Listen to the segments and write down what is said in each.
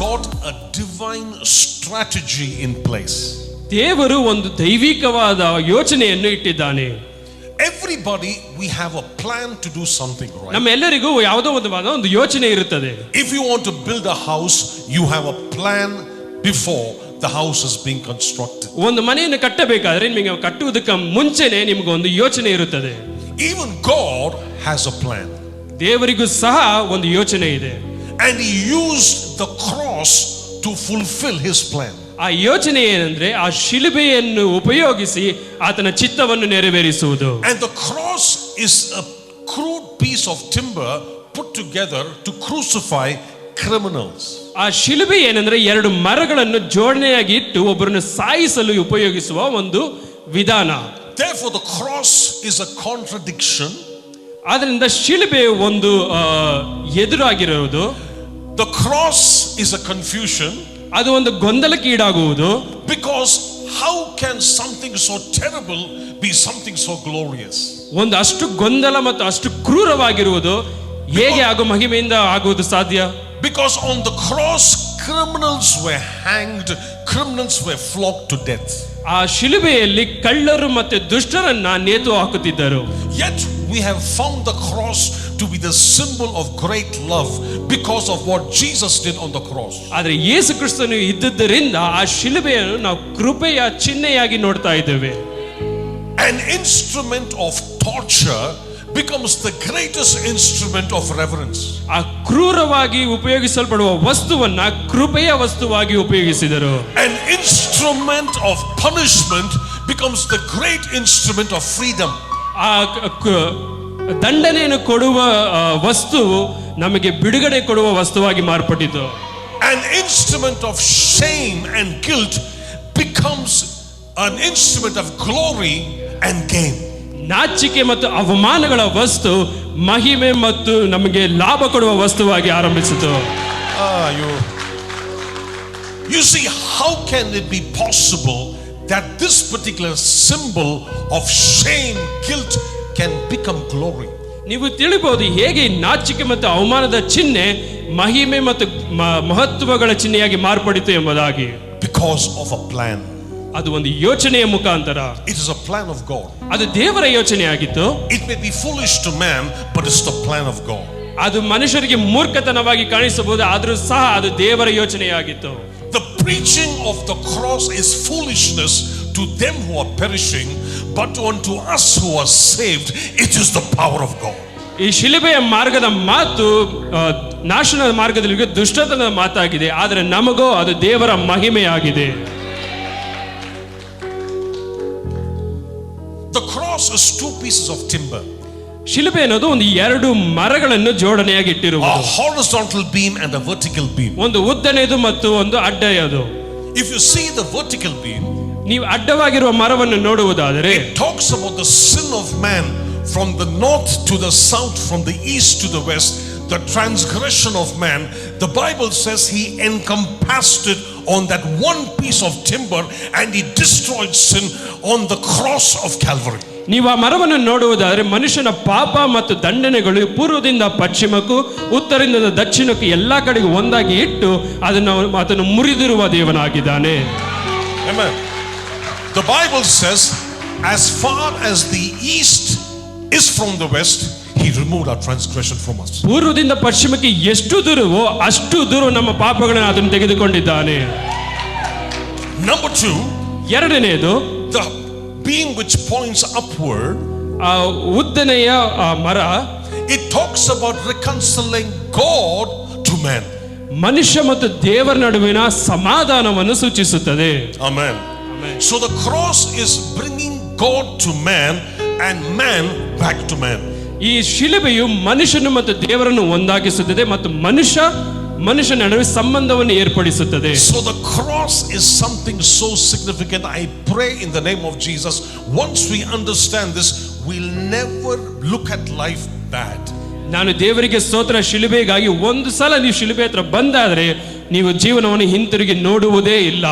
got a divine strategy in place. ದೇವರು ಒಂದು ದೈವಿಕವಾದ ಯೋಚನೆಯನ್ನು ಇಟ್ಟಿದ್ದಾನೆ. Everybody, we have a plan to do something, right? ನಮ್ಮೆಲ್ಲರಿಗೂ ಯಾವುದೋ ಒಂದು ಯೋಚನೆ ಇರುತ್ತದೆ. If you want to build a house, you have a plan before the house is being constructed. ಒಂದು ಮನೆಯನ್ನು ಕಟ್ಟಬೇಕಾದ್ರೆ ನಿಮಗೆ ಕಟ್ಟುವುದಕ್ಕೆ ಮುಂಚೆನೆ ನಿಮಗೆ ಒಂದು ಯೋಚನೆ ಇರುತ್ತದೆ. Even God has a plan. ದೇವರಿಗೂ ಸಹ ಒಂದು ಯೋಚನೆ ಇದೆ. And he used the cross to fulfill his plan. ಆ ಯೋಚನೆ ಏನಂದ್ರೆ ಆ ಶಿಲುಬೆಯನ್ನು ಉಪಯೋಗಿಸಿ ಆತನ ಚಿತ್ತವನ್ನು ನೆರವೇರಿಸುವುದು. And the cross is a crude piece of timber put together to crucify criminals. ಆ ಶಿಲುಬೆ ಏನಂದ್ರೆ ಎರಡು ಮರಗಳನ್ನು ಜೋಡಣೆಯಾಗಿ ಇಟ್ಟು ಒಬ್ಬರನ್ನು ಸಾಯಿಸಲು ಉಪಯೋಗಿಸುವ ಒಂದು ವಿಧಾನ. Therefore the cross is a contradiction. ಆದ್ದರಿಂದ ಶಿಲುಬೆ ಒಂದು ಎದುರಾಗಿರುವುದು. The cross is a confusion. ಅದು ಒಂದು ಗೊಂದಲಕ್ಕೆ ಈಡಾಗುವುದು. Because how can something so terrible be something so glorious? ಒಂದು ಅಷ್ಟು ಗೊಂದಲ ಮತ್ತು ಅಷ್ಟು ಕ್ರೂರವಾಗಿರುವುದು ಹೇಗೆ ಮಹಿಮೆಯಿಂದ ಆಗುವುದು ಸಾಧ್ಯ? Because on the cross criminals were hanged, criminals were flogged to death. ಆ ಶಿಲುಬೆಯಲ್ಲಿ ಕಳ್ಳರು ಮತ್ತು ದುಷ್ಟರನ್ನ ನೇತು ಹಾಕುತ್ತಿದ್ದರು. Yet we have found the cross to be the symbol of great love because of what Jesus did on the cross. ಆದರೆ ಯೇಸು ಕ್ರಿಸ್ತನು ಇದ್ದುದರಿಂದ ಆ ಶಿಲುಬೆಯನ್ನು ನಾವು ಕೃಪೆಯ ಚಿಹ್ನೆಯಾಗಿ ನೋಡ್ತಾ ಇದ್ದೇವೆ. An instrument of torture becomes the greatest instrument of reverence. ಆ ಕ್ರೂರವಾಗಿ ಉಪಯೋಗಿಸಲ್ಪಡುವ ವಸ್ತುವನ್ನ ಕೃಪೆಯ ವಸ್ತುವಾಗಿ ಉಪಯೋಗಿಸಿದರು. An instrument of punishment becomes the great instrument of freedom. ಆ ದಂಡನೆಯನ್ನು ಕೊಡುವ ವಸ್ತುವು ನಮಗೆ ಬಿಡುಗಡೆ ಕೊಡುವ ವಸ್ತುವಾಗಿ ಮಾರ್ಪಟ್ಟಿತು. An instrument of shame and guilt becomes an instrument of glory and gain. ನಾಚಿಕೆ ಮತ್ತು ಅವಮಾನಗಳ ವಸ್ತು ಮಹಿಮೆ ಮತ್ತು ನಮಗೆ ಲಾಭ ಕೊಡುವ ವಸ್ತುವಾಗಿ ಆರಂಭಿಸಿತು. You see, how can it be possible that this particular symbol of shame, guilt can become glory? ನೀವು ತಿಳಿಬಹುದು ಹೇಗೆ ನಾಚಿಕೆ ಮತ್ತು ಅವಮಾನದ ಚಿಹ್ನೆ ಮಹಿಮೆ ಮತ್ತು ಮಹತ್ವಗಳ ಚಿಹ್ನೆಯಾಗಿ ಮಾರ್ಪಡಿತು ಎಂಬುದಾಗಿ. Because of a plan. ಅದು ಒಂದು ಯೋಚನೆಯ ಮುಖಾಂತರ. It is a plan of God. ಅದು ದೇವರ ಯೋಚನೆಯಾಗಿತ್ತು. It may be foolish to man, but it's the plan of God. ಅದು ಮನುಷ್ಯರಿಗೆ ಮೂರ್ಖತನವಾಗಿ ಕಾಣಿಸಬಹುದು, ಆದರೂ ಸಹ ಅದು ದೇವರ ಯೋಚನೆಯಾಗಿತ್ತು. The preaching of the cross is foolishness to them who are perishing, but unto us who are saved, it is the power of God. ಈ ಶಿಲುಬೆಯ ಮಾರ್ಗದ ಮಾತು ನಾಶನದ ಮಾರ್ಗದಲ್ಲಿ ದುಷ್ಟತನದ ಮಾತಾಗಿದೆ, ಆದರೆ ನಮಗೋ ಅದು ದೇವರ ಮಹಿಮೆಯಾಗಿದೆ. The cross is two pieces of timber. ಶಿಲುಬೆ ಅನ್ನೋದು ಒಂದು ಎರಡು ಮರಗಳನ್ನು ಜೋಡಣೆಯಾಗಿ ಇಟ್ಟಿರುವುದು. A horizontal beam and a vertical beam. ಒಂದು ಉದ್ದನೆಯದು ಮತ್ತು ಒಂದು ಅಡ್ಡಯದು. If you see the vertical beam, ನೀವು ಅಡ್ಡವಾಗಿರುವ ಮರವನ್ನು ನೋಡುವುದಾದರೆ it talks about the sin of man from the north to the south, from the east to the west, the transgression of man. The Bible says he encompassed it on that one piece of timber and he destroyed sin on the cross of Calvary. ನೀವು ಆ ಮರವನ್ನು ನೋಡುವುದಾದರೆ ಮನುಷ್ಯನ ಪಾಪ ಮತ್ತು ದಂಡನೆಗಳು ಪೂರ್ವದಿಂದ ಪಶ್ಚಿಮಕ್ಕೂ ಉತ್ತರದಿಂದ ದಕ್ಷಿಣಕ್ಕೂ ಎಲ್ಲಾ ಕಡೆಗೂ ಒಂದಾಗಿ ಇಟ್ಟು ಅದನ್ನು ಮುರಿದಿರುವ ದೇವನಾಗಿದ್ದಾನೆ. Amen. The Bible says as far as the east is from the west, he removed our transgression from us. ಪೂರ್ವದಿಂದ ಪಶ್ಚಿಮಕ್ಕೆ ಎಷ್ಟು ದೂರವೋ ಅಷ್ಟು ದೂರ ನಮ್ಮ ಪಾಪಗಳನ್ನು ಅದನ್ನು ತೆಗೆದುಕೊಂಡಿದ್ದಾನೆ. Number 2, ಎರಡನೆಯದು the beam which points upward, ಆ ಉದ್ದನೆಯ ಮರ, it talks about reconciling God to man. ಮನುಷ್ಯ ಮತ್ತು ದೇವರ ನಡುವಿನ ಸಮಾಧಾನವನ್ನು ಸೂಚಿಸುತ್ತದೆ. Amen. So the cross is bringing God to man and man back to man. ಈ ಶಿಲುಬೆಯು ಮನುಷ್ಯನು ಮತ್ತು ದೇವರನ್ನು ಒಂದಾಗಿಸುತ್ತದೆ ಮತ್ತು ಮನುಷ್ಯನ ನಡುವೆ ಸಂಬಂಧವನ್ನು ಏರ್ಪಡಿಸುತ್ತದೆ. So the cross is something so significant. I pray in the name of Jesus, once we understand this, we'll never look at life bad. ನಾನು ದೇವರಿಗೆ ಸ್ತೋತ್ರ, ಶಿಲುಬೆಗಾಗಿ ಒಂದು ಸಲ ನೀವು ಶಿಲುಬೆ ಹತ್ರ ಬಂದಾದ್ರೆ ನೀವು ಜೀವನವನ್ನು ಹಿಂತಿರುಗಿ ನೋಡುವುದೇ ಇಲ್ಲ.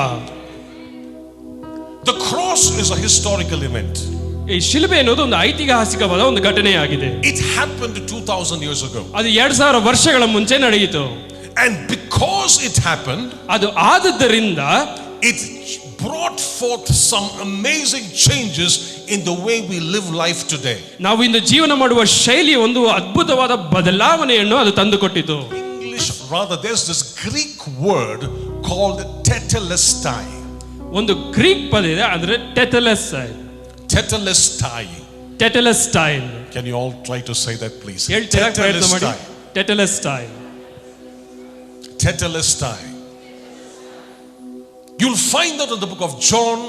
The cross is a historical event. ಈ ಶಿಲುಬೆ ಅನ್ನೋದು ಒಂದು ಐತಿಹಾಸಿಕವಾದ ಒಂದು ಘಟನೆಯಾಗಿದೆ. It happened 2000 years ago. ಅದು 2000 ವರ್ಷಗಳ ಮುಂಚೆ ನಡೆಯಿತು. And because it happened, ಅದು ಆದದ್ದರಿಂದ it brought forth some amazing changes in the way we live life today. ನಾವು ಇಂದು ಜೀವನ ಮಾಡುವ ಶೈಲಿಯ ಒಂದು ಅದ್ಭುತವಾದ ಬದಲಾವಣೆಯನ್ನು ಅದು ತಂದುಕೊಟ್ಟಿತು. English, rather, there's this Greek word called tetelestai. ಒಂದು ಗ್ರೀಕ್ ಪದ ಇದೆ, ಅಂದ್ರೆ ಟೆಟೆಲೆಸ್ಟೈ. Tetelestai. ಟೆಟೆಲೆಸ್ಟೈ. Can you all try to say that, please? ಹೇಳ್ತೀರಾ? ಪ್ರಯತ್ನ ಮಾಡಿ. ಟೆಟೆಲೆಸ್ಟೈ. Tetelestai. You'll find that in the book of John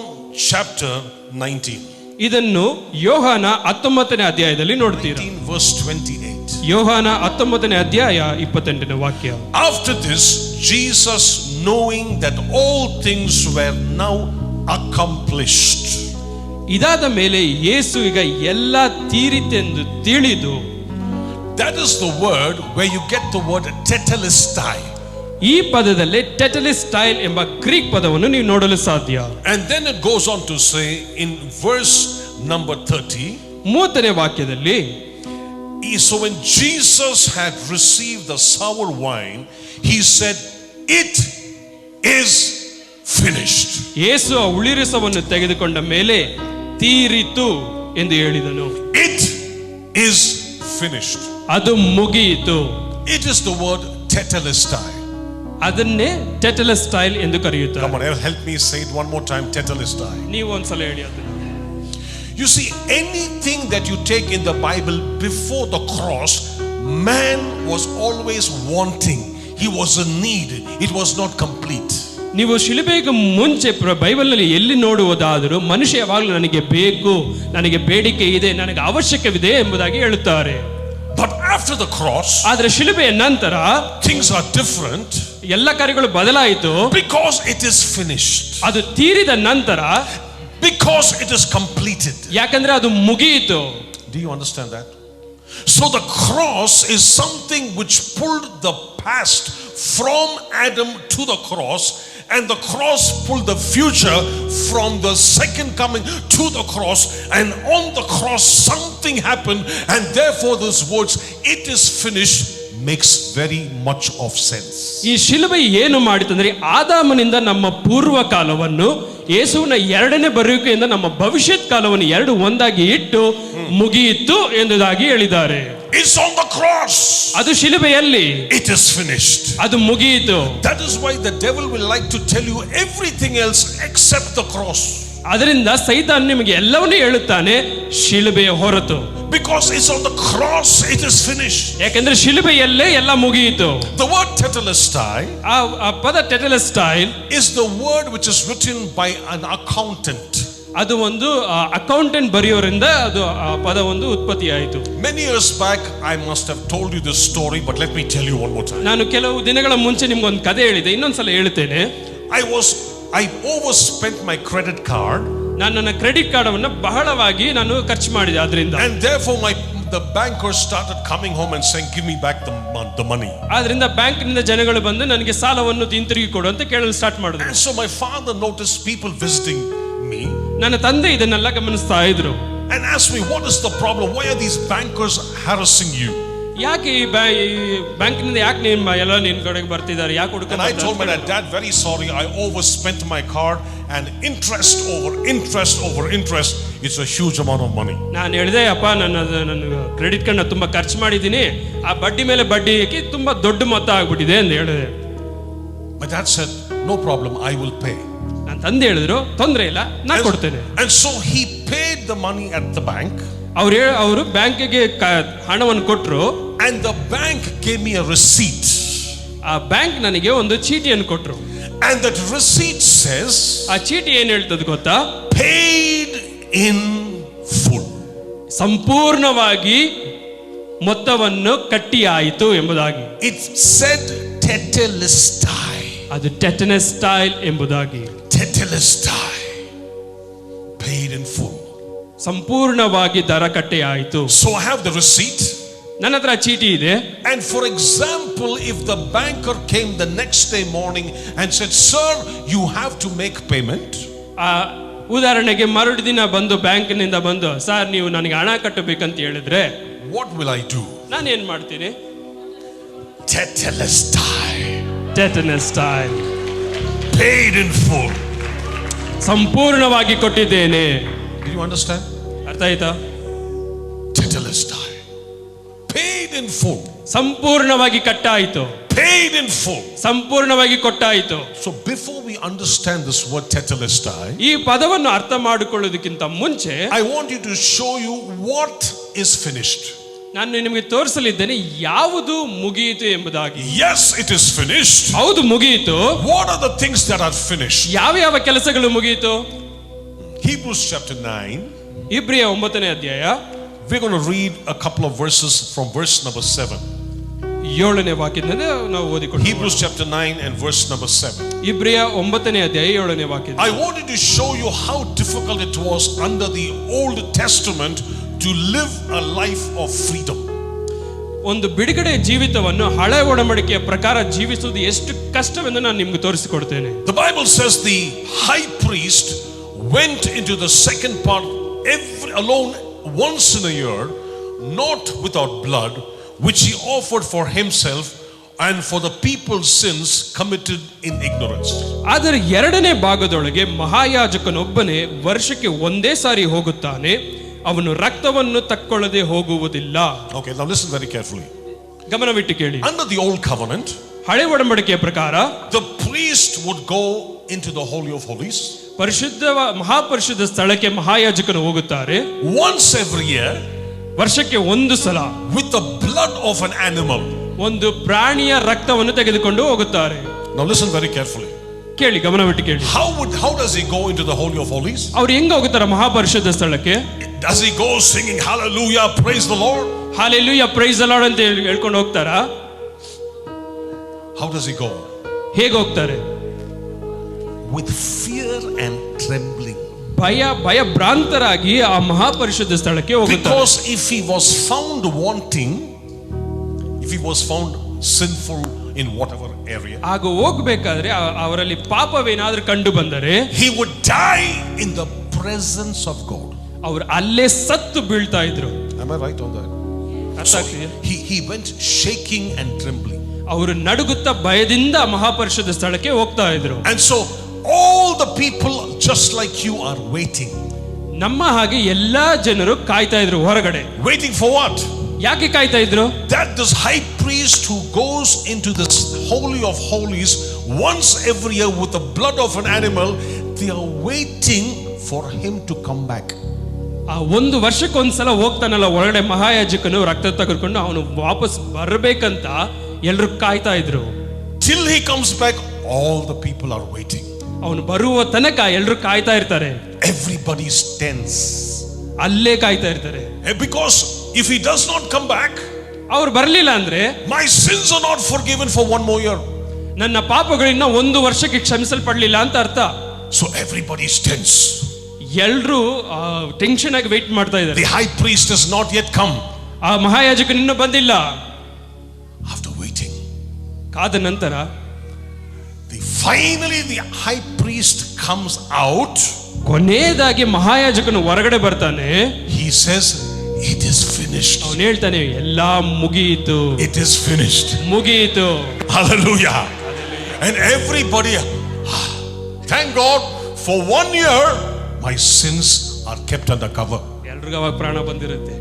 chapter 19. ಇದನ್ನು ಯೋಹಾನ 19ನೇ ಅಧ್ಯಾಯದಲ್ಲಿ ನೋಡ್ತೀರಾ. 19 verse 28. ಯೋಹಾನ 19ನೇ ಅಧ್ಯಾಯ 28ನೇ ವಾಕ್ಯ. After this, Jesus, knowing that all things were now accomplished. ಇದಾದ ಮೇಲೆ ಯೇಸು ಈಗ ಎಲ್ಲ ತೀರಿತೆಂದು ತಿಳಿದು. That is the word where you get the word tetelestai. ಈ ಪದದಲ್ಲಿ ಟೆಟೆಲೆಸ್ಟೈಲ್ ಎಂಬ ಗ್ರೀಕ್ ಪದವನ್ನು ನೀವು ನೋಡಲು ಸಾಧ್ಯ. And then it goes on to say in verse number 30. 30ನೇ ವಾಕ್ಯದಲ್ಲಿ, so when Jesus had received the sour wine, he said, "It is finished." ಯೇಸು ಆ ಉಳಿರಸವನ್ನು ತೆಗೆದುಕೊಂಡ ಮೇಲೆ ತೀರಿತು ಎಂದು ಹೇಳಿದನು. It is finished. ಅದು ಮುಗಿಯಿತು. It is the word tetelestai. ಅದನ್ನೇ ಟೆಟೆಲೆಸ್ಟೈಲ್ ಎಂದು ಕರೆಯುತ್ತಾರೆ. Come on, help me say it one more time. Tetelestai. ನೀವು ಒಂದ್ಸಲ ಹೇಳಿ ಅದನ್ನು. You see, anything that you take in the Bible before the cross, man was always wanting. He was in need. It was not complete. ನೀವು ಶಿಲುಬೆಗೆ ಮುಂಚೆ ಬೈಬಲ್ನಲ್ಲಿ ಎಲ್ಲಿ ನೋಡುವುದಾದರೂ ಮನುಷ್ಯ ಯಾವಾಗಲೂ ನನಗೆ ಬೇಕು, ನನಗೆ ಬೇಡಿಕೆ ಇದೆ, ನನಗೆ ಅವಶ್ಯಕವಿದೆ ಎಂಬುದಾಗಿ ಹೇಳುತ್ತಾರೆ. But after the cross, ಆದರೆ ಶಿಲುಬೆಯ ನಂತರ things are different. ಎಲ್ಲ ಕಾರ್ಯಗಳು ಬದಲಾಯಿತು. Because it is finished. ಅದು ತೀರಿದ ನಂತರ, because it is completed. ಯಾಕಂದ್ರೆ ಅದು ಮುಗಿಯಿತು. Do you understand that? So the cross is something which pulled the past from Adam to the cross, and the cross pulled the future from the second coming to the cross, and on the cross something happened, and therefore those words, "It is finished," makes very much of sense. ಈ ಶಿಲುಬೆ ಏನು ಮಾಡಿತಂದ್ರೆ ಆದಾಮನಿಂದ ನಮ್ಮ ಪೂರ್ವ ಕಾಲವನ್ನು, ಯೇಸುವಿನ ಎರಡನೇ ಬರುವಿಕೆಯಿಂದ ನಮ್ಮ ಭವಿಷ್ಯತ್ ಕಾಲವನ್ನು ಎರಡು ಒಂದಾಗಿ ಇಟ್ಟು ಮುಗಿಯಿತು ಎಂಬುದಾಗಿ ಹೇಳಿದ್ದಾರೆ. It's on the cross. ಅದು ಶಿಲುಬೆಯಲ್ಲಿ. It is finished. ಅದು ಮುಗಿಯಿತು. That is why the devil will like to tell you everything else except the cross. ಅದರಿಂದ ಸೈತಾನ್ ನಿಮಗೆ ಎಲ್ಲವನ್ನೂ ಹೇಳುತ್ತಾನೆ, ಶಿಲುಬೆಯ ಹೊರತು. Because it's on the cross, it is finished. ಯಾಕಂದ್ರೆ ಶಿಲುಬೆಯಲ್ಲೇ ಎಲ್ಲ ಮುಗಿಯಿತು. The word tetelestai, ಆ ಪದ ಟೆಟೆಲೆಸ್ಟೈಲ್, is the word which is written by an accountant. ಅದು ಒಂದು ಅಕೌಂಟೆಂಟ್ ಬರೆಯೋರಿಂದ ಅದು ಆ ಪದ ಒಂದು ಉತ್ಪತ್ತಿ ಆಯಿತು. Many years back, I must have told you this story, but let me tell you one more time. ನಾನು ಕೆಲವು ದಿನಗಳ ಮುಂಚೆ ನಿಮ್ಗೊಂದು ಕಥೆ ಹೇಳಿದೆ, ಇನ್ನೊಂದ್ಸಲ ಹೇಳ್ತೇನೆ. I overspent my credit card. ನಾನು ನನ್ನ ಕ್ರೆಡಿಟ್ ಕಾರ್ಡ್ ಅನ್ನು ಬಹಳವಾಗಿ ನಾನು ಖರ್ಚು ಮಾಡಿದೆ ಅದರಿಂದ. And therefore the bankers started coming home and saying, "Give me back the money." ಆದ್ರಿಂದ ಬ್ಯಾಂಕಿನಿಂದ ಜನಗಳು ಬಂದು ನನಗೆ ಸಾಲವನ್ನು ಹಿಂತಿರುಗಿ ಕೊಡು ಅಂತ ಕೇಳಲು ಸ್ಟಾರ್ಟ್ ಮಾಡಿದ್ರು. And so my father noticed people visiting me. ನನ್ನ ತಂದೆ ಇದನ್ನೆಲ್ಲ ಗಮನಿಸ್ತಾ ಇದ್ರು. And asked me, "What is the problem? Why are these bankers harassing you?" ಯಾಕೆ ಈ ಬ್ಯಾಂಕಿನಿಂದ ಯಾಕೆ ಎಲ್ಲ ನಿನ್ನ ಕಡೆಗೆ ಬರ್ತಿದ್ದಾರೆ, ಯಾಕೆ ಹುಡುಕ? And I told my dad, "Very sorry, I overspent my card, and interest over interest over interest, it's a huge amount of money." ನಾನು ಹೇಳಿದೆ, ಅಪ್ಪ ನನ್ನ ಕ್ರೆಡಿಟ್ ಕಾರ್ಡ್ನ ತುಂಬಾ ಖರ್ಚು ಮಾಡಿದ್ದೀನಿ, ಆ ಬಡ್ಡಿ ಮೇಲೆ ಬಡ್ಡಿ ಹಾಕಿ ತುಂಬಾ ದೊಡ್ಡ ಮೊತ್ತ ಆಗ್ಬಿಟ್ಟಿದೆ ಅಂತ ಹೇಳಿದೆ. My dad said, "No problem, I will pay." ನನ್ನ ತಂದೆ ಹೇಳಿದ್ರು, ತೊಂದರೆ ಇಲ್ಲ, ನಾನು ಕೊಡ್ತೇನೆ. And so he paid the money at the bank. ಅವರು ಬ್ಯಾಂಕಿಗೆ ಹಣವನ್ನು ಕೊಟ್ಟರು. And the bank gave me a receipt. ಆ ಬ್ಯಾಂಕ್ ನನಗೆ ಒಂದು ಚೀಟಿಯನ್ನು ಕೊಟ್ಟರು. And that receipt says, ಆ ಚೀಟಿ ಏನು ಹೇಳ್ತದೆ ಗೊತ್ತಾ? paid in full. ಸಂಪೂರ್ಣವಾಗಿ ಮೊತ್ತವನ್ನು ಕಟ್ಟಿ ಆಯಿತು ಎಂಬುದಾಗಿ. It said tetelestai. ಅದು ಟೆಟೆಲೆಸ್ಟೈಲ್ ಎಂಬುದಾಗಿ. Tetelestai, paid in full. ಸಂಪೂರ್ಣವಾಗಿ ದರ ಕಟ್ಟಿ ಆಯಿತು. So I have the receipt. ನನ್ನ ಹತ್ರ ಚೀಟಿ ಇದೆ. And for example, if the banker came the next day morning and said, "Sir, you have to make payment." ಉದಾಹರಣೆಗೆ ಮರುದಿನ ಬಂದು ಬ್ಯಾಂಕಿನಿಂದ ಬಂದು, ಸರ್ ನೀವು ನನಗೆ ಹಣ ಕಟ್ಟಬೇಕಂತ ಹೇಳಿದ್ರೆ, what will I do? ನಾನು ಏನ್ ಮಾಡ್ತೀನಿ? Tetelestai. Tetelestai. Paid in full. ಸಂಪೂರ್ಣವಾಗಿ ಕೊಟ್ಟಿದ್ದೇನೆ. Do you understand? ಅರ್ಥ ಆಯ್ತಾ? Tetelestai. Paid in full. ಸಂಪೂರ್ಣವಾಗಿ ಕಟ್ಟಾಯಿತು. Paid in full. ಸಂಪೂರ್ಣವಾಗಿ ಕೊಟ್ಟಾಯಿತು. So before we understand this word tetelestai, ಈ ಪದವನ್ನು ಅರ್ಥ ಮಾಡಿಕೊಳ್ಳೋದಕ್ಕಿಂತ ಮುಂಚೆ I want you to show you what is finished. ನಾನು ನಿಮಗೆ ತೋರಿಸಲಿದ್ದೇನೆ ಯಾವುದು ಮುಗಿಯಿತು ಎಂಬುದಾಗಿ. Yes, it is finished. ಹೌದು ಮುಗಿಯಿತು. What are the things that are finished? ಯಾವ ಯಾವ ಕೆಲಸಗಳು ಮುಗಿಯಿತು? Hebrews chapter 9. ಇಬ್ರಿಯ 9ನೇ ಅಧ್ಯಾಯ. We're going to read a couple of verses from verse number 7. 7ನೇ ವಾಕ್ಯದಿಂದ ನಾವು ಓದಿಕೊಳ್ಳೋಣ. Hebrews chapter 9 and verse number 7. ಇಬ್ರಿಯ 9ನೇ ಅಧ್ಯಾಯ 7ನೇ ವಾಕ್ಯ. I wanted to show you how difficult it was under the Old Testament to live a life of freedom. ಒಂದು ಬಿಡುಗಡೆ ಜೀವಿತವನ್ನು ಹಳೆ ಒಡಂಬಡಿಕೆಯ ಪ್ರಕಾರ ಜೀವಿಸುವುದು ಎಷ್ಟು ಕಷ್ಟವೆಂದು ನಾನು ನಿಮಗೆ ತೋರಿಸಿಕೊಡ್ತೇನೆ. The Bible says the high priest went into the second part alone once in a year, not without blood, which he offered for himself and for the people's sins committed in ignorance. ಆದರೆ ಎರಡನೇ ಭಾಗದೊಳಗೆ ಮಹಾಯಾಜಕನೊಬ್ಬನೇ ವರ್ಷಕ್ಕೆ ಒಂದೇ ಸಾರಿ ಹೋಗುತ್ತಾನೆ, ಅವನು ರಕ್ತವನ್ನು ತಕ್ಕೊಳ್ಳದೆ ಹೋಗುವುದಿಲ್ಲ. Okay, now listen very carefully. ಗಮನವಿಟ್ಟು ಕೇಳಿ. Under the old covenant, ಹಳೆ ಒಡಂಬಡಿಕೆಯ ಪ್ರಕಾರ the priest would go into the Holy of Holies ಮಹಾಪರಿಶುದ್ಧ ಸ್ಥಳಕ್ಕೆ ಮಹಾಯಾಜಕನು ಹೋಗುತ್ತಾರೆ once every year ವರ್ಷಕ್ಕೆ ಒಂದು ಸಲ with the blood of an animal. ಒಂದು ಪ್ರಾಣಿಯ ರಕ್ತವನ್ನು ತೆಗೆದುಕೊಂಡು ಹೋಗುತ್ತಾರೆ. Now listen very carefully. ಕೇಳಿ, ಗಮನವಿಟ್ಟು ಕೇಳಿ. How does he go into the Holy of Holies? ಅವ್ರು ಹೆಂಗ ಹೋಗುತ್ತಾರೆ ಮಹಾಪರಿಶುದ್ಧ ಸ್ಥಳಕ್ಕೆ? Does he go singing hallelujah, praise the Lord? Hallelujah, praise the Lord ಅಂತ ಹೇಳ್ಕೊಂಡು ಹೋಗ್ತಾರಾ? How does he go? ಹೇಗೆ ಹೋಗ್ತಾರೆ? With fear and trembling. ಭಯಭ್ರಾಂತರಾಗಿ ಆ ಮಹಾಪರಿಶುದ್ಧ ಸ್ಥಳಕ್ಕೆ ಹೋಗುತ್ತಾರೆ. Because if he was found wanting, if he was found sinful in whatever area, ಆಗ ಹೋಗಬೇಕಾದ್ರೆ ಅವರಲ್ಲಿ ಪಾಪವೇನಾದ್ರೂ ಕಂಡು ಬಂದರೆ he would die in the presence of God. ಅವರು ಅಲ್ಲೇ ಸತ್ತು ಬೀಳ್ತಾ ಇದ್ರು. Am I right on that? ಅರ್ಥ So ಆಗ್ತಿದೆಯಾ? he went shaking and trembling. ಅವರು ನಡುಗುತ್ತಾ ಭಯದಿಂದ ಮಹಾಪರಿಶುದ್ಧ ಸ್ಥಳಕ್ಕೆ ಹೋಗ್ತಾ ಇದ್ರು. And so all the people just like you are waiting. ನಮ್ಮ ಹಾಗೆ ಎಲ್ಲಾ ಜನರು ಕಾಯ್ತಾ ಇದ್ರು ಹೊರಗಡೆ. Waiting for what? ಯಾಕೆ ಕಾಯ್ತಾ ಇದ್ರು? That this high priest who goes into this Holy of Holies once every year with the blood of an animal, they are waiting for him to come back. ಆ ಒಂದು ವರ್ಷಕ್ಕೊಂದ್ಸಲ ಹೋಗ್ತಾನಲ್ಲ ಒಳಗಡೆ ಮಹಾಯಾಜಕನು ರಕ್ತ ತೆಗೆದುಕೊಂಡು ಅವನು ವಾಪಸ್ ಬರಬೇಕಂತ ಎಲ್ಲರೂ ಕಾಯ್ತಾ ಇದ್ರು. Till he comes back, all the people are waiting. ಅವನು ಬರುವ ತನಕ ಎಲ್ಲರೂ ಕಾಯ್ತಾ ಇರ್ತಾರೆ. Everybody is tense. ಅಲ್ಲೇ ಕಾಯ್ತಾ ಇರ್ತಾರೆ. Because if he does not come back, ಅವ್ರು ಬರಲಿಲ್ಲ ಅಂದ್ರೆ my sins are not forgiven for one more year. ನನ್ನ ಪಾಪಗಳಿನ್ನ ಒಂದು ವರ್ಷಕ್ಕೆ ಕ್ಷಮಿಸಲ್ಪಡಲಿಲ್ಲ ಅಂತ ಅರ್ಥ. So everybody is tense. ಎಲ್ಲರೂ ಟೆನ್ಷನ್ ಆಗಿ ವೇಟ್ ಮಾಡ್ತಾ ಇದ್ದಾರೆ. The high priest has not yet come. ಆ ಮಹಾಯಾಜಕನು ಇನ್ನೂ ಬಂದಿಲ್ಲ. After waiting, ಕಾದ ನಂತರ finally the high priest comes out. ಕೊನೆಯದಾಗಿ ಮಹಾಯಾಜಕನು ಹೊರಗಡೆ ಬರ್ತಾನೆ. He says, it is finished. ಅವನು ಹೇಳ್ತಾನೆ, ಎಲ್ಲಾ ಮುಗಿಯಿತು. It is finished. ಮುಗಿಯಿತು. Hallelujah. And everybody, thank God, for 1 year my sins are kept under cover. ಎಲ್ರಿಗೂ ಅವಾಗ ಪ್ರಾಣ ಬಂದಿರುತ್ತೆ.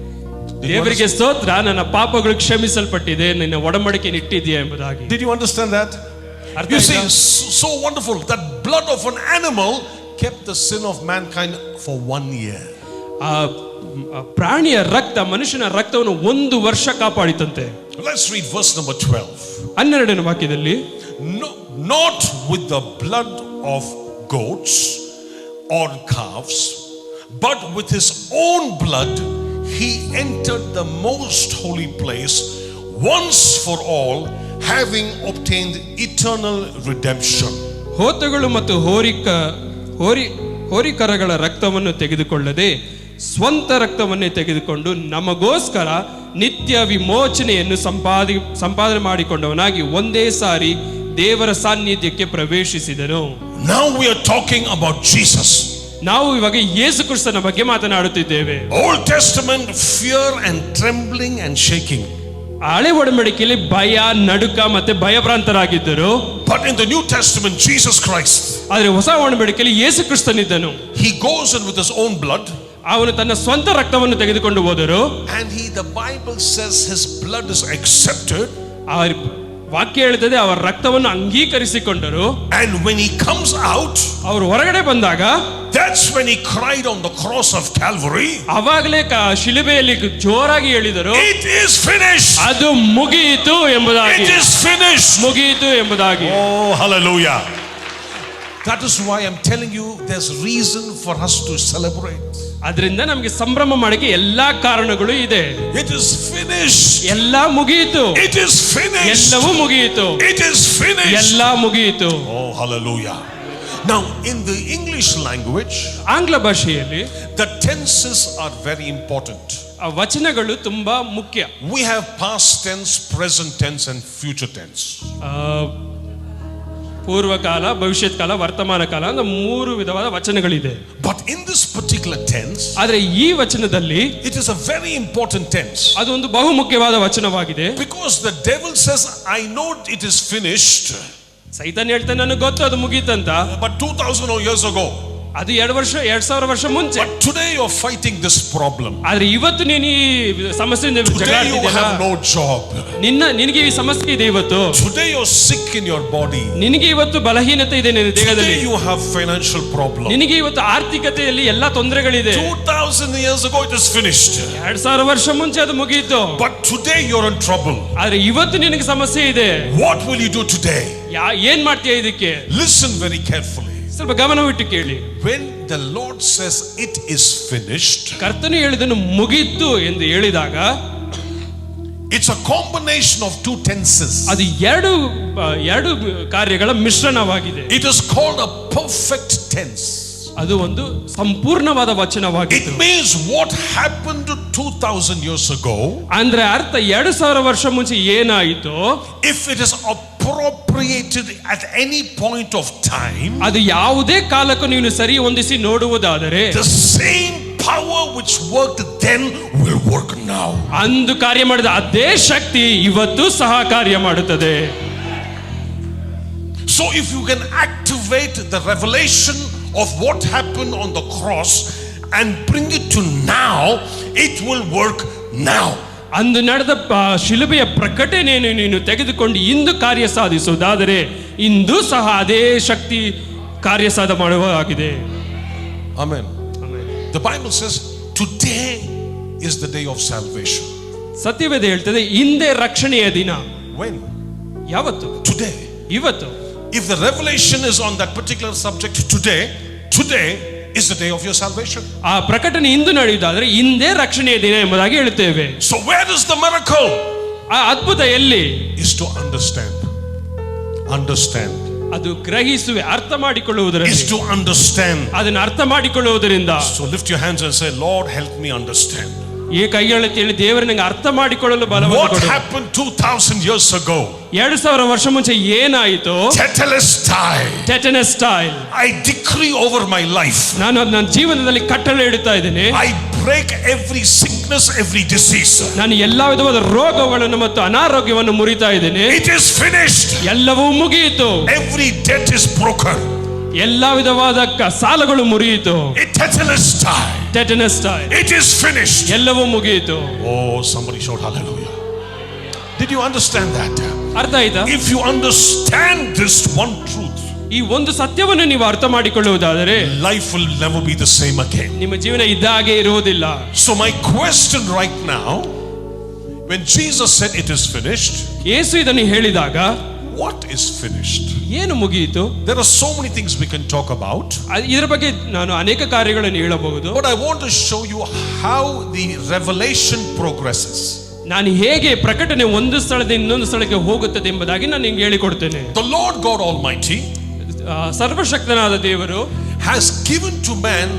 ದೇವರಿಗೆ ಸ್ತೋತ್ರ, ನನ್ನ ಪಾಪಗಳು ಕ್ಷಮಿಸಲ್ಪಟ್ಟಿದೆ, ನಿನ್ನ ಒಡಂಬಡಿಕೆಯನ್ನು ಇಟ್ಟಿದ್ದೀಯಾ ಎಂಬುದಾಗಿ. Did you understand that? You see, so wonderful that blood of an animal kept the sin of mankind for 1 year. ಆ ಪ್ರಾಣಿಯ ರಕ್ತ ಮನುಷ್ಯನ ರಕ್ತವನ್ನು ಒಂದು ವರ್ಷ ಕಾಪಾಡಿತಂತೆ. Let's read verse number 12. 12ನೇ ವಾಕ್ಯದಲ್ಲಿ, not with the blood of goats or calves, but with his own blood he entered the most holy place once for all, having obtained eternal redemption. ಹೋತಗಳು ಮತ್ತು ಹೋರಿಕರಗಳ ರಕ್ತವನ್ನು ತೆಗೆದುಕೊಳ್ಳದೆ ಸ್ವಂತ ರಕ್ತವನ್ನೇ ತೆಗೆದುಕೊಂಡು ನಮಗೋಸ್ಕರ ನಿತ್ಯ ವಿಮೋಚನೆಯನ್ನು ಸಂಪಾದನೆ ಮಾಡಿಕೊಂಡವನಾಗಿ ಒಂದೇ ಸಾರಿ ದೇವರ ಸಾನ್ನಿಧ್ಯಕ್ಕೆ ಪ್ರವೇಶಿಸಿದನು. Now we are talking about Jesus. ನಾವು ಇವಾಗ ಯೇಸು ಕ್ರಿಸ್ತನ ಬಗ್ಗೆ ಮಾತನಾಡುತ್ತಿದ್ದೇವೆ. Old Testament, fear and trembling and shaking. ಹಳೆ ಒಡಂಬಡಿಕೆಯಲ್ಲಿ ಭಯ, ನಡುಕ ಮತ್ತೆ ಭಯಭ್ರಾಂತರಾಗಿದ್ದರು. But in the New Testament, Jesus Christ, ಆದರೆ ಹೊಸ ಒಡಂಬಡಿಕೆಯಲ್ಲಿ ಯೇಸು ಕ್ರಿಸ್ತನಿದ್ದನು. he goes in with his own blood. ಅವನು ತನ್ನ ಸ್ವಂತ ರಕ್ತವನ್ನು ತೆಗೆದುಕೊಂಡು ಹೋದರು. And the Bible says his blood is accepted. ವಾಕ್ಯ ಹೇಳುತ್ತದೆ ಅವರ ರಕ್ತವನ್ನು ಅಂಗೀಕರಿಸಿಕೊಂಡರು. And when he comes out, ಅವರು ಹೊರಗಡೆ ಬಂದಾಗ, that's when he cried on the cross of Calvary. ಅವಾಗಲೇ ಶಿಲುಬೆಯಲ್ಲಿ ಜೋರಾಗಿ ಹೇಳಿದರು, it is finished. ಅದು ಮುಗಿಯಿತು ಎಂಬುದಾಗಿ. it is finished. ಮುಗಿಯಿತು ಎಂಬುದಾಗಿ. Oh, hallelujah. That is why I'm telling you there's reason for us to celebrate. ಅದರಿಂದ ನಮಗೆ ಸಂಭ್ರಮ ಮಾಡಕ್ಕೆ ಎಲ್ಲಾ ಕಾರಣಗಳು ಇದೆ. It is finished. ಎಲ್ಲ ಮುಗಿಯಿತು. It is finished. ಎಲ್ಲವೂ ಮುಗಿಯಿತು. It is finished. ಎಲ್ಲ ಮುಗಿಯಿತು. Oh, hallelujah. Now in the English language, ಆಂಗ್ಲ ಭಾಷೆಯಲ್ಲಿ the tenses are very important. ಆ ವಚನಗಳು ತುಂಬಾ ಮುಖ್ಯ. We have past tense, present tense and future tense. ಪೂರ್ವಕಾಲ, ಭವಿಷ್ಯತ್ ಕಾಲ, ವರ್ತಮಾನ ಕಾಲ ಅಂತ ಮೂರು ವಿಧವಾದ ವಚನಗಳಿದೆ. But in this particular tense, ಆದರೆ ಈ ವಚನದಲ್ಲಿ it is a very important tense. ಅದು ಒಂದು ಬಹು ಮುಖ್ಯವಾದ ವಚನವಾಗಿದೆ. Because the devil says, I know it is finished. ಸೈತಾನ್ ಹೇಳ್ತಾನೆ ನನಗೆ ಗೊತ್ತು ಅದು ಮುಗೀತಂತ. But 2000 years ago, ಅದು 2000 ವರ್ಷ ಮುಂಚೆ. But today you are fighting this problem. ಆದರೆ ಇವತ್ತು ನೀನು ಈ ಸಮಸ್ಯೆಯಿಂದ ಜಗಳಾಡ್ತಿದ್ದೀಯಲ್ಲ. Today you have no job. ನಿನಗೆ ಈ ಸಮಸ್ಯೆ ಇದೆ ಇವತ್ತು. Today you are sick in your body. ನಿನಗೆ ಇವತ್ತು ಬಲಹೀನತೆ ಇದೆ ನಿನ್ನ ದೇಹದಲ್ಲಿ. Today you have financial problem. ನಿನಗೆ ಇವತ್ತು ಆರ್ಥಿಕತೆಯಲ್ಲಿ ಎಲ್ಲಾ ತೊಂದರೆಗಳಿದೆ. 2000 years ago it is finished. 2000 ವರ್ಷ ಮುಂಚೆ ಅದು ಮುಗಿಯಿತು. But today you are in trouble. ಆದರೆ ಇವತ್ತು ನಿನಗೆ ಸಮಸ್ಯೆ ಇದೆ. What will you do today? ಏನ್ ಮಾಡ್ತೀಯ ಇದಕ್ಕೆ? Listen very carefully. ಸ್ವಲ್ಪ ಗಮನವಿಟ್ಟು ಕೇಳಿ. When the Lord says it is finished, ಕರ್ತನು ಹೇಳಿದನು ಮುಗಿಯಿತು ಎಂದು ಹೇಳಿದಾಗ, it's a combination of two tenses. ಅದು ಎರಡು ಕಾರ್ಯಗಳ ಮಿಶ್ರಣವಾಗಿದೆ. It is called a perfect tense. ಅದು ಒಂದು ಸಂಪೂರ್ಣವಾದ ವಚನವಾಗಿದೆ. It means what happened 2000 years ago. ಅಂದ್ರೆ ಅರ್ಥ 2000 ವರ್ಷ ಮುಂಚೆ ಏನಾಯಿತು, if it is appropriated at any point of time, ಅದು ಯಾವುದೇ ಕಾಲಕ್ಕೂ ನೀವು ಸರಿ ಹೊಂದಿಸಿ ನೋಡುವುದಾದರೆ, the same power which worked then will work now. ಅಂದು ಕಾರ್ಯ ಮಾಡಿದ ಅದೇ ಶಕ್ತಿ ಇವತ್ತು ಸಹ ಕಾರ್ಯ ಮಾಡುತ್ತದೆ. So if you can activate the revelation of what happened on the cross and bring it to now, it will work now. ಅಂದು ನಡೆದ ಶಿಲುಬೆಯ ಪ್ರಕಟಣೆಯನ್ನು ನೀನು ತೆಗೆದುಕೊಂಡು ಇಂದು ಕಾರ್ಯ ಸಾಧಿಸುವುದಾದರೆ ಇಂದು ಸಹ ಅದೇ ಶಕ್ತಿ ಕಾರ್ಯ ಸಾಧ ಮಾಡುವಾಗಿದೆ. Amen. The Bible says today is the day of salvation. ಸತ್ಯವೇದ ಹೇಳ್ತದೆ ಇಂದೇ ರಕ್ಷಣೆಯ ದಿನ. When? ಯಾವತ್ತು? Today. ಇವತ್ತು. If the revelation is on that particular subject today is the day of your salvation. ಆ ಪ್ರಕಟಣೆ ಇಂದು ನಡೆಯುವುದಾದರೆ ಇಂದೇ ರಕ್ಷಣೆಯ ದಿನ ಎಂಬುದಾಗಿ ಹೇಳುತ್ತೇವೆ. So where is the miracle? ಆ ಅದ್ಭುತ ಎಲ್ಲಿ? Is to understand. ಅದು ಗ್ರಹಿಸುವೆ, ಅರ್ಥ ಮಾಡಿಕೊಳ್ಳುವುದರಲ್ಲಿ. Is to understand. ಅದನ್ನು ಅರ್ಥ ಮಾಡಿಕೊಳ್ಳುವುದರಿಂದ. So lift your hands and say, Lord, help me understand. ಈ ಕೈಗಳನ್ನು ಹೇಳಿ ದೇವರು ನನಗೆ ಅರ್ಥ ಮಾಡಿಕೊಳ್ಳಲು ಬಲವನ್ನು ಕೊಡು. What happened 2000 years ago? 2000 ವರ್ಷ ಮುಂಚೆ ಏನಾಯಿತು? Tetelestai. I decree over my life. ನಾನು ನನ್ನ ಜೀವನದಲ್ಲಿ ಕಟ್ಟಳೆ ಇಡುತ್ತಾ ಇದ್ದೇನೆ. I break every sickness, every disease. ನಾನು ಎಲ್ಲಾ ವಿಧವಾದ ರೋಗಗಳನ್ನು ಮತ್ತು ಅನಾರೋಗ್ಯವನ್ನು ಮುರಿತಾ ಇದ್ದೇನೆ. It is finished. ಎಲ್ಲವೂ ಮುಗಿಯಿತು. Every debt is broken. ಎಲ್ಲಾ ವಿಧವಾದ ಸಾಲಗಳು ಮುರಿಯಿತು. Tetelestai. It is finished. ಎಲ್ಲವೂ ಮುಗಿಯಿತು. Oh, somebody shout hallelujah. Did you understand that? ಅರ್ಥ ಆಯ್ತಾ? If you understand this one truth, ಈ ಒಂದು ಸತ್ಯವನ್ನು ನೀವು ಅರ್ಥ ಮಾಡಿಕೊಳ್ಳುವುದಾದರೆ life will never be the same again. ನಿಮ್ಮ ಜೀವನ ಇದ್ದಾಗೆ ಇರುವುದಿಲ್ಲ. So my question right now, when Jesus said it is finished, ಯೇಸು ಇದನ್ನು ಹೇಳಿದಾಗ what is finished? ಏನು ಮುಗಿಯಿತು? There are so many things we can talk about. ಇದರ ಬಗ್ಗೆ ನಾನು ಅನೇಕ ಕಾರ್ಯಗಳನ್ನು ಹೇಳಬಹುದು. But I want to show you how the revelation progresses. ನಾನು ಹೇಗೆ ಪ್ರಕಟಣೆ ಒಂದು ಸ್ಥಳದಿಂದ ಇನ್ನೊಂದು ಸ್ಥಳಕ್ಕೆ ಹೋಗುತ್ತದೆ ಎಂಬುದಾಗಿ ನಾನು ನಿಮಗೆ ಹೇಳಿಕೊಡ್ತೇನೆ. The Lord God Almighty, ಸರ್ವಶಕ್ತನಾದ ದೇವರು, has given to man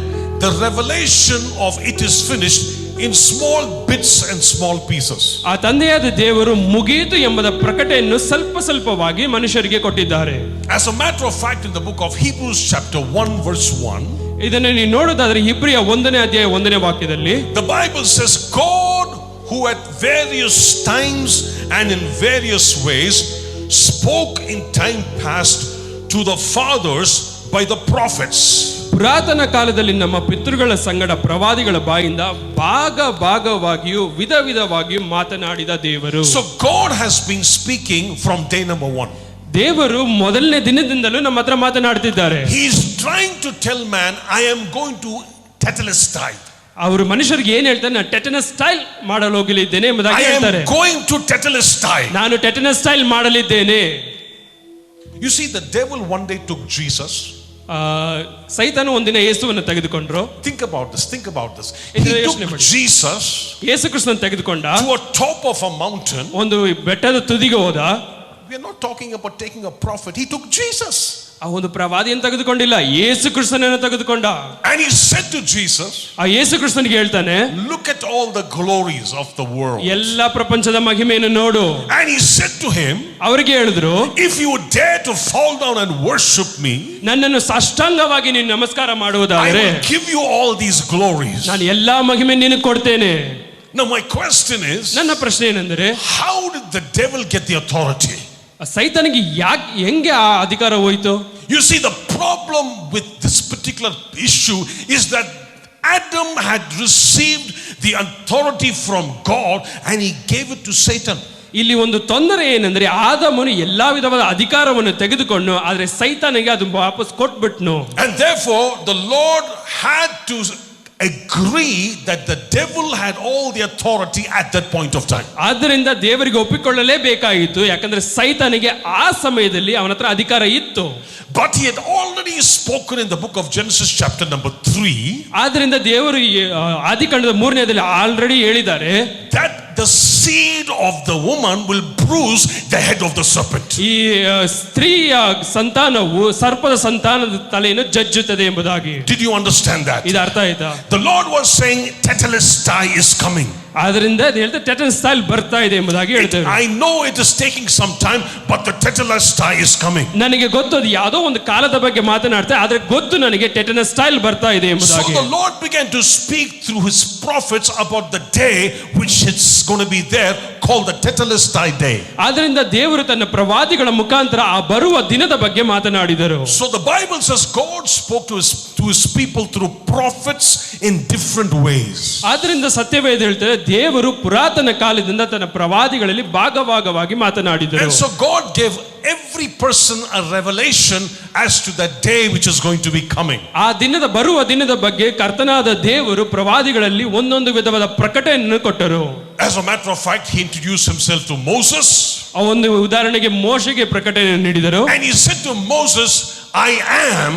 the revelation of it is finished in small bits and small pieces. ಆ ತಂದೆಯಾದ ದೇವರು ಮುಗಿಯಿತು ಎಂಬುದ ಪ್ರಕಟಣೆಯನ್ನು ಸ್ವಲ್ಪವಾಗಿ ಮನುಷ್ಯರಿಗೆ ಕೊಟ್ಟಿದ್ದಾರೆ. As a matter of fact, in the book of Hebrews chapter 1 verse 1, ಇದನ್ನು ನೀವು ನೋಡೋದಾದ್ರೆ ಇಬ್ರಿಯ 1ನೇ ಅಧ್ಯಾಯ 1ನೇ ವಾಕ್ಯದಲ್ಲಿ, the Bible says God who at various times and in various ways spoke in time past to the fathers by the prophets. ಪುರಾತನ ಕಾಲದಲ್ಲಿ ನಮ್ಮ ಪಿತೃಗಳ ಸಂಗಡ ಪ್ರವಾದಿಗಳ ಬಾಯಿಂದ ಭಾಗವಾಗಿಯೂ ವಿಧ ವಿಧವಾಗಿಯೂ ಮಾತನಾಡಿದ ದೇವರು. So God has been speaking from day number 1. ದೇವರು ಮೊದಲನೇ ದಿನದಿಂದಲೂ ನಮ್ಮ ಹತ್ರ ಮಾತನಾಡ್ತಿದ್ದಾರೆ. He is trying to tell man, I am going to tetelestai. ಅವರು ಮನುಷ್ಯರಿಗೆ ಏನ್ ಹೇಳ್ತಾರೆ, ನಾನು ಟೆಟನಸ್ ಸ್ಟೈಲ್ ಮಾಡಲು ಹೋಗಲಿದ್ದೇನೆ ಎಂಬುದಾಗಿ I ಹೇಳ್ತಾರೆ. am going to tetelestai. ನಾನು ಟೆಟನಸ್ ಸ್ಟೈಲ್ ಮಾಡಲಿದ್ದೇನೆ. You see, the devil one day took Jesus. ಸೈತಾನು ಒಂದಿನ ಯೇಸುವನ್ನು ತೆಗೆದುಕೊಂಡ್ರು. Think about this. He took Jesus ಯೇಸು ಕ್ರಿಸ್ತನನ್ನು ತೆಗೆದುಕೊಂಡ, to a top of a mountain. ಒಂದು ಬೆಟ್ಟದ ತುದಿಗೆ ಹೋದ. We are not talking about taking a prophet. He took Jesus. ಆ ಒಂದು ಪ್ರವಾದಿಯನ್ನು ತೆಗೆದುಕೊಂಡಿಲ್ಲ, ಯೇಸು ಕ್ರಿಸ್ತನನ್ನು ತೆಗೆದುಕೊಂಡ. And he said to Jesus, ಆ ಯೇಸು ಕ್ರಿಸ್ತನಿಗೆ ಹೇಳ್ತಾನೆ, look at all the glories of the world. ಎಲ್ಲ ಪ್ರಪಂಚದ ಮಹಿಮೆಯನ್ನು ನೋಡು. And he said to him, ಅವರಿಗೆ ಹೇಳಿದ್ರು, if you dare to fall down and worship me, ನನ್ನನ್ನು ಸಾಷ್ಟಾಂಗವಾಗಿ ನೀನು ನಮಸ್ಕಾರ I ಮಾಡುವುದಾದರೆ will give you all these glories. ನಾನು ಎಲ್ಲಾ ಮಹಿಮೆ ನಿನಗೆ ಕೊಡ್ತೇನೆ. Now my question is, ನನ್ನ ಪ್ರಶ್ನೆ ಏನೆಂದರೆ, how did the devil get the authority? ಸೈತಾನಿಗೆ ಹೆಂಗೆ ಆ ಅಧಿಕಾರ ಹೋಯಿತು? You see, the problem with this particular issue is that Adam had received the authority from God and he gave it to Satan. ಇಲ್ಲಿ ಒಂದು ತೊಂದರೆ ಏನಂದ್ರೆ, ಆದಾಮನು ಎಲ್ಲಾ ವಿಧವಾದ ಅಧಿಕಾರವನ್ನು ತೆಗೆದುಕೊಂಡು ಆದ್ರೆ ಸೈತಾನಿಗೆ ಅದು ವಾಪಸ್ ಕೊಟ್ಬಿಟ್ನು. And therefore the Lord had to agree that the devil had all the authority at that point of time. ಆದ್ದರಿಂದ ದೇವರಿಗೆ ಒಪ್ಪಿಕೊಳ್ಳಲೇಬೇಕಾಗಿತ್ತು, ಯಾಕಂದ್ರೆ ಸೈತಾನಿಗೆ ಆ ಸಮಯದಲ್ಲಿ ಅವನ ಹತ್ರ ಅಧಿಕಾರ ಇತ್ತು. But he had already spoken in the book of Genesis chapter number 3. ಆದ್ದರಿಂದ ದೇವರು ಆದಿಕಾಂಡದ 3ನೇದಲ್ಲಿ ಆಲ್ರೆಡಿ ಹೇಳಿದ್ದಾರೆ, that the seed of the woman will bruise the head of the serpent. ಈ ಸ್ತ್ರೀಯ ಸಂತಾನವು ಸರ್ಪದ ಸಂತಾನದ ತಲೆಯನ್ನು ಜಜ್ಜುತ್ತದೆ ಎಂಬುದಾಗಿ. Did you understand that? ಇದು ಅರ್ಥ ಆಯ್ತಾ? The Lord was saying tetelestai is coming. ಆದ್ರಿಂದ ಹೇಳ್ತಾ ಟೆಟನಸ್ ಸ್ಟೈಲ್ ಬರ್ತಾ ಇದೆ ಎಂಬುದಾಗಿ ಹೇಳ್ತೇವೆ. I know it is taking some time, but the tetelestai is coming. ನನಗೆ ಗೊತ್ತು ಅದು ಯಾವುದೋ ಒಂದು ಕಾಲದ ಬಗ್ಗೆ ಮಾತನಾಡ್ತಾ, ಆದ್ರೆ ಗೊತ್ತು ನನಗೆ ಟೆಟನಸ್ ಸ್ಟೈಲ್ ಬರ್ತಾ ಇದೆ ಎಂಬುದಾಗಿ. So the Lord began to speak through his prophets about the day which it's going to be there, called the tetelestai day. ಆದ್ರಿಂದ ದೇವರು ತನ್ನ ಪ್ರವಾದಿಗಳ ಮುಖಾಂತರ ಆ ಬರುವ ದಿನದ ಬಗ್ಗೆ ಮಾತನಾಡಿದರು. So the Bible says God spoke to his people through prophets in different ways. ಆದ್ರಿಂದ ಸತ್ಯವೇದ ಹೇಳ್ತಾರೆ, ದೇವರು ಪುರಾತನ ಕಾಲದಿಂದ ತನ್ನ ಪ್ರವಾದಿಗಳಲ್ಲಿ ಭಾಗವಾಗಿ ಮಾತನಾಡಿದರು. And so God gave every person a revelation as to that day which is going to be coming. ಆ ಬರುವ ದಿನದ ಬಗ್ಗೆ ಕರ್ತನಾದ ದೇವರು ಪ್ರವಾದಿಗಳಲ್ಲಿ ಒಂದೊಂದು ವಿಧವಾದ ಪ್ರಕಟಣೆಯನ್ನು ಕೊಟ್ಟರು. As a matter of fact, he introduced himself to Moses. ಆ ಒಂದು ಉದಾಹರಣೆಗೆ ಮೋಶೆಗೆ ಪ್ರಕಟಣೆಯನ್ನು ನೀಡಿದರು. And he said to Moses, I am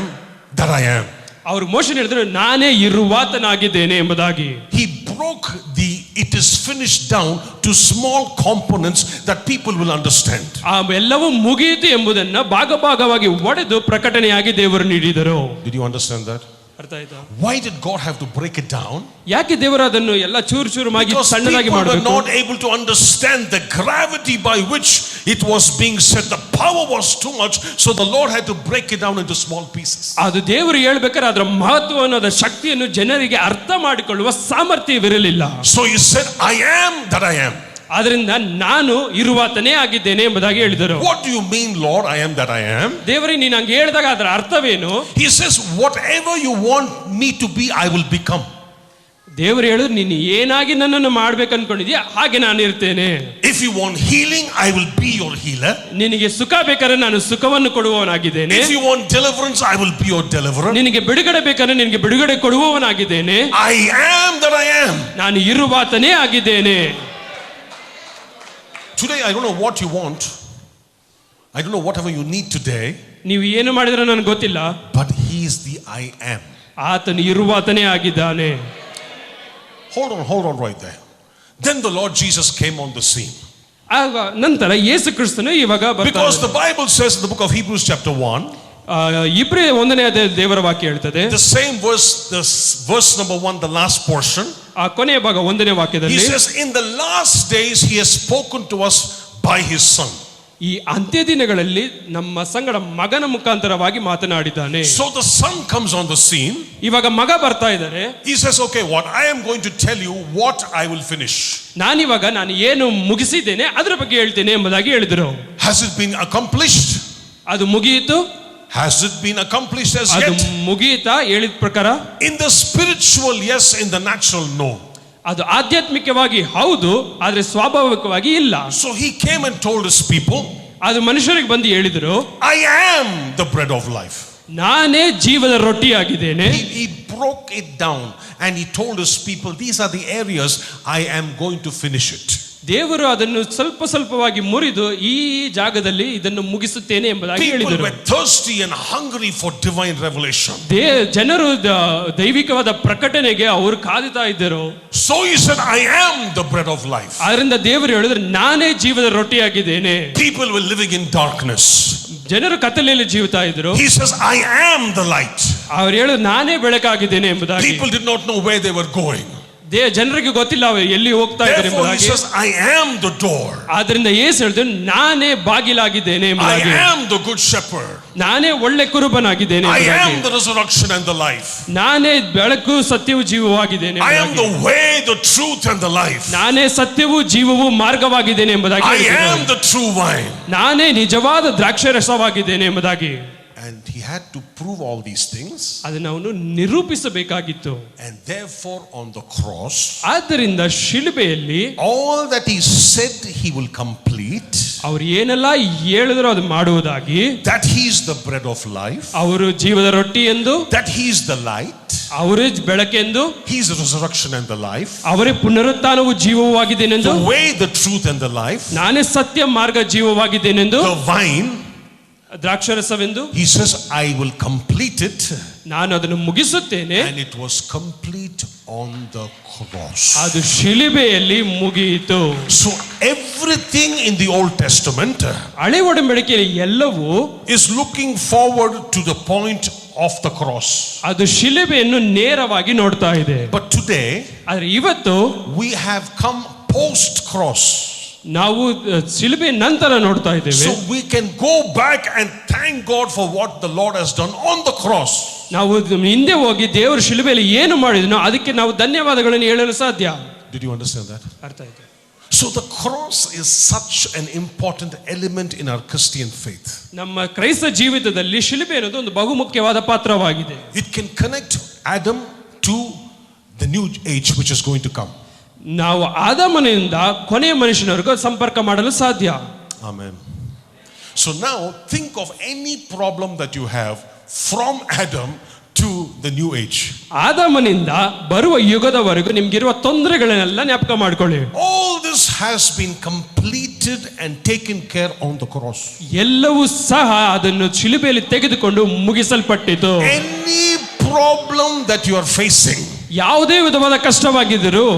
that I am. ಅವರು ಮೋಶೆಗೆ ಹೇಳಿದರು, ನಾನೇ ಇರುವಾತನಾಗಿದ್ದೇನೆ ಎಂಬುದಾಗಿ. He broke the it is finished down to small components that people will understand. ಆ ಎಲ್ಲವೂ ಮುಗಿಯಿತು ಎಂಬುದನ್ನು ಭಾಗವಾಗಿ ಒಡೆದು ಪ್ರಕಟಣೆಯಾಗಿ ದೇವರು ನೀಡಿದರು. Did you understand that? ಅರ್ಥ ಆಯ್ತಾ? Why did God have to break it down? ಯಾಕೆ ದೇವರು ಅದನ್ನು ಎಲ್ಲ ಚೂರು ಮಾಡಿ ಸಣ್ಣದಾಗಿ ಮಾಡಬೇಕು? Because people were ಮಾಡಬೇಕು? not able to understand the gravity by which it was being said. The power was too much, so the Lord had to break it down into small pieces. ಅದು ದೇವರು ಹೇಳ್ಬೇಕಾದ್ರೆ ಅದರ ಮಹತ್ವವನ್ನು, ಅದರ ಶಕ್ತಿಯನ್ನು ಜನರಿಗೆ ಅರ್ಥ ಮಾಡಿಕೊಳ್ಳುವ ಸಾಮರ್ಥ್ಯವಿರಲಿಲ್ಲ. So he said, I am that I am. ಆದ್ರಿಂದ ನಾನು ಇರುವಾತನೇ ಆಗಿದ್ದೇನೆ ಎಂಬುದಾಗಿ ಹೇಳಿದರು. What do you mean, Lord, I am that I am? ದೇವರೇ, ನೀನು ಹಂಗೆ ಹೇಳಿದಾಗ ಅದರ ಅರ್ಥವೇನು? He says, whatever you want me to be, I will become. ದೇವರು ಹೇಳಿದ್ರು, ನೀನು ಏನಾಗಿ ನನ್ನನ್ನು ಮಾಡ್ಬೇಕು ಅನ್ಕೊಂಡಿದ್ಯಾ ಹಾಗೆ ನಾನು ಇರ್ತೇನೆ. If you want healing, I will be your healer. ನಿನಗೆ ಸುಖ ಬೇಕಾದ್ರೆ ನಾನು ಸುಖವನ್ನು ಕೊಡುವವನಾಗಿದ್ದೇನೆ. If you want deliverance, I will be your deliverer. ನಿನಗೆ ಬಿಡುಗಡೆ ಬೇಕಾದ್ರೆ ನಿನಗೆ ಬಿಡುಗಡೆ ಕೊಡುವವನಾಗಿದ್ದೇನೆ. I am that I am. ನಾನು ಇರುವಾತನೇ ಆಗಿದ್ದೇನೆ. Today I don't know what you want. I don't know whatever you need today. ನೀವು ಏನು ಮಾಡಿದ್ರೆ ನನಗೆ ಗೊತ್ತಿಲ್ಲ, but he is the I am. ಆತನು ಇರುವಾತನೇ ಆಗಿದ್ದಾನೆ. Hold on right there. Then the Lord Jesus came on the scene. ಆಗ ನಂತರ ಯೇಸು ಕ್ರಿಸ್ತನು ಇವಾಗ ಬರ್ತಾನೆ. Because the Bible says in the book of Hebrews chapter 1, ಇಬ್ರೇ 1ನೇ ದೇವರ ವಾಕ್ಯ ಹೇಳ್ತದೆ, the same verse, verse number 1, the last portion, ಆ ಕೊನೆಯ ಭಾಗ 1ನೇ ವಾಕ್ಯದಲ್ಲಿ, he says, in the last days he has spoken to us by his son. ಈ ಅಂತ್ಯ ದಿನಗಳಲ್ಲಿ ನಮ್ಮ ಸಂಗಡ ಮಗನ ಮುಖಾಂತರವಾಗಿ ಮಾತನಾಡಿದ್ದಾನೆ. So the son comes on the scene. ಇವಾಗ ಮಗ ಬರ್ತಾ ಇದ್ದಾರೆ. He says, okay, what I am going to tell you, what I will finish. ನಾನು ಏನು ಮುಗಿಸಿದ್ದೇನೆ ಅದರ ಬಗ್ಗೆ ಹೇಳ್ತೇನೆ ಎಂಬುದಾಗಿ ಹೇಳಿದರು. Has it been accomplished? ಅದು ಮುಗಿಯಿತು. Has it been accomplished as ಅದು yet? ಮುಗಿಯಿತಾ ಹೇಳಿದ ಪ್ರಕಾರ? In the spiritual, yes. In the natural, no. ಅದು ಆಧ್ಯಾತ್ಮಿಕವಾಗಿ ಹೌದು, ಆದ್ರೆ ಸ್ವಾಭಾವಿಕವಾಗಿ ಇಲ್ಲ. So he came and told his people, ಅದು ಮನುಷ್ಯರಿಗೆ ಬಂದು ಹೇಳಿದರು, I am the bread of life. ನಾನೇ ಜೀವದ ರೊಟ್ಟಿಯಾಗಿದ್ದೇನೆ. He broke it down and he told his people, these are the areas I am going to finish it. ದೇವರು ಅದನ್ನು ಸ್ವಲ್ಪ ಸ್ವಲ್ಪವಾಗಿ ಮುರಿದು ಈ ಜಾಗದಲ್ಲಿ ಇದನ್ನು ಮುಗಿಸುತ್ತೇನೆ ಎಂಬುದಾಗಿ ಹೇಳಿದರು. People were thirsty and hungry for divine revelation. ಜನರು ದೈವಿಕವಾದ ಪ್ರಕಟಣೆಗೆ ಅವರು ಕಾದುತ್ತಾ ಇದ್ದರು. So he said, I am the bread of life. ಅದರಿಂದ ದೇವರು ಹೇಳಿದ್ರು, ನಾನೇ ಜೀವದ ರೊಟ್ಟಿಯಾಗಿದ್ದೇನೆ. People were living in darkness. ಜನರು ಕತ್ತಲೆಯಲ್ಲಿ ಜೀವಿತಾ ಇದ್ರು. He says, I am the light. ಅವರು ಹೇಳಿದ್ರು, ನಾನೇ ಬೆಳಕಾಗಿದ್ದೇನೆ ಎಂಬುದಾಗಿ. People did not know where they were going. ಜನರಿಗೆ ಗೊತ್ತಿಲ್ಲ ಅವರು ಎಲ್ಲಿ ಹೋಗ್ತಾ ಇದ್ದಾರೆ ಎಂಬುದಾಗಿ. Therefore he says, I am the door. ಆದ್ರಿಂದ ಯೇಸು ಹೇಳಿದ್ರು, ನಾನೇ ಬಾಗಿಲಾಗಿದ್ದೇನೆ ಎಂಬುದಾಗಿ. I am the good shepherd. ನಾನೇ ಒಳ್ಳೆ ಕುರುಬನಾಗಿದ್ದೇನೆ I ಎಂಬುದಾಗಿ. am the resurrection and the life. ನಾನೇ ಬೆಳಕು ಸತ್ಯವೂ ಜೀವವಾಗಿದ್ದೇನೆ I ಎಂಬುದಾಗಿ. am the way, the truth and the life. ನಾನೇ ಸತ್ಯವೂ ಜೀವವೂ ಮಾರ್ಗವಾಗಿದ್ದೇನೆ ಎಂಬುದಾಗಿ. I am the true wine. ನಾನೇ ನಿಜವಾದ ದ್ರಾಕ್ಷಾರಸವಾಗಿದ್ದೇನೆ ಎಂಬುದಾಗಿ. And he had to prove all these things. ಅದನ್ನು ಅವನು ನಿರೂಪಿಸಬೇಕಾಗಿತ್ತು. And therefore on the cross, ಆದ್ದರಿಂದ ಶಿಲುಬೆಯಲ್ಲಿ all that he said he will complete. ಅವರು ಏನೆಲ್ಲ ಹೇಳಿದ್ರು ಅದು ಮಾಡುವುದಾಗಿ. That he is the bread of life. ಅವರು ಜೀವದ ರೊಟ್ಟಿ ಎಂದು. That he is the light. ಅವರೇ ಬೆಳಕೆಂದು. He is the resurrection and the life. ಅವರೇ ಪುನರುತ್ಥಾನವೂ ಜೀವವಾಗಿದ್ದೇನೆಂದು. The way, the truth and the life. ನಾನೇ ಸತ್ಯ ಮಾರ್ಗ ಜೀವವಾಗಿದ್ದೇನೆಂದು. The vine. ದ್ರಾಕ್ಷಾರಸವೆಂದು. He says, I will complete it. ನಾನು ಅದನ್ನು ಮುಗಿಸುತ್ತೇನೆ. And it was complete on the cross. ಅದು ಶಿಲುಬೆಯಲ್ಲಿ ಮುಗಿಯಿತು. So everything in the Old Testament ಹಳೆ ಒಡಂಬಡಿಕೆಯಲ್ಲಿ ಎಲ್ಲವೂ is looking forward to the point of the cross. ಅದು ಶಿಲುಬೆಯನ್ನು ನೇರವಾಗಿ ನೋಡ್ತಾ ಇದೆ. But today, ಆದ್ರೆ ಇವತ್ತು we have come post cross. ನಾವು ಶಿಲುಬೆ ನಂತರ ನೋಡ್ತಾ ಇದ್ದೇವೆ. So we can go back and thank God for what the Lord has done on the cross. ನಾವು ಹಿಂದೆ ಹೋಗಿ ದೇವರು ಶಿಲುಬೆಯಲ್ಲಿ ಏನು ಮಾಡಿದನೋ ಅದಕ್ಕೆ ನಾವು ಧನ್ಯವಾದಗಳನ್ನು ಹೇಳಲು ಸಾಧ್ಯ. Did you understand that? ಅರ್ಥ ಆಯ್ತು. So the cross is such an important element in our Christian faith. ನಮ್ಮ ಕ್ರೈಸ್ತ ಜೀವಿತದಲ್ಲಿ ಶಿಲುಬೆ ಅನ್ನೋದು ಒಂದು ಬಹುಮುಖ್ಯವಾದ ಪಾತ್ರವಾಗಿದೆ. It can connect Adam to the new age which is going to come. ನಾವು ಆದಾಮನಿಂದ ಕೊನೆಯ ಮನುಷ್ಯನವರೆಗೂ ಸಂಪರ್ಕ ಮಾಡಲು ಸಾಧ್ಯ. Amen. So now think of any problem that you have from Adam to the new age. ಆದಾಮನಿಂದ ಬರುವ ಯುಗದವರೆಗೂ ನಿಮಗಿರುವ ತೊಂದರೆಗಳನ್ನೆಲ್ಲ ಜ್ಞಾಪಕ ಮಾಡಿಕೊಳ್ಳಿ. All this has been completed and taken care on the cross. ಎಲ್ಲವೂ ಸಹ ಅದನ್ನು ಶಿಲುಬೆಯಲ್ಲಿ ತೆಗೆದುಕೊಂಡು ಮುಗಿಸಲ್ಪಟ್ಟಿತು. Any problem that you are facing, ಯಾವುದೇ ವಿಧವಾದ ಕಷ್ಟವಾಗಿದ್ದರೂ,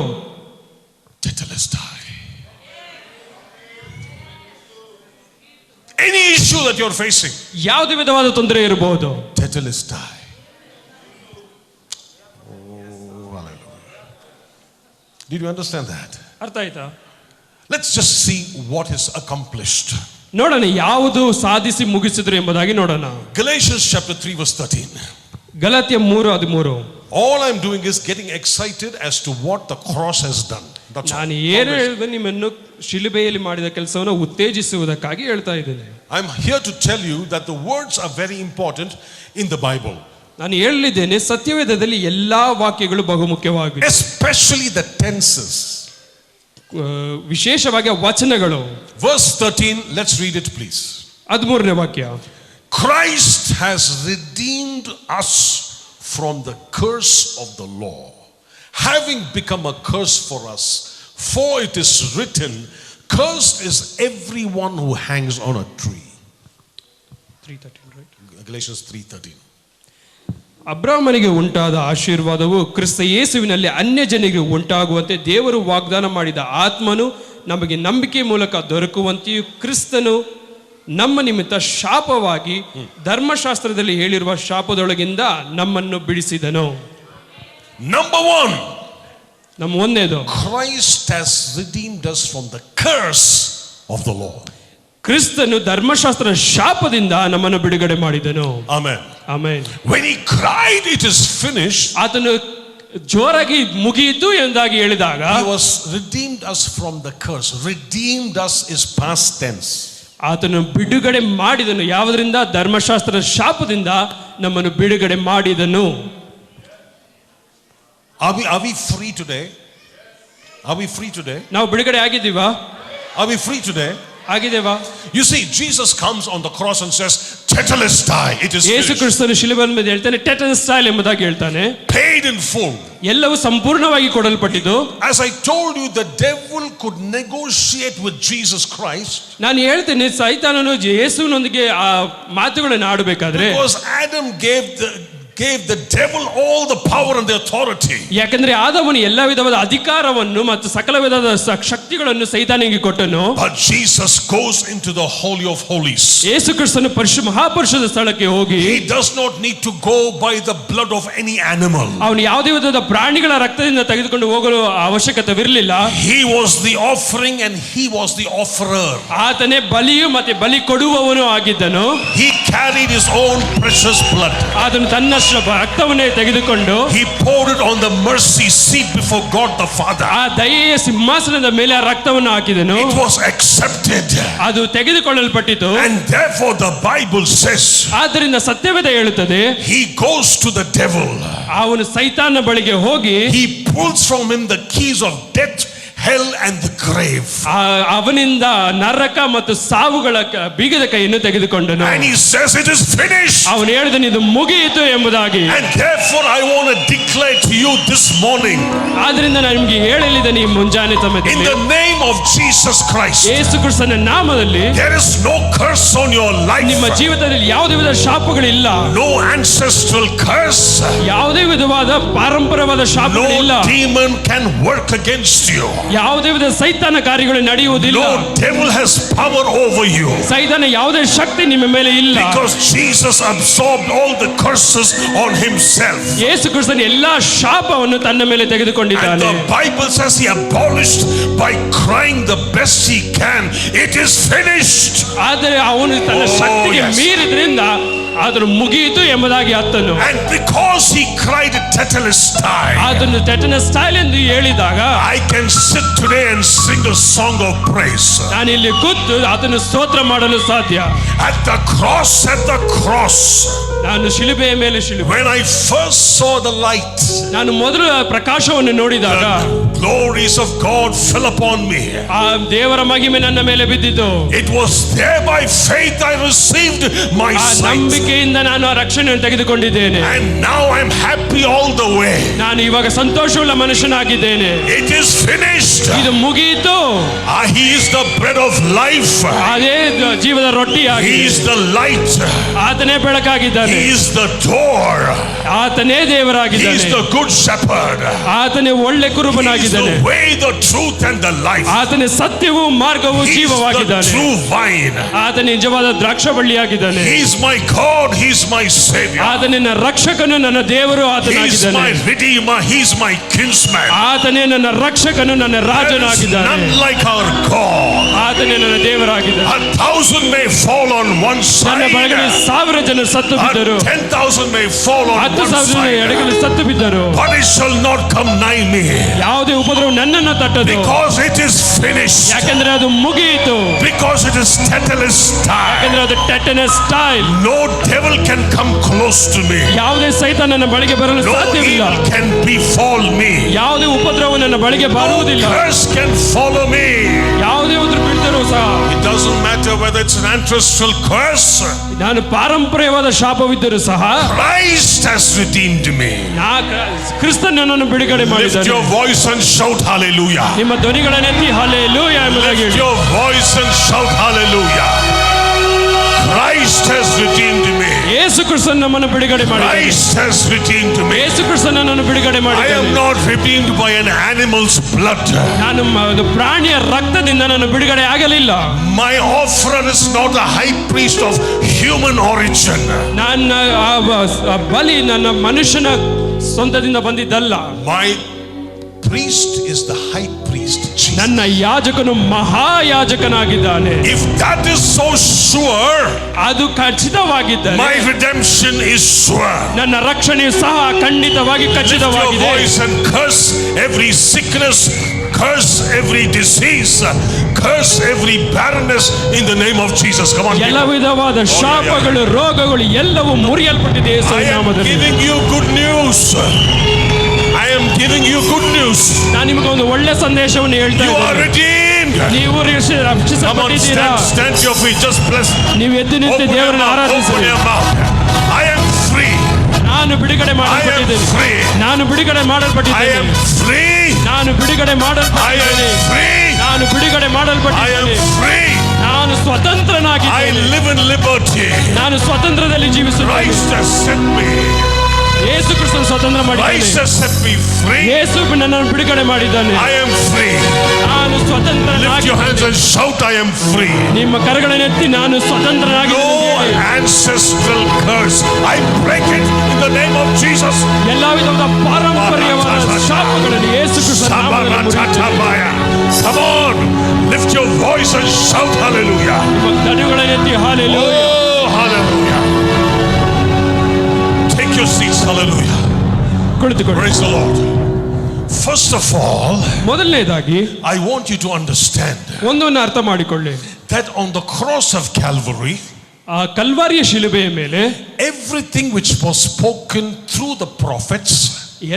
tetelestai. Any issue that you are facing, ಯಾವುದೇ ವಿಧವಾದ ತೊಂದರೆ ಇರಬಹುದು, tetelestai. Oh, hallelujah. Did you understand that? ಅರ್ಥ ಆಯ್ತಾ? Let's just see what is accomplished. ನೋಡೋಣ ಯಾವುದು ಸಾಧಿಸಿ ಮುಗಿಸಿದ್ರು ಎಂಬುದಾಗಿ ನೋಡೋಣ. Galatians chapter 3 verse 13. Galatia 3:13. All I'm doing is getting excited as to what the cross has done. That's all. ನಾನು ಏನು ಹೇಳಿದ್ರೆ ನಿಮ್ಮನ್ನು ಶಿಲುಬೆಯಲ್ಲಿ ಮಾಡಿದ ಕೆಲಸವನ್ನು ಉತ್ತೇಜಿಸುವುದಕ್ಕಾಗಿ ಹೇಳ್ತಾ ಇದ್ದೇನೆ. I'm here to tell you that the words are very important in the Bible. ನಾನು ಹೇಳಿದ್ದೇನೆ ಸತ್ಯವೇದದಲ್ಲಿ ಎಲ್ಲಾ ವಾಕ್ಯಗಳು ಬಹುಮುಖ್ಯವಾಗಿವೆ. Especially the tenses. ವಿಶೇಷವಾಗಿ ವಚನಗಳು. Verse 13, let's read it please. 13ನೇ ವಾಕ್ಯ. Christ has redeemed us from the curse of the law, having become a curse for us. For it is written, cursed is everyone who hangs on a tree. 3:13, right? Galatians 3:13. ಅಬ್ರಾಹ್ಮನಿಗೆ ಉಂಟಾದ ಆಶೀರ್ವಾದವು ಕ್ರಿಸ್ತ ಯೇಸುವಿನಲ್ಲಿ ಅನ್ಯ ಜನರಿಗೆ ಉಂಟಾಗುವಂತೆ ದೇವರು ವಾಗ್ದಾನ ಮಾಡಿದ ಆತ್ಮನು ನಮಗೆ ನಂಬಿಕೆ ಮೂಲಕ ದೊರಕುವಂತೆಯೂ ಕ್ರಿಸ್ತನು ನಮ್ಮ ನಿಮಿತ್ತ ಶಾಪವಾಗಿ ಧರ್ಮಶಾಸ್ತ್ರದಲ್ಲಿ ಹೇಳಿರುವ ಶಾಪದೊಳಗಿಂದ ನಮ್ಮನ್ನು ಬಿಡಿಸಿದನು. Number 1, ನಮ್ಮ ಒಂದನೇದು, Christ has redeemed us from the curse of the law. ಕ್ರಿಸ್ತನು ಧರ್ಮಶಾಸ್ತ್ರ ಶಾಪದಿಂದ ನಮ್ಮನ್ನು ಬಿಡುಗಡೆ ಮಾಡಿದನು. Amen. Amen. When he cried, it is finished, ಆತನು ಜೋರಾಗಿ ಮುಗಿಯಿತು ಎಂದಾಗಿ ಹೇಳಿದಾಗ, he was redeemed us from the curse. Redeemed us is past tense. ಆತನು ಬಿಡುಗಡೆ ಮಾಡಿದನು. ಯಾವುದರಿಂದ? ಧರ್ಮಶಾಸ್ತ್ರದ ಶಾಪದಿಂದ ನಮ್ಮನ್ನು ಬಿಡುಗಡೆ ಮಾಡಿದನು. Are we free today? Are we free today? ನಾವು ಬಿಡುಗಡೆ ಆಗಿದ್ದೀವಾ? Are we free today? ಆಗಿದ್ದೇವಾ? You see, Jesus comes on the cross and says, "Tetelestai, it is Yesu finished." ಕ್ರಿಸ್ತನು ಶಿಲುಬೆಯ ಮೇಲೆ ಹೇಳ್ತಾನೆ, ಟೆಟಲ್ಸ್ಟೈ ಎಂಬುದಾಗಿ ಹೇಳ್ತಾನೆ. Paid in full. ಎಲ್ಲವೂ ಸಂಪೂರ್ಣವಾಗಿ ಕೊಡಲ್ಪಟ್ಟಿದ್ದು. As I told you, the devil could negotiate with Jesus Christ. ನಾನು ಹೇಳ್ತೇನೆ, ಸೈತಾನನು ಯೇಸುವಿನೊಂದಿಗೆ ಆ ಮಾತುಗಳನ್ನು ಆಡಬೇಕಾದ್ರೆ, Because Adam gave the devil all the power and the authority. ಯಾಕಂದ್ರೆ ಆದವನು ಎಲ್ಲ ವಿಧವಾದ ಅಧಿಕಾರವನ್ನು ಮತ್ತು ಸಕಲ ವಿಧದ ಶಕ್ತಿಗಳನ್ನು ಸೈತಾನಿಗೆ ಕೊಟ್ಟನು. But Jesus goes into the holy of holies. ಯೇಸು ಕ್ರಿಸ್ತನು ಮಹಾಪರಿಶುದ್ಧ ಸ್ಥಳಕ್ಕೆ ಹೋಗಿ, He does not need to go by the blood of any animal. ಅವನು ಯಾವುದೇ ವಿಧದ ಪ್ರಾಣಿಗಳ ರಕ್ತದಿಂದ ತೆಗೆದುಕೊಂಡು ಹೋಗಲು ಅವಶ್ಯಕತೆವಿರಲಿಲ್ಲ. He was the offering and he was the offerer. ಆತನೇ ಬಲಿಯು ಮತ್ತೆ ಬಲಿ ಕೊಡುವವನು ಆಗಿದ್ದನು. He carried his own precious blood. ಆತನು ತನ್ನ ರಕ್ತವನ್ನೇ ತೆಗೆದುಕೊಂಡು He poured it on the mercy seat before God the Father. ಆ ದಯೆಯ ಸಿಂಹಾಸನದ ಮೇಲೆ ಆ ರಕ್ತವನ್ನು ಹಾಕಿದನು. It was accepted. ಅದು ತೆಗೆದುಕೊಳ್ಳಲ್ಪಟ್ಟಿತು. And therefore the Bible says, ಆದ್ದರಿಂದ ಸತ್ಯವೇದ ಹೇಳುತ್ತದೆ, he goes to the devil. ಅವನು ಸೈತಾನ ಬಳಿಗೆ ಹೋಗಿ, He pulls from him the keys of death, hell and the grave. ಅವನಿಂದ ನರಕ ಮತ್ತು ಸಾವುಗಳ ಬೀಗದ ಕೈಯನ್ನು ತೆಗೆದುಕೊಂಡನು. And he says, "It is finished." ಅವನು ಹೇಳಿದನು, ಇದು ಮುಗಿಯಿತು ಎಂಬುದಾಗಿ. And therefore I want to declare to you this morning, ಆದ್ರಿಂದ ನಾನು ನಿಮಗೆ ಹೇಳಲಿದ್ದೇನೆ ಈ ಮುಂಜಾನೆ in ಸಮಯದಲ್ಲಿ, the name of Jesus Christ, ಯೇಸು ಕ್ರಿಸ್ತನ ನಾಮದಲ್ಲಿ there is no curse on your ನಿಮ್ಮ life, ಜೀವಿತದಲ್ಲಿ ಯಾವುದೇ ವಿಧದ ಶಾಪಗಳಿಲ್ಲ. no ancestral curse, ಯಾವುದೇ ವಿಧವಾದ ಪಾರಂಪರ್ಯವಾದ ಶಾಪಗಳಿಲ್ಲ. no demon can work against you, ಯಾವುದೇ ವಿಧದ ಸೈತಾನ ಕಾರ್ಯಗಳು ನಡೆಯುವುದಿಲ್ಲ. no devil has power over you, ಸೈತಾನ ಯಾವುದೇ ಶಕ್ತಿ ನಿಮ್ಮ ಮೇಲೆ ಇಲ್ಲ. because Jesus absorbed all the curses on himself. ಯೇಸು ಕ್ರಿಸ್ತನ ಎಲ್ಲಾ ಶಾಪವನ್ನು ತನ್ನ ಮೇಲೆ And ತೆಗೆದುಕೊಂಡಿದ್ದಾನೆ. the Bible says he abolished by crying the best he can, "It is finished." ಆದರೆ ಅವನು ತನ್ನ ಶಕ್ತಿಗೆ yes. ಮೀರಿದ್ರಿಂದ ಅದನ್ನು ಮುಗಿಯಿತು ಎಂಬುದಾಗಿ ಅತ್ತನು. And because he cried Tetelestai, ಅದನ್ನು ಟೆಟನಸ್ ಸ್ಟೈಲ್ ಎಂದು ಹೇಳಿದಾಗ I can sit today and sing a song of praise. ನಾನು ಇಲ್ಲಿ ಕೂತು ಅದನ್ನು ಸ್ತೋತ್ರ ಮಾಡಲು ಸಾಧ್ಯ. At the cross, ನಾನು ಶಿಲುಬೆಯ ಮೇಲೆ ಶಿಲುಬೆ, when I first saw the light, ನಾನು ಮೊದಲು ಪ್ರಕಾಶವನ್ನು ನೋಡಿದಾಗ the glories of God fell upon me. ಆ ದೇವರ ಮಹಿಮೆ ನನ್ನ ಮೇಲೆ ಬಿದ್ದಿತು. It was there by faith I received my ಆ sight. ನಂಬಿಕೆಯಿಂದ ನಾನು ಆ ರಕ್ಷಣೆಯನ್ನು ತೆಗೆದುಕೊಂಡಿದ್ದೇನೆ. And now I'm happy all the way. ನಾನು ಇವಾಗ ಸಂತೋಷವುಳ್ಳ ಮನುಷ್ಯನಾಗಿದ್ದೇನೆ. It is finished. ಇದು ಮುಗಿಯಿತು. He is the bread of life. ಅದೇ ಜೀವದ ರೊಟ್ಟಿಯಾಗಿ, He is the light. ಆತನೇ ಬೆಳಕಾಗಿದ್ದಾನೆ. He is the door. ಆತನೇ He is ದೇವರಾಗಿದ್ದಾನೆ. the good shepherd. ಆತನೇ ಒಳ್ಳೆ He is ಕುರುಬನಾಗಿದ್ದಾನೆ. the way, the truth and the life. ಆತನೇ ಸತ್ಯವೂ ಮಾರ್ಗವೂ He is the ಜೀವವಾಗಿದ್ದಾನೆ. true vine. ಆತನೇ ನಿಜವಾದ ದ್ರಾಕ್ಷಬಳ್ಳಿಯಾಗಿದ್ದಾನೆ. He is my God. He is my savior. ಆತನೇ ನನ್ನ ರಕ್ಷಕನು, ನನ್ನ ದೇವರು He is ಆತನಾಗಿದ್ದಾನೆ. my redeemer. He is my kinsman. ಆತನೇ ನನ್ನ ರಕ್ಷಕನು, ನನ್ನ There is ರಾಜನಾಗಿದ್ದಾನೆ. none like our God. ಆತನೇ ನನ್ನ ದೇವರಾಗಿದ್ದಾನೆ. 1,000 may fall on one ನನ್ನ ಬಳಗಡೆ side, 1000 ಜನರು ಸತ್ತು ಬಿದ್ದರು, 10,000 may fall on one 10,000 side, ಎಡಗಡೆ ಸತ್ತು ಬಿದ್ದರು, but it shall not come nigh me, ಯಾವುದೇ ಉಪದ್ರವ ನನ್ನನ್ನು ತಟ್ಟದು. because it is finished, ಯಾಕಂದ್ರೆ ಅದು ಮುಗಿಯಿತು. because it is Tetelestai. ಯಾಕಂದ್ರೆ ಅದು tetanus style. No devil can come close to me. ಯಾವುದೇ ಸೈತಾನ ನನ್ನ ಬಳಿಗೆ ಬರಲು No ಸಾಧ್ಯವಿಲ್ಲ. evil can befall me. ಯಾವುದೇ ಉಪದ್ರವ ನನ್ನ ಬಳಿಗೆ No ಬರುವುದಿಲ್ಲ. curse can follow me. ಯಾವುದೇ ಉದ್ರ ಬೀಳ್ತಾರೋ ಸಹ It doesn't matter whether it's an ancestral curse. ನಾನು ಪಾರಂಪರ್ಯವಾದ ಶಾಪವಿದ್ದರೂ ಸಹ Christ has redeemed me. ಕ್ರಿಸ್ತನ್ ನನ್ನನ್ನು ಬಿಡುಗಡೆ Lift ಮಾಡಿದ್ದಾನೆ. your voice and shout hallelujah. ನಿಮ್ಮ ಧ್ವನಿಗಳನ್ನೆತ್ತಿ ಹಲ್ಲೆಲೂಯಾ ಎಂಬುದಾಗಿ Lift ಹೇಳಿ. your voice and shout hallelujah. Christ has redeemed me. ಯೇಸು ಕ್ರಿಸ್ತನ್ ನಮ್ಮನ್ನು ಬಿಡುಗಡೆ ಮಾಡಿದ್ದಾನೆ. Christ has redeemed me. ಯೇಸು ಕ್ರಿಸ್ತನ್ ನನ್ನನ್ನು ಬಿಡುಗಡೆ I am ಮಾಡಿದ್ದಾನೆ. not redeemed by an animal's blood. ನಾನು ಒಂದು ಪ್ರಾಣಿಯ ರಕ್ತದಿಂದ ನಾನು ಬಿಡುಗಡೆ ಆಗಲಿಲ್ಲ. My offerer is not a high priest of human origin. ನನ್ನ ಆ ಬಲಿ ನನ್ನ ಮನುಷ್ಯನ ಸ್ವಂತದಿಂದ ಬಂದಿದ್ದಲ್ಲ. My priest is the high priest, Jesus. ನನ್ನ ಯಾಜಕನು ಮಹಾಯಾಜಕನಾಗಿದ್ದಾನೆ. If that is so sure, ಅದು ಖಚಿತವಾಗಿದ್ದರೆ my redemption is sure. ನನ್ನ ರಕ್ಷಣೆಯು ಸಹ ಖಂಡಿತವಾಗಿ Lift your ಖಚಿತವಾಗಿದೆ. voice and curse every sickness, curse every disease, curse every barrenness in the name of Jesus. Come on. ಎಲ್ಲ ವಿಧವಾದ ಶಾಪಗಳು, ರೋಗಗಳು ಎಲ್ಲವೂ ಮುರಿಯಲ್ಪಟ್ಟಿದೆ I ಯೇಸುವಿನ am ನಾಮದಲ್ಲಿ. giving you good news. I am giving you good news. ನಾನು ನಿಮಗೆ ಒಂದು ಒಳ್ಳೆ ಸಂದೇಶವನ್ನು ಹೇಳ್ತಾ You are ಇದ್ದೇನೆ. redeemed. ನೀವು Come on, ರಕ್ಷಿಸಲ್ಪಟ್ಟಿದ್ದೀರಾ. stand to your feet. Just bless. ನೀವು ಎದ್ದು ನಿಂತು Open your ದೇವರನ್ನು mouth. Open ಆರಾಧಿಸಿ. your mouth. I am free. ನಾನು ಬಿಡುಗಡೆ I am ಮಾಡಲ್ಪಟ್ಟಿದ್ದೇನೆ. free. ನಾನು ಬಿಡುಗಡೆ I ಮಾಡಲ್ಪಟ್ಟಿದ್ದೇನೆ. am free. ನಾನು ಬಿಡುಗಡೆ I am ಮಾಡಲ್ಪಟ್ಟಿದ್ದೇನೆ. free. ನಾನು ಬಿಡುಗಡೆ I am ಮಾಡಲ್ಪಟ್ಟಿದ್ದೇನೆ. free. ನಾನು I ಸ್ವತಂತ್ರನಾಗಿದ್ದೇನೆ. live in liberty. ನಾನು ಸ್ವತಂತ್ರದಲ್ಲಿ ಜೀವಿಸುತ್ತೇನೆ. Christ has set me. ಯೇಸು ಕ್ರಿಸ್ತನು ಸ್ವತಂತ್ರ ಮಾಡಿದ್ದಾನೆ. Christ has set me free. ಯೇಸು ನನ್ನನ್ನು ಬಿಡುಗಡೆ ಮಾಡಿದ್ದಾನೆ. I am free. ನಾನು Lift your hands ಸ್ವತಂತ್ರನಾಗಿದ್ದೇನೆ. and shout, I am free. ನಿಮ್ಮ ಕರಗಳನ್ನೆತ್ತಿ ನಾನು No ಸ್ವತಂತ್ರನಾಗಿದ್ದೇನೆ. ancestral curse. I break it in the name of Jesus. ಎಲ್ಲ ವಿಧವಾದ ಪಾರಂಪರ್ಯವಾದ ಶಾಪಗಳನ್ನು ಯೇಸು ಕ್ರಿಸ್ತನ ನಾಮದಲ್ಲಿ ಮುರಿಯುತ್ತೇನೆ. Come on, lift your voice and shout hallelujah. ನಿಮ್ಮ ಕರಗಳನ್ನೆತ್ತಿ hallelujah. Oh, hallelujah. Take your seats, hallelujah. ಕುಳಿತುಕೊಳ್ಳಿ. Praise the Lord. First of all, ಮೊದಲನೇದಾಗಿ I want you to understand ಒಂದನ್ನು ಅರ್ಥ ಮಾಡಿಕೊಳ್ಳಿ. that on the cross of Calvary, ಆ ಕಲ್ವಾರಿಯ ಶಿಲುಬೆಯ ಮೇಲೆ everything which was spoken through the prophets,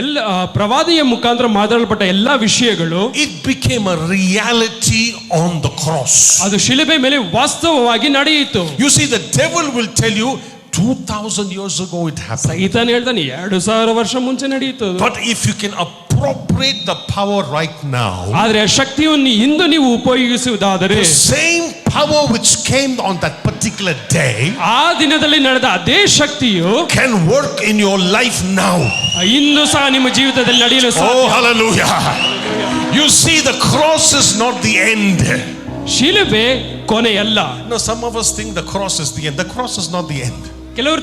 ಎಲ್ಲ ಪ್ರವಾದಿಯ ಮುಖಾಂತರ ಮಾತಾಡಲ್ಪಟ್ಟ ಎಲ್ಲಾ ವಿಷಯಗಳು it became a reality on the cross. ಅದು ಶಿಲುಬೆ ಮೇಲೆ ವಾಸ್ತವವಾಗಿ ನಡೆಯಿತು. You see, the devil will tell you 2000 years ago it happened. ಸೈತಾನ್ ಹೇಳ್ತಾನೆ 2000 ವರ್ಷ ಮುಂಚೆ ನಡೆಯಿತು. But if you can appropriate the power right now, ಆದ್ರೆ ಆ ಶಕ್ತಿಯನ್ನು ಇಂದು ನೀವು ಉಪಯೋಗಿಸುವುದಾದರೆ the same power which came on that particular day ಆ ದಿನದಲ್ಲಿ ನಡೆದ ಅದೇ ಶಕ್ತಿಯು can work in your life now. ಇಂದು ಸಹ ನಿಮ್ಮ ಜೀವಿತದಲ್ಲಿ ನಡೆಯಲು Oh, ಸಾಧ್ಯ. hallelujah. You see, the cross is not the end. ಶಿಲುಬೆ ಕೊನೆಯಲ್ಲ. No, some of us think the cross is the end. The cross is not the end. ಕೆಲವರು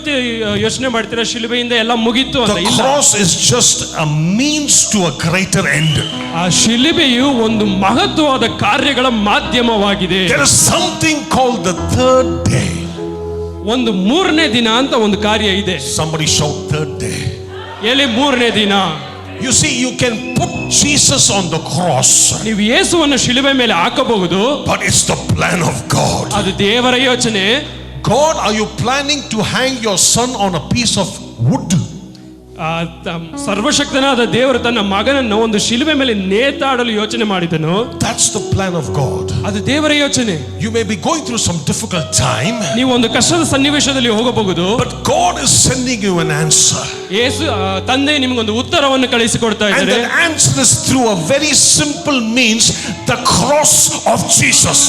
ಯೋಚನೆ ಮಾಡ್ತೀರಾ ಶಿಲುಬೆಯಿಂದ ಎಲ್ಲ ಮುಗೀತು ಅಂತ. The ಇಲ್ಲ, cross is just a means to a greater end. ಆ ಶಿಲುಬೆಯು ಒಂದು ಮಹತ್ವವಾದ ಕಾರ್ಯಗಳ ಮಾಧ್ಯಮವಾಗಿದೆ. There is something called the third day. ಒಂದು ಮೂರನೇ ದಿನ ಅಂತ ಒಂದು ಕಾರ್ಯ ಇದೆ. Somebody shout third day. ಎಲ್ಲಿ ಮೂರನೇ ದಿನ? You see, you can put Jesus on the cross, ನೀವು ಯೇಸುವನ್ನು ಶಿಲುಬೆ ಮೇಲೆ ಹಾಕಬಹುದು. but it's the plan of God. ಅದು ದೇವರ ಯೋಚನೆ. God, are you planning to hang your son on a piece of wood? ಸರ್ವಶಕ್ತನಾದ ದೇವರು ತನ್ನ ಮಗನನ್ನು ಒಂದು ಶಿಲುಬೆ ಮೇಲೆ ನೇತಾಡಲು ಯೋಚನೆ ಮಾಡಿದನು. That's the plan of God. ಅದು ದೇವರ ಯೋಚನೆ. You may be going through some difficult time, ನೀವು ಒಂದು ಕಷ್ಟದ ಸನ್ನಿವೇಶದಲ್ಲಿ ಹೋಗಬಹುದು. but God is sending you an answer. ಯೇಸು ತಂದೆ ನಿಮಗೊಂದು ಉತ್ತರವನ್ನು ಕಳಿಸಿಕೊಡ್ತಾ And ಇದ್ದಾರೆ. that answer is through a very simple means, the cross of Jesus.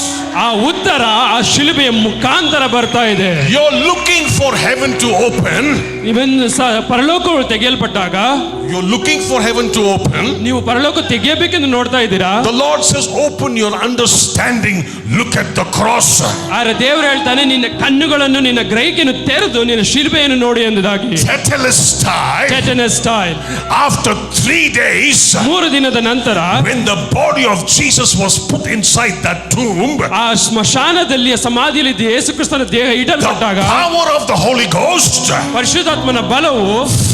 ಆ ಉತ್ತರ ಆ ಶಿಲುಬೆಯ ಮುಖಾಂತರ ಬರ್ತಾ ಇದೆ. You're looking for heaven to open. ನೀವೇನು ಪರಲೋಕವು ತೆಗೆಯಲ್ಪಟ್ಟಾಗ You're looking for heaven to open. ನೀವು ಪರಲೋಕ ತೆಗೆಯಬೇಕೆಂದು ನೋಡ್ತಾ ಇದ್ದೀರಾ. The Lord says, open your understanding. Look at the cross. ಆದ್ರೆ ದೇವರು ಹೇಳ್ತಾನೆ, ನಿನ್ನ ಕಣ್ಣುಗಳನ್ನು ನಿನ್ನ ಗ್ರಹಿಕೆಯನ್ನು ತೆರೆದು ನಿನ್ನ ಶಿಲುಬೆಯನ್ನು ನೋಡಿ ಎಂಬುದಾಗಿ. Tetelestai. After 3 days, 3 ದಿನದ ನಂತರ when the body of Jesus was put inside that tomb, ಆ ಸ್ಮಶಾನದಲ್ಲಿ ಸಮಾಧಿಯಲ್ಲಿ ಯೇಸು ಕ್ರಿಸ್ತನ ದೇಹ ಇಡಲ್ಪಟ್ಟಾಗ the power of the Holy Ghost ಪರಿಶುದ್ಧಾತ್ಮನ ಬಲವು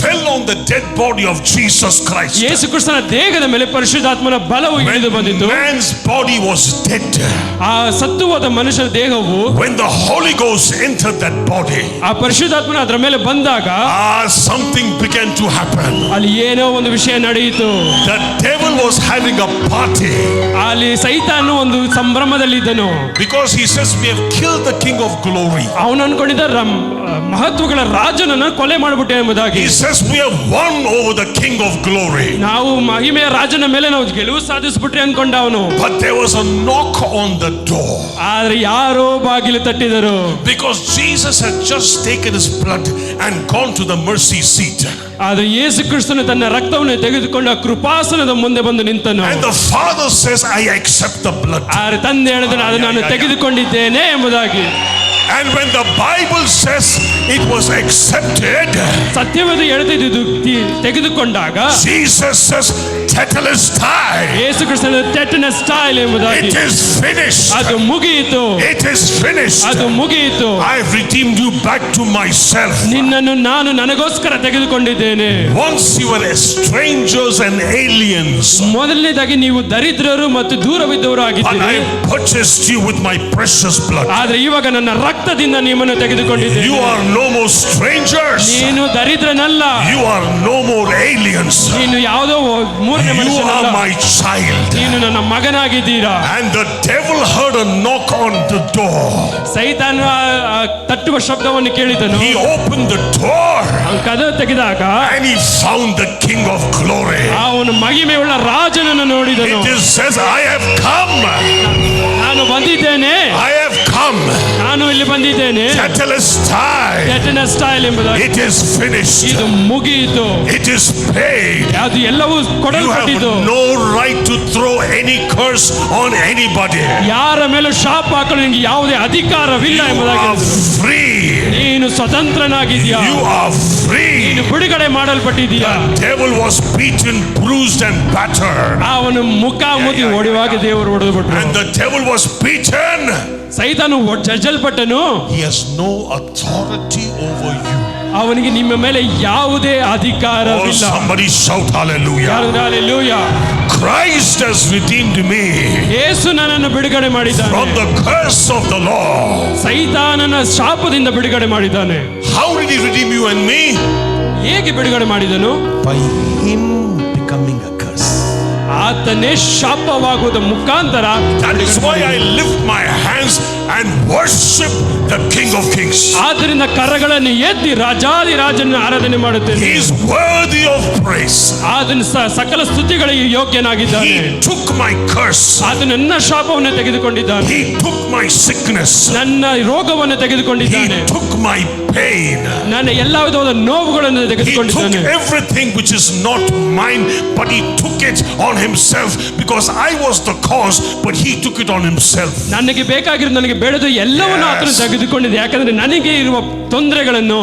fell on the dead body of Jesus Christ. ಯೇಸು ಕ್ರಿಸ್ತನ ದೇಹದ ಮೇಲೆ ಪರಿಶುದ್ಧಾತ್ಮನ ಬಲವು ಇಳಿದು ಬಂದಿತು. Man's body was dead. ಆ ಸತ್ತು ಹೋದ ಮನುಷ್ಯನ ದೇಹವು When the Holy Ghost entered that body, ಆ ಪರಿಶುದ್ಧಾತ್ಮನ ಅದರ ಮೇಲೆ ಬಂದಾಗ something began to happen. ಅಲ್ಲಿ ಏನೋ ಒಂದು ವಿಷಯ ನಡೆಯಿತು. The devil was having a party. ಅಲ್ಲಿ ಸೈತಾನು ಒಂದು ಸಂಭ್ರಮದಲ್ಲಿದ್ದನು. Because he says, we have killed the King of Glory. ಅವನು ಅನ್ಕೊಂಡಿದ್ದ ಮಹತ್ವಗಳ ರಾಜನನ್ನು ಕೊಲೆ ಮಾಡಿಬಿಟ್ಟೆ ಎಂಬುದಾಗಿ. He says, we have won over the King of Glory. ನಾವು ಮಹಿಮೆಯ ರಾಜನ ಮೇಲೆ ನಾವು ಗೆಲುವು ಸಾಧಿಸಿಬಿಟ್ರೆ ಅನ್ಕೊಂಡ ಅವನು. But there was a knock on the door. ಆದ್ರೆ ಯಾರೋ ಬಾಗಿಲು ತಟ್ಟಿದರು. Because Jesus had just taken his blood and gone to the mercy seat. ಆದ್ರೆ ಯೇಸು ಕ್ರಿಸ್ತನು ತನ್ನ ರಕ್ತವನ್ನು ತೆಗೆದುಕೊಂಡು ಆ ಕೃಪಾಸನದ ಮುಂದೆ ಬಂದು ನಿಂತನು. And the Father says, I accept the blood. ಆದ್ರೆ ತಂದೆ ಹೇಳಿದನು, ಅದು ನಾನು ತೆಗೆದುಕೊಂಡಿದ್ದೇನೆ ಎಂಬುದಾಗಿ. And when the Bible says it was accepted, ಸತ್ಯವೇದ ಹೇಳ್ತಿದ್ದು ತೆಗೆದುಕೊಂಡಾಗ Jesus says, Tetelestai. ಯೇಸು ಕ್ರಿಸ್ತನ ಟೆಟೆನಸ್ಟೈ ಎಂಬುದಾಗಿ It is finished. ಅದು ಮುಗಿಯಿತು. It is finished. ಅದು ಮುಗಿಯಿತು. I have redeemed you back to myself. ನಿನ್ನನ್ನು ನಾನು ನನಗೋಸ್ಕರ ತೆಗೆದುಕೊಂಡಿದ್ದೇನೆ. Once you were strangers and aliens, ಮೊದಲನೇದಾಗಿ ನೀವು ದರಿದ್ರರು ಮತ್ತು ದೂರವಿದ್ದವರು but ಆಗಿದ್ದೀರಿ. I purchased you with my precious blood. ಆದ್ರೆ ಇವಾಗ ನನ್ನ ರಕ್ತದಿಂದ ನಿಮ್ಮನ್ನು ತೆಗೆದುಕೊಂಡಿದ್ದೇನೆ. You are no more strangers. ನೀನು ದರಿದ್ರನಲ್ಲ. You are no more aliens. ನೀನು ಯಾವುದೋ ಮೂರನೇ You ಮನುಷ್ಯನಲ್ಲ. are my child. ನೀನು ನನ್ನ ಮಗನಾಗಿದ್ದೀರಾ. And the devil heard a knock on the door. ಸೈತಾನ ತಟ್ಟುವ ಶಬ್ದವನ್ನು ಕೇಳಿದನು. He opened the door ಕದವು ತೆಗೆದಾಗ and he found the King of Glory. ಅವನು ಮಹಿಮೆಯುಳ್ಳ ರಾಜನನ್ನು ನೋಡಿದನು. It says, I have come. ನಾನು ಬಂದಿದ್ದೇನೆ. I have come. ನಾನು ಇಲ್ಲಿ ಬಂದಿದ್ದೇನೆ. Tetelestai. ಟೆಟೆನಸ್ಟೈ ಎಂಬುದಾಗಿ. It is finished. ಇದು ಮುಗಿಯಿತು. It is paid. ಅದು ಎಲ್ಲವೂ You have ಕೊಡಲ್ಪಟ್ಟಿತು. no right to throw any curse on anybody. ಯಾರ ಮೇಲೂ ಶಾಪ ಹಾಕಲು ನಿಮಗೆ ಯಾವುದೇ ಅಧಿಕಾರವಿಲ್ಲ You ಎಂಬುದಾಗಿ. are free. ನೀನು ಸ್ವತಂತ್ರನಾಗಿದ್ದೀಯಾ. You are free. ನೀನು ಬಿಡುಗಡೆ ಮಾಡಲ್ಪಟ್ಟಿದ್ದೀಯಾ. The devil was beaten, bruised and battered. ಅವನು ಮುಖಾಮುಖಿ ಹೊಡೆಯುವಾಗ ದೇವರು ಹೊಡೆದುಬಿಟ್ರು. And the devil was beaten. ಸೈತಾನು ಜಜ್ಜಲ್ಪಟ್ಟನು. He has no authority over you. ಅವನಿಗೆ ನಿಮ್ಮ ಮೇಲೆ ಯಾವುದೇ Oh, ಅಧಿಕಾರವಿಲ್ಲ. somebody shout hallelujah. Hallelujah. Christ has redeemed me ಯೇಸು ನನ್ನನ್ನು ಬಿಡುಗಡೆ ಮಾಡಿದ್ದಾನೆ. from the curse of the law. ಸೈತಾನನ ಶಾಪದಿಂದ ಬಿಡುಗಡೆ ಮಾಡಿದ್ದಾನೆ. How did he redeem you and me? ಹೇಗೆ ಬಿಡುಗಡೆ ಮಾಡಿದನು? By him becoming a curse. ಆತನೇ ಶಾಪವಾಗುವುದ ಮುಖಾಂತರ. That is why I lift my hands and worship the King of Kings. ಆದ್ದರಿಂದ ಕರಗಳನ್ನು ಎತ್ತಿ ರಾಜಾದಿ ರಾಜನ ಆರಾಧನೆ ಮಾಡುತ್ತೇನೆ. He is worthy of praise. ಆತನು ಸಕಲ ಸ್ತುತಿಗಳಿಗೆ ಯೋಗ್ಯನಾಗಿದ್ದಾನೆ. He took my curse. ಆತನು ನನ್ನ ಶಾಪವನ್ನು ತೆಗೆದುಕೊಂಡಿದ್ದಾನೆ. He took my sickness. ನನ್ನ ರೋಗವನ್ನು He ತೆಗೆದುಕೊಂಡಿದ್ದಾನೆ. took my pain. ನನ್ನ ಎಲ್ಲಾ ವಿಧವಾದ ನೋವುಗಳನ್ನು He took ತೆಗೆದುಕೊಂಡಿದ್ದಾನೆ. everything which is not mine, but he took it on himself, because I was the cause, but he took it on himself. ನನಗೆ ಬೇಕಾಗಿರೋ ನನಗೆ ಬೇಡದು ಎಲ್ಲವನ್ನು ಆತನು ತೆಗೆದುಕೊಂಡಿದ್ದೆ. ಯಾಕಂದ್ರೆ ನನಗೆ ಇರುವ ತೊಂದರೆಗಳನ್ನು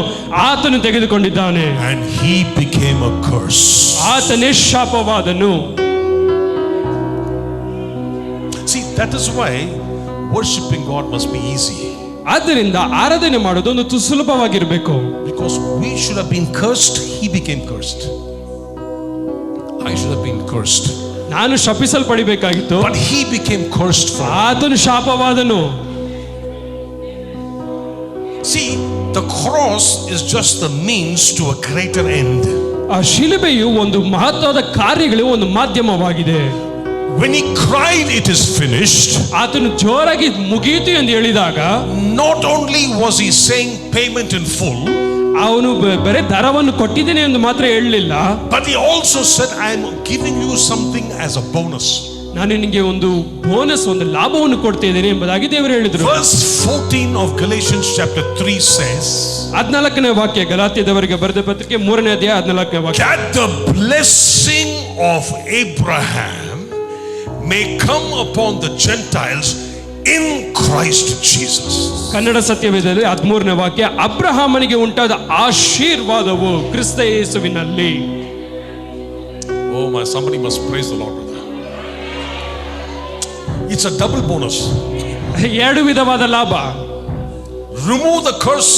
ಆತನು ತೆಗೆದುಕೊಂಡಿದ್ದಾನೆ. And he became a curse. ಆತನೇ ಶಾಪವಾದನು. See, that is why worshiping God must be easy. ಆದ್ದರಿಂದ ಆರಾಧನೆ ಮಾಡೋದು ಒಂದು ಸುಲಭವಾಗಿರಬೇಕು. Because we should have been cursed, he became cursed. I should have been cursed, ನಾನು ಶಪಿಸಲ್ಪಡಬೇಕಾಗಿತ್ತು. but he became cursed for me. ಆತನು ಶಾಪವಾದನು. See, the cross is just the means to a greater end. ಆ ಶಿಲುಬೆಯು ಒಂದು ಮಹತ್ವದ ಕಾರ್ಯಗಳಿಗೆ ಒಂದು ಮಾಧ್ಯಮವಾಗಿದೆ. When he cried, it is finished, ಆತನು ಜೋರಾಗಿ ಮುಗಿಯಿತು ಎಂದು ಹೇಳಿದಾಗ not only was he saying payment in full, ಅವನು ಬರೀ ದರವನ್ನು ಕೊಟ್ಟಿದ್ದೇನೆ ಎಂದು ಮಾತ್ರ ಹೇಳಲಿಲ್ಲ. but he also said, I am giving you something as a bonus. ನಾನು ನಿನಗೆ ಒಂದು ಬೋನಸ್, ಒಂದು ಲಾಭವನ್ನು ಕೊಡ್ತಾ ಇದ್ದೇನೆ ಎಂಬುದಾಗಿ ದೇವರು ಹೇಳಿದರು. Verse 14 of Galatians chapter 3 says, 14ನೇ ವಾಕ್ಯ, ಗಲಾತ್ಯದವರಿಗೆ ಬರೆದ ಪತ್ರಿಕೆ 3ನೇ ಅಧ್ಯಾಯ 14ನೇ ವಾಕ್ಯ. that the blessing of Abraham may come upon the Gentiles in Christ Jesus. Kannada ಸತ್ಯವೇದದಲ್ಲಿ 13ನೇ ವಾಕ್ಯ, ಅಬ್ರಹಾಮನಿಗೆ ಉಂಟಾದ ಆಶೀರ್ವಾದವು ಕ್ರಿಸ್ತ ಯೇಸುವಿನಲ್ಲಿ. Oh my, somebody must praise the Lord, brother. It's a double bonus. ಎರಡು ವಿಧವಾದ ಲಾಭ. Remove the curse,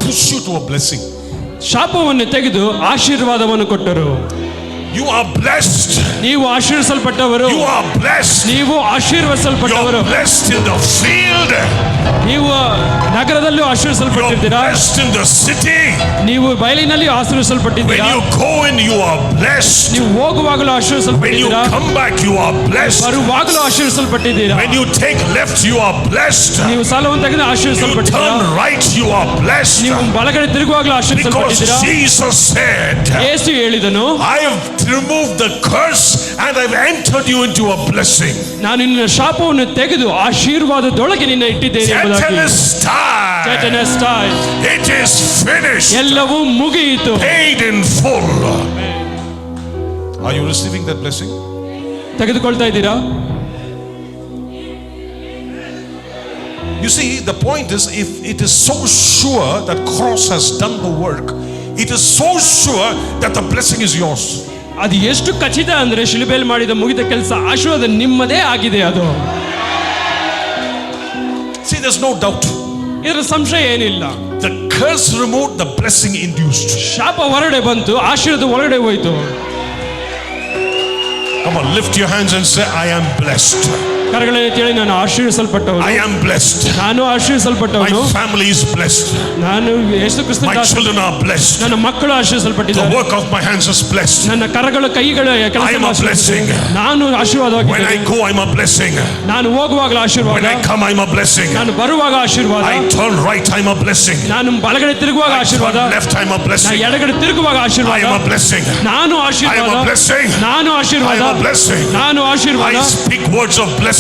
push you to a blessing. ಶಾಪವನ್ನು ತೆಗೆದು ಆಶೀರ್ವಾದವನ್ನು ಕೊಟ್ಟರು. You are blessed. ನೀವು ಆಶೀರ್ವಸಲ್ಪಟ್ಟವರು. You are blessed. ನೀವು You ಆಶೀರ್ವಸಲ್ಪಟ್ಟವರು. are blessed in the field. ನೀವು ನಗರದಲ್ಲೂ You are ಆಶೀರ್ವಸಲ್ಪಟ್ಟಿದ್ದೀರಾ. blessed in the city. ನೀವು ಬಯಲಿನಲ್ಲಿ When ಆಶೀರ್ವಸಲ್ಪಟ್ಟಿದ್ದೀರಾ. you go in, you are blessed. ನೀವು ಹೋಗುವಾಗಲೂ When you ಆಶೀರ್ವಸಲ್ಪಟ್ಟಿದ್ದೀರಾ. come back, you are blessed. ಬರುವಾಗಲೂ ಆಶೀರ್ವಸಲ್ಪಟ್ಟಿದ್ದೀರಾ. When you take left, you are blessed. ನೀವು ಸಾಲವನ್ನು ತೆಗೆದು You ಆಶೀರ್ವಸಲ್ಪಟ್ಟಿದ್ದೀರಾ. turn right, you are blessed. ನೀವು ಬಲಗಡೆ ತಿರುಗುವಾಗಲೂ Because ಆಶೀರ್ವಸಲ್ಪಟ್ಟಿದ್ದೀರಾ. Jesus said, ಯೇಸು ಹೇಳಿದನು, I have removed the curse and I've entered you into a blessing. ನಾನು ನಿನ್ನ ಶಾಪವನ್ನು ತೆಗೆದು ಆಶೀರ್ವಾದದೊಳಗೆ ನಿನ್ನ ಇಟ್ಟಿದ್ದೇನೆ ಎಂಬುದಾಗಿ. Tetelestai. It is finished. ಎಲ್ಲವೂ ಮುಗಿಯಿತು. Paid in full. Are you receiving that blessing? ತೆಗೆದುಕೊಳ್ತಾ ಇದ್ದೀರಾ? You see, the point is, if it is so sure that cross has done the work, it is so sure that the blessing is yours. ಅದು ಎಷ್ಟು ಖಚಿತ ಅಂದ್ರೆ ಶಿಲುಬೆಯಲ್ಲಿ ಮಾಡಿದ ಮುಗಿದ ಕೆಲಸ ಆಶೀರ್ವಾದ ನಿಮ್ಮದೇ ಆಗಿದೆ. ಅದು see, there's no doubt. ಇದರ ಸಂಶಯ ಏನಿಲ್ಲ. The curse removed, the blessing induced. ಶಾಪ ಹೊರಗಡೆ ಬಂತು, ಆಶೀರ್ವಾದ ಒಳಗಡೆ ಹೋಯಿತು. Come on, lift your hands and say, I am blessed. ಕರಗಳನ್ನು ಎತ್ತಿ ನಾನು ಆಶೀರ್ವಿಸಲ್ಪಟ್ಟವನು. I am blessed. ನಾನು ಆಶೀರ್ವಿಸಲ್ಪಟ್ಟವನು. My family is blessed. ನಾನು ಯೇಸು ಕ್ರಿಸ್ತನ My children are blessed. ನನ್ನ ಮಕ್ಕಳು ಆಶೀರ್ವಿಸಲ್ಪಟ್ಟಿದ್ದಾರೆ. The work of my hands is blessed. ನನ್ನ ಕರಗಳ ಕೈಗಳ ಕೆಲಸ I am a blessing. ನಾನು ಆಶೀರ್ವಾದವಾಗಿದ್ದೇನೆ. When I go, I'm a blessing. ನಾನು ಹೋಗುವಾಗಲೂ ಆಶೀರ್ವಾದ. When I come, I'm a blessing. ನಾನು ಬರುವಾಗ ಆಶೀರ್ವಾದ. I turn right, I'm a blessing. ನಾನು ಬಲಗಡೆ ತಿರುಗುವಾಗ ಆಶೀರ್ವಾದ. I turn left, I'm a blessing. ನಾನು ಎಡಗಡೆ ತಿರುಗುವಾಗ ಆಶೀರ್ವಾದ. I am a blessing. ನಾನು ಆಶೀರ್ವಾದ. I am a blessing. ನಾನು ಆಶೀರ್ವಾದ. I am a blessing. ನಾನು ಆಶೀರ್ವಾದ. I speak words of blessing.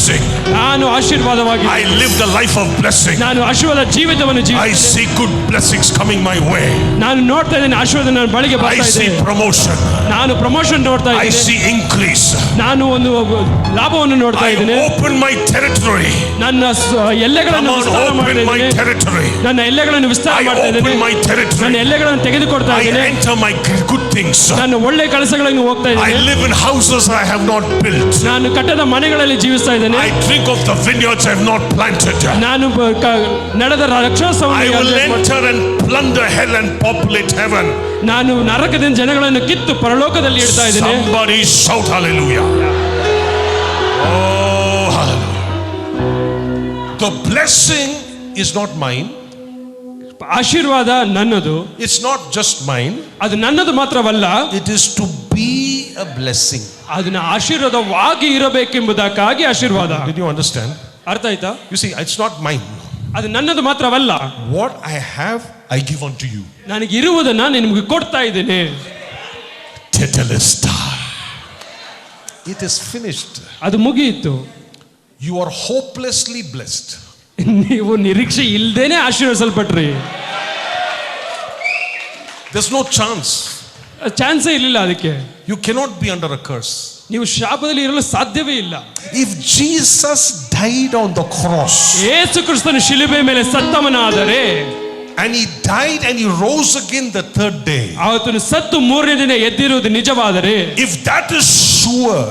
ನಾನು ಆಶೀರ್ವಾದವಾಗಿ. I live the life of blessing. ನಾನು ಆಶೀರ್ವಾದ ಜೀವಿತವನ್ನು I see good blessings coming my way. ನಾನು ನೋಡ್ತಾ ಇದ್ದೇನೆ ಆಶೀರ್ವಾದ ನನ್ನ ಬಳಿಗೆ ಬರ್ತಾ ಇದೆ. I see promotion. ನಾನು ಪ್ರಮೋಷನ್ ನೋಡ್ತಾ I ಇದ್ದೇನೆ. see increase. ನಾನು ಒಂದು ಲಾಭವನ್ನು ನೋಡ್ತಾ ಇದ್ದೇನೆ. I open my territory. ನನ್ನ ಎಲ್ಲೆಗಳನ್ನು ವಿಸ್ತಾರ ಮಾಡ್ತಾ ಇದ್ದೇನೆ. ನನ್ನ ಎಲ್ಲೆಗಳನ್ನು ವಿಸ್ತಾರ ಮಾಡ್ತಾ ಇದ್ದೇನೆ. ನನ್ನ ಎಲ್ಲೆಗಳನ್ನು ತೆಗೆದುಕೊಡ್ತಾ I ಇದ್ದೇನೆ. enter my good things. ನಾನು ಒಳ್ಳೆ ಕೆಲಸಗಳನ್ನು ಹೋಗ್ತಾ I ಇದ್ದೇನೆ. live in houses I have not built. ನಾನು ಕಟ್ಟದ ಮನೆಗಳಲ್ಲಿ ಜೀವಿಸ್ತಾ ಇದ್ದೇನೆ. I drink of the vineyards I have not planted. ನಾನು ನಡೆದ ರಕ್ಷಣೋತ್ಸವವನ್ನು I will enter and plunder hell and populate heaven. ನಾನು ನರಕದಿಂದ ಜನಗಳನ್ನು ಕಿತ್ತು ಪರಲೋಕದಲ್ಲಿ ಇಡ್ತಾ ಇದ್ದೇನೆ. Somebody shout hallelujah. Oh, hallelujah. The blessing is not mine. ಆಶೀರ್ವಾದ ನನ್ನದು. It's not just mine. ಅದು ನನ್ನದು ಮಾತ್ರವಲ್ಲ. It is to be a blessing. ಅದನ್ನ ಆಶೀರ್ವಾದವಾಗಿ ಇರಬೇಕೆಂಬುದಕ್ಕಾಗಿ ಆಶೀರ್ವಾದ. Did you understand? ಅರ್ಥ ಆಯ್ತಾ? You see, it's not mine. ಅದು ನನ್ನದು ಮಾತ್ರವಲ್ಲ. What I have, I give unto you. ನನಗೆ ಇರುವುದನ್ನ ನಿಮಗೆ ಕೊಡ್ತಾ ಇದ್ದೇನೆ. Tetelestai. It is finished. ಅದು ಮುಗಿಯಿತು. You are hopelessly blessed. ನೀವು ನಿರೀಕ್ಷೆ ಇಲ್ಲದೇನೆ ಆಶೀರ್ವದಿಸಲ್ಪಟ್ರಿ. There's no chance. ಚಾನ್ಸೇ ಇರಲಿಲ್ಲ ಅದಕ್ಕೆ. You cannot be under a curse. ನೀವು ಶಾಪದಲ್ಲಿ ಇರಲು ಸಾಧ್ಯವೇ ಇಲ್ಲ. If Jesus died on the cross, ಯೇಸು ಕ್ರಿಸ್ತನು ಶಿಲುಬೆ ಮೇಲೆ ಸತ್ತವನಾದರೆ, and he died and he rose again the third day, ಆತನು ಸತ್ತು ಮೂರನೇ ದಿನ ಎದ್ದಿರುವುದು ನಿಜವಾದರೆ, if that is sure,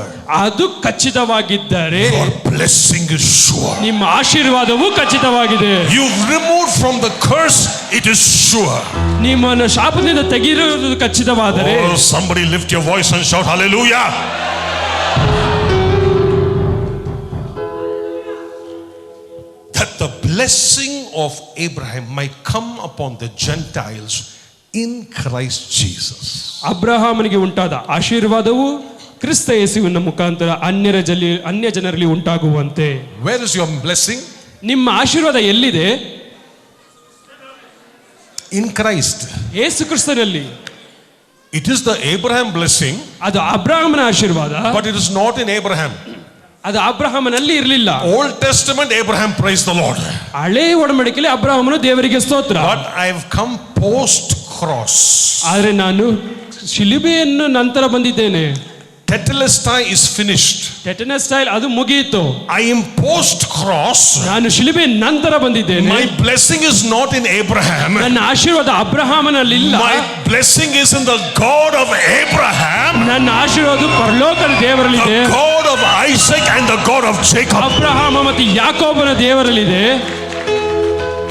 ಅದು ಖಚಿತವಾಗಿದ್ದರೆ, your blessing is sure. ನಿಮ್ಮ ಆಶೀರ್ವಾದವೂ ಖಚಿತವಾಗಿದೆ. You've removed from the curse, it is sure. ನಿಮ್ಮನ್ನು ಶಾಪದಿಂದ ತೆಗೆದಿರುವುದು ಖಚಿತವಾದರೆ, oh, somebody lift your voice and shout hallelujah. That the blessing of Abraham might come upon the Gentiles in Christ Jesus. ಅಬ್ರಹಾಮನಿಗೆ ಉಂಟಾದ ಆಶೀರ್ವಾದವು ಕ್ರಿಸ್ತ ಯೇಸುವಿನ ಮುಖಾಂತರ ಅನ್ಯ ಜನರಲ್ಲಿ ಉಂಟಾಗುವಂತೆ. Where is your blessing? ನಿಮ್ಮ ಆಶೀರ್ವಾದ ಎಲ್ಲಿದೆ? In Christ. ಯೇಸು ಕ್ರಿಸ್ತನಲ್ಲಿ. It is the Abraham blessing. ಅದು ಅಬ್ರಹಾಮನ ಆಶೀರ್ವಾದ. But it is not in Abraham. ಅದು ಅಬ್ರಹಾಮನಲ್ಲಿ ಇರಲಿಲ್ಲ. Old Testament Abraham praised the Lord. ಹಳೆ ಒಡಂಬಡಿಕೆಯಲ್ಲಿ ಅಬ್ರಹಾಮನು ದೇವರಿಗೆ ಸ್ತೋತ್ರ. But I have come post cross. ಆದರೆ ನಾನು ಶಿಲುಬೆಯನ್ನು ನಂತರ ಬಂದಿದ್ದೇನೆ. Tetelestai is finished. ಟೆಟೆನಸ್ಟೈ ಅದು ಮುಗಿಯಿತು. I am post cross. ನಾನು ಶಿಲುಬೆ ನಂತರ ಬಂದಿದ್ದೇನೆ. My blessing is not in Abraham. ನನ್ನ ಆಶೀರ್ವಾದ ಅಬ್ರಹಾಮನಲ್ಲಿ ಇಲ್ಲ. My blessing is in the God of Abraham. ನನ್ನ ಆಶೀರ್ವಾದ ಪರಲೋಕದ ದೇವರಲ್ಲಿದೆ. The God of Isaac and the God of Jacob. Abraham ಮತ್ತು ಯಾಕೋಬನ ದೇವರಲ್ಲಿದೆ.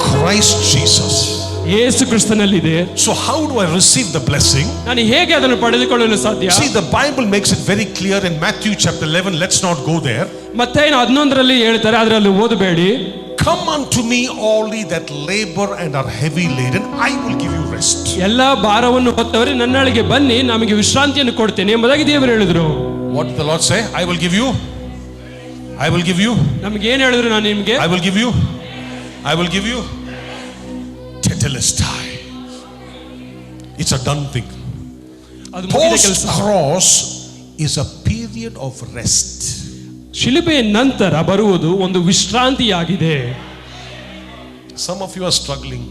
Christ Jesus. Yesu ಕ್ರಿಸ್ತನಲ್ಲಿದೆ. So how do I receive the blessing? ನಾನು ಹೇಗೆ ಅದನ್ನು ಪಡೆದುಕೊಳ್ಳಲು ಸಾಧ್ಯ? See, the Bible makes it very clear in Matthew chapter 11. Let's not go there. ಮತ್ತೇನು 11ರಲ್ಲಿ ಹೇಳ್ತಾರೆ, ಅದರಲ್ಲಿ ಓದಬೇಡಿ. Come unto me all ye that labor and are heavy laden, I will give you rest. ಎಲ್ಲ ಭಾರವನ್ನು ಹೊತ್ತವರೇ ನನ್ನೊಳಗೆ ಬನ್ನಿ, ನಮಗೆ ವಿಶ್ರಾಂತಿಯನ್ನು ಕೊಡ್ತೇನೆ ಎಂಬುದಾಗಿ ದೇವರು ಹೇಳಿದರು. What did the Lord say? I will give you. I will give you. ನಮಗೆ ಏನು ಹೇಳಿದ್ರು? ನಾನು ನಿಮಗೆ I will give you. I will give you. Tetelestai. It's a done thing. Post cross is a period of rest. ಶಿಲುಬೆಯ ನಂತರ ಬರುವುದು ಒಂದು ವಿಶ್ರಾಂತಿಯಾಗಿದೆ. Some of you are struggling.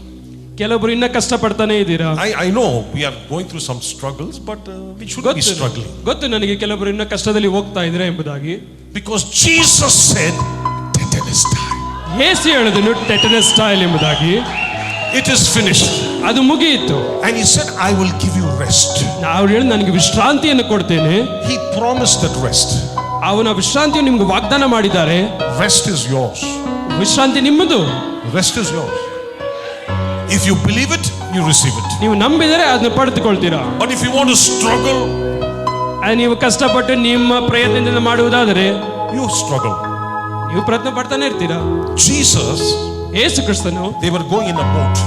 ಕೆಲವರು ಇನ್ನ ಕಷ್ಟಪಡ್ತಾನೆ ಇದ್ದೀರಾ. I know we are going through some struggles, but we should be struggling. ಗೊತ್ತು ನನಗೆ ಕೆಲವರು ಇನ್ನ ಕಷ್ಟದಲ್ಲಿ ಹೋಗ್ತಾ ಇದ್ದೀರಾ ಎಂಬುದಾಗಿ. Because Jesus said, Tetelestai. ಯೇಸು ಹೇಳಿದನು ಟೆಟೆನಸ್ಟಾಯ್ ಎಂಬುದಾಗಿ. It is finished. ಅದು ಮುಗಿಯಿತು. And he said, I will give you rest. ಅವ್ರು ಹೇಳಿ ನನಗೆ ವಿಶ್ರಾಂತಿಯನ್ನು ಕೊಡ್ತೇನೆ. He promised that rest. ಅವನ ವಿಶ್ರಾಂತಿಯನ್ನು ನಿಮ್ಗೆ ವಾಗ್ದಾನ ಮಾಡಿದ್ದಾರೆ. Rest is yours. ವಿಶ್ರಾಂತಿ ನಿಮ್ಮದು. Rest is yours. If you believe it, you receive it. ನೀವು ನಂಬಿದರೆ ಅದನ್ನು ಪಡೆದುಕೊಳ್ತೀರಾ. But if you want to struggle, ನೀವು ಕಷ್ಟಪಟ್ಟು ನಿಮ್ಮ ಪ್ರಯತ್ನದಿಂದ ಮಾಡುವುದಾದರೆ you struggle. ನೀವು ಪ್ರಯತ್ನ ಪಡ್ತಾನೆ ಇರ್ತೀರಾ. Jesus, ಯೇಸು ಕ್ರಿಸ್ತನು, they were going in a boat.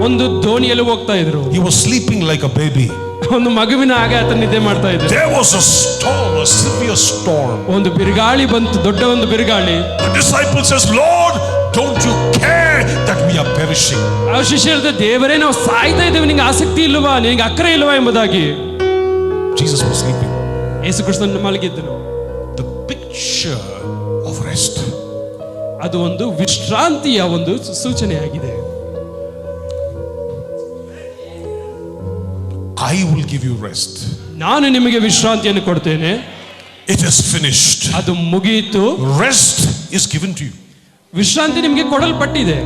ಒಂದು ದೋಣಿಯಲ್ಲಿ ಹೋಗ್ತಾ ಇದ್ರು. He was sleeping like a baby. ಒಂದು ಮಗುವಿನ ಹಾಗೆ ಆತ ನಿದ್ದೆ ಮಾಡ್ತಾ ಇದ್ರು. There was a storm, a severe storm. ಒಂದು ಬಿರುಗಾಳಿ ಬಂತು, ದೊಡ್ಡ ಒಂದು ಬಿರುಗಾಳಿ. The disciple says, Lord, don't you care that we are perishing? ಆ ಶಿಷ್ಯರು, ದೇವರೇ ನಾವು ಸಾಯ್ತಾ ಇದ್ದೇವೆ, ನಿನಗೆ ಆಸಕ್ತಿ ಇಲ್ವಾ, ನಿನಗೆ ಅಕ್ಕರೆ ಇಲ್ವಾ ಎಂಬುದಾಗಿ. Jesus was sleeping. ಯೇಸು ಕ್ರಿಸ್ತನು ಮಲಗಿದ್ದನು. The picture of rest. ಅದು ಒಂದು ವಿಶ್ರಾಂತಿಯ ಒಂದು ಸೂಚನೆಯಾಗಿದೆ. I will give you rest. ನಾನು ನಿಮಗೆ ವಿಶ್ರಾಂತಿಯನ್ನು ಕೊಡ್ತೇನೆ. It is finished. ಅದು ಮುಗಿಯಿತು. Rest is given to you. ವಿಶ್ರಾಂತಿ ನಿಮಗೆ ಕೊಡಲ್ಪಟ್ಟಿದೆ.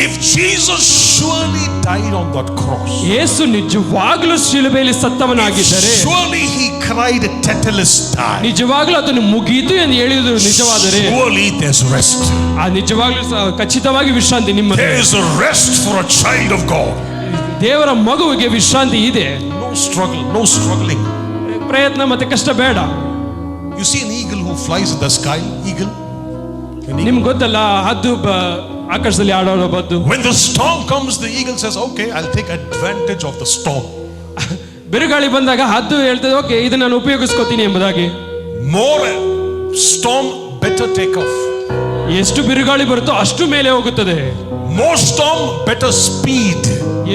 If Jesus surely died on that cross, ಯೇಸು ನಿಜವಾಗಲೂ ಶಿಲುಬೆಯಲ್ಲಿ ಸತ್ತವನಾಗಿದ್ದರೆ, surely he cried tetelestai, ನಿಜವಾಗಲೂ ಅದನ್ನು ಮುಗಿಯಿತು ಎಂದು ಹೇಳಿದ್ರು ನಿಜವಾದರೆ, surely there's rest. ಆ ನಿಜವಾಗಲೂ ಖಚಿತವಾಗಿ ವಿಶ್ರಾಂತಿ ನಿಮ್ಮದು. There is a rest for a child of God. ದೇವರ ಮಗುವಿಗೆ ವಿಶ್ರಾಂತಿ ಇದೆ. No struggle, no struggling. ಪ್ರಯತ್ನ ಮತ್ತೆ ಕಷ್ಟ ಬೇಡ. You see an eagle who flies in the sky, eagle. ನಿಮ್ಗೆ ಗೊತ್ತಲ್ಲ, ಹದ್ದು ಆಕಾಶದಲ್ಲಿ ಆಡೋ ಬದ್ದು. When the storm comes, the eagle says, okay, I'll take advantage of the storm. ಬಿರುಗಾಳಿ ಬಂದಾಗ ಹದ್ದು ಹೇಳ್ತದೆ, ಓಕೆ ಇದನ್ನ ನಾನು ಉಪಯೋಗಿಸ್ಕೋತೀನಿ ಎಂಬುದಾಗಿ. More storm, better take off. ಎಷ್ಟು ಬಿರುಗಾಳಿ ಬರುತ್ತೋ ಅಷ್ಟು ಮೇಲೆ ಹೋಗುತ್ತದೆ. More storm, better speed.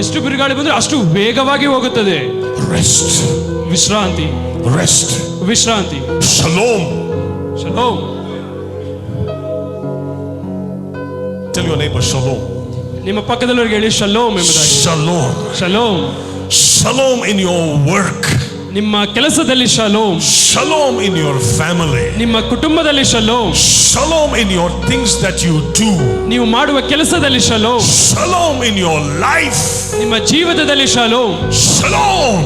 ಎಷ್ಟು ಬಿರುಗಾಳಿ ಬಂದ್ರೆ ಅಷ್ಟು ವೇಗವಾಗಿ ಹೋಗುತ್ತದೆ. Rest. ವಿಶ್ರಾಂತಿ. Rest. ವಿಶ್ರಾಂತಿ. Shalom. Shalom. Tell your neighbor shalom. ನಿಮ್ಮ ಪಕ್ಕದಲ್ಲಿಯವರಿಗೆ ಹೇಳಿ ಶಲೋಮ್ ಎಂಬುದಾಗಿ. Shalom. Shalom. Shalom in your work. ನಿಮ್ಮ ಕೆಲಸದಲ್ಲಿ shalom. Shalom in your family. ನಿಮ್ಮ ಕುಟುಂಬದಲ್ಲಿ shalom. Shalom in your things that you do. ನೀವು ಮಾಡುವ ಕೆಲಸದಲ್ಲಿ shalom. Shalom in your life. ನಿಮ್ಮ ಜೀವಿತದಲ್ಲಿ shalom. Shalom.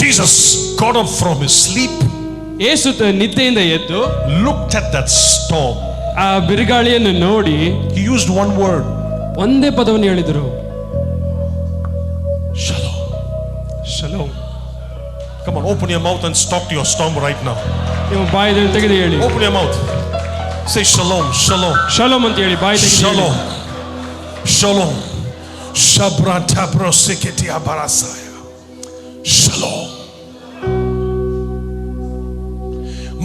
Jesus got up from his sleep, ಯೇಸು ನಿದ್ದೆಯಿಂದ ಎದ್ದು looked at that storm. ಆ ಬಿರುಗಾಳಿಯನ್ನು ನೋಡಿ He used one word. ಒಂದೇ ಪದವನ್ನು ಹೇಳಿದರು, Shalom. Shalom. Come on, open your mouth and talk to your storm right now. ನೀವು ಬಾಯಿದಲ್ಲಿ ತೆಗೆದು ಹೇಳಿ. Open your mouth. Say shalom, shalom. Shalom ಅಂತ ಹೇಳಿ, ಬಾಯಿ ತೆಗೆದು ಹೇಳಿ. Shalom. Shalom. Shabrata proseketi abarasaya. Shalom.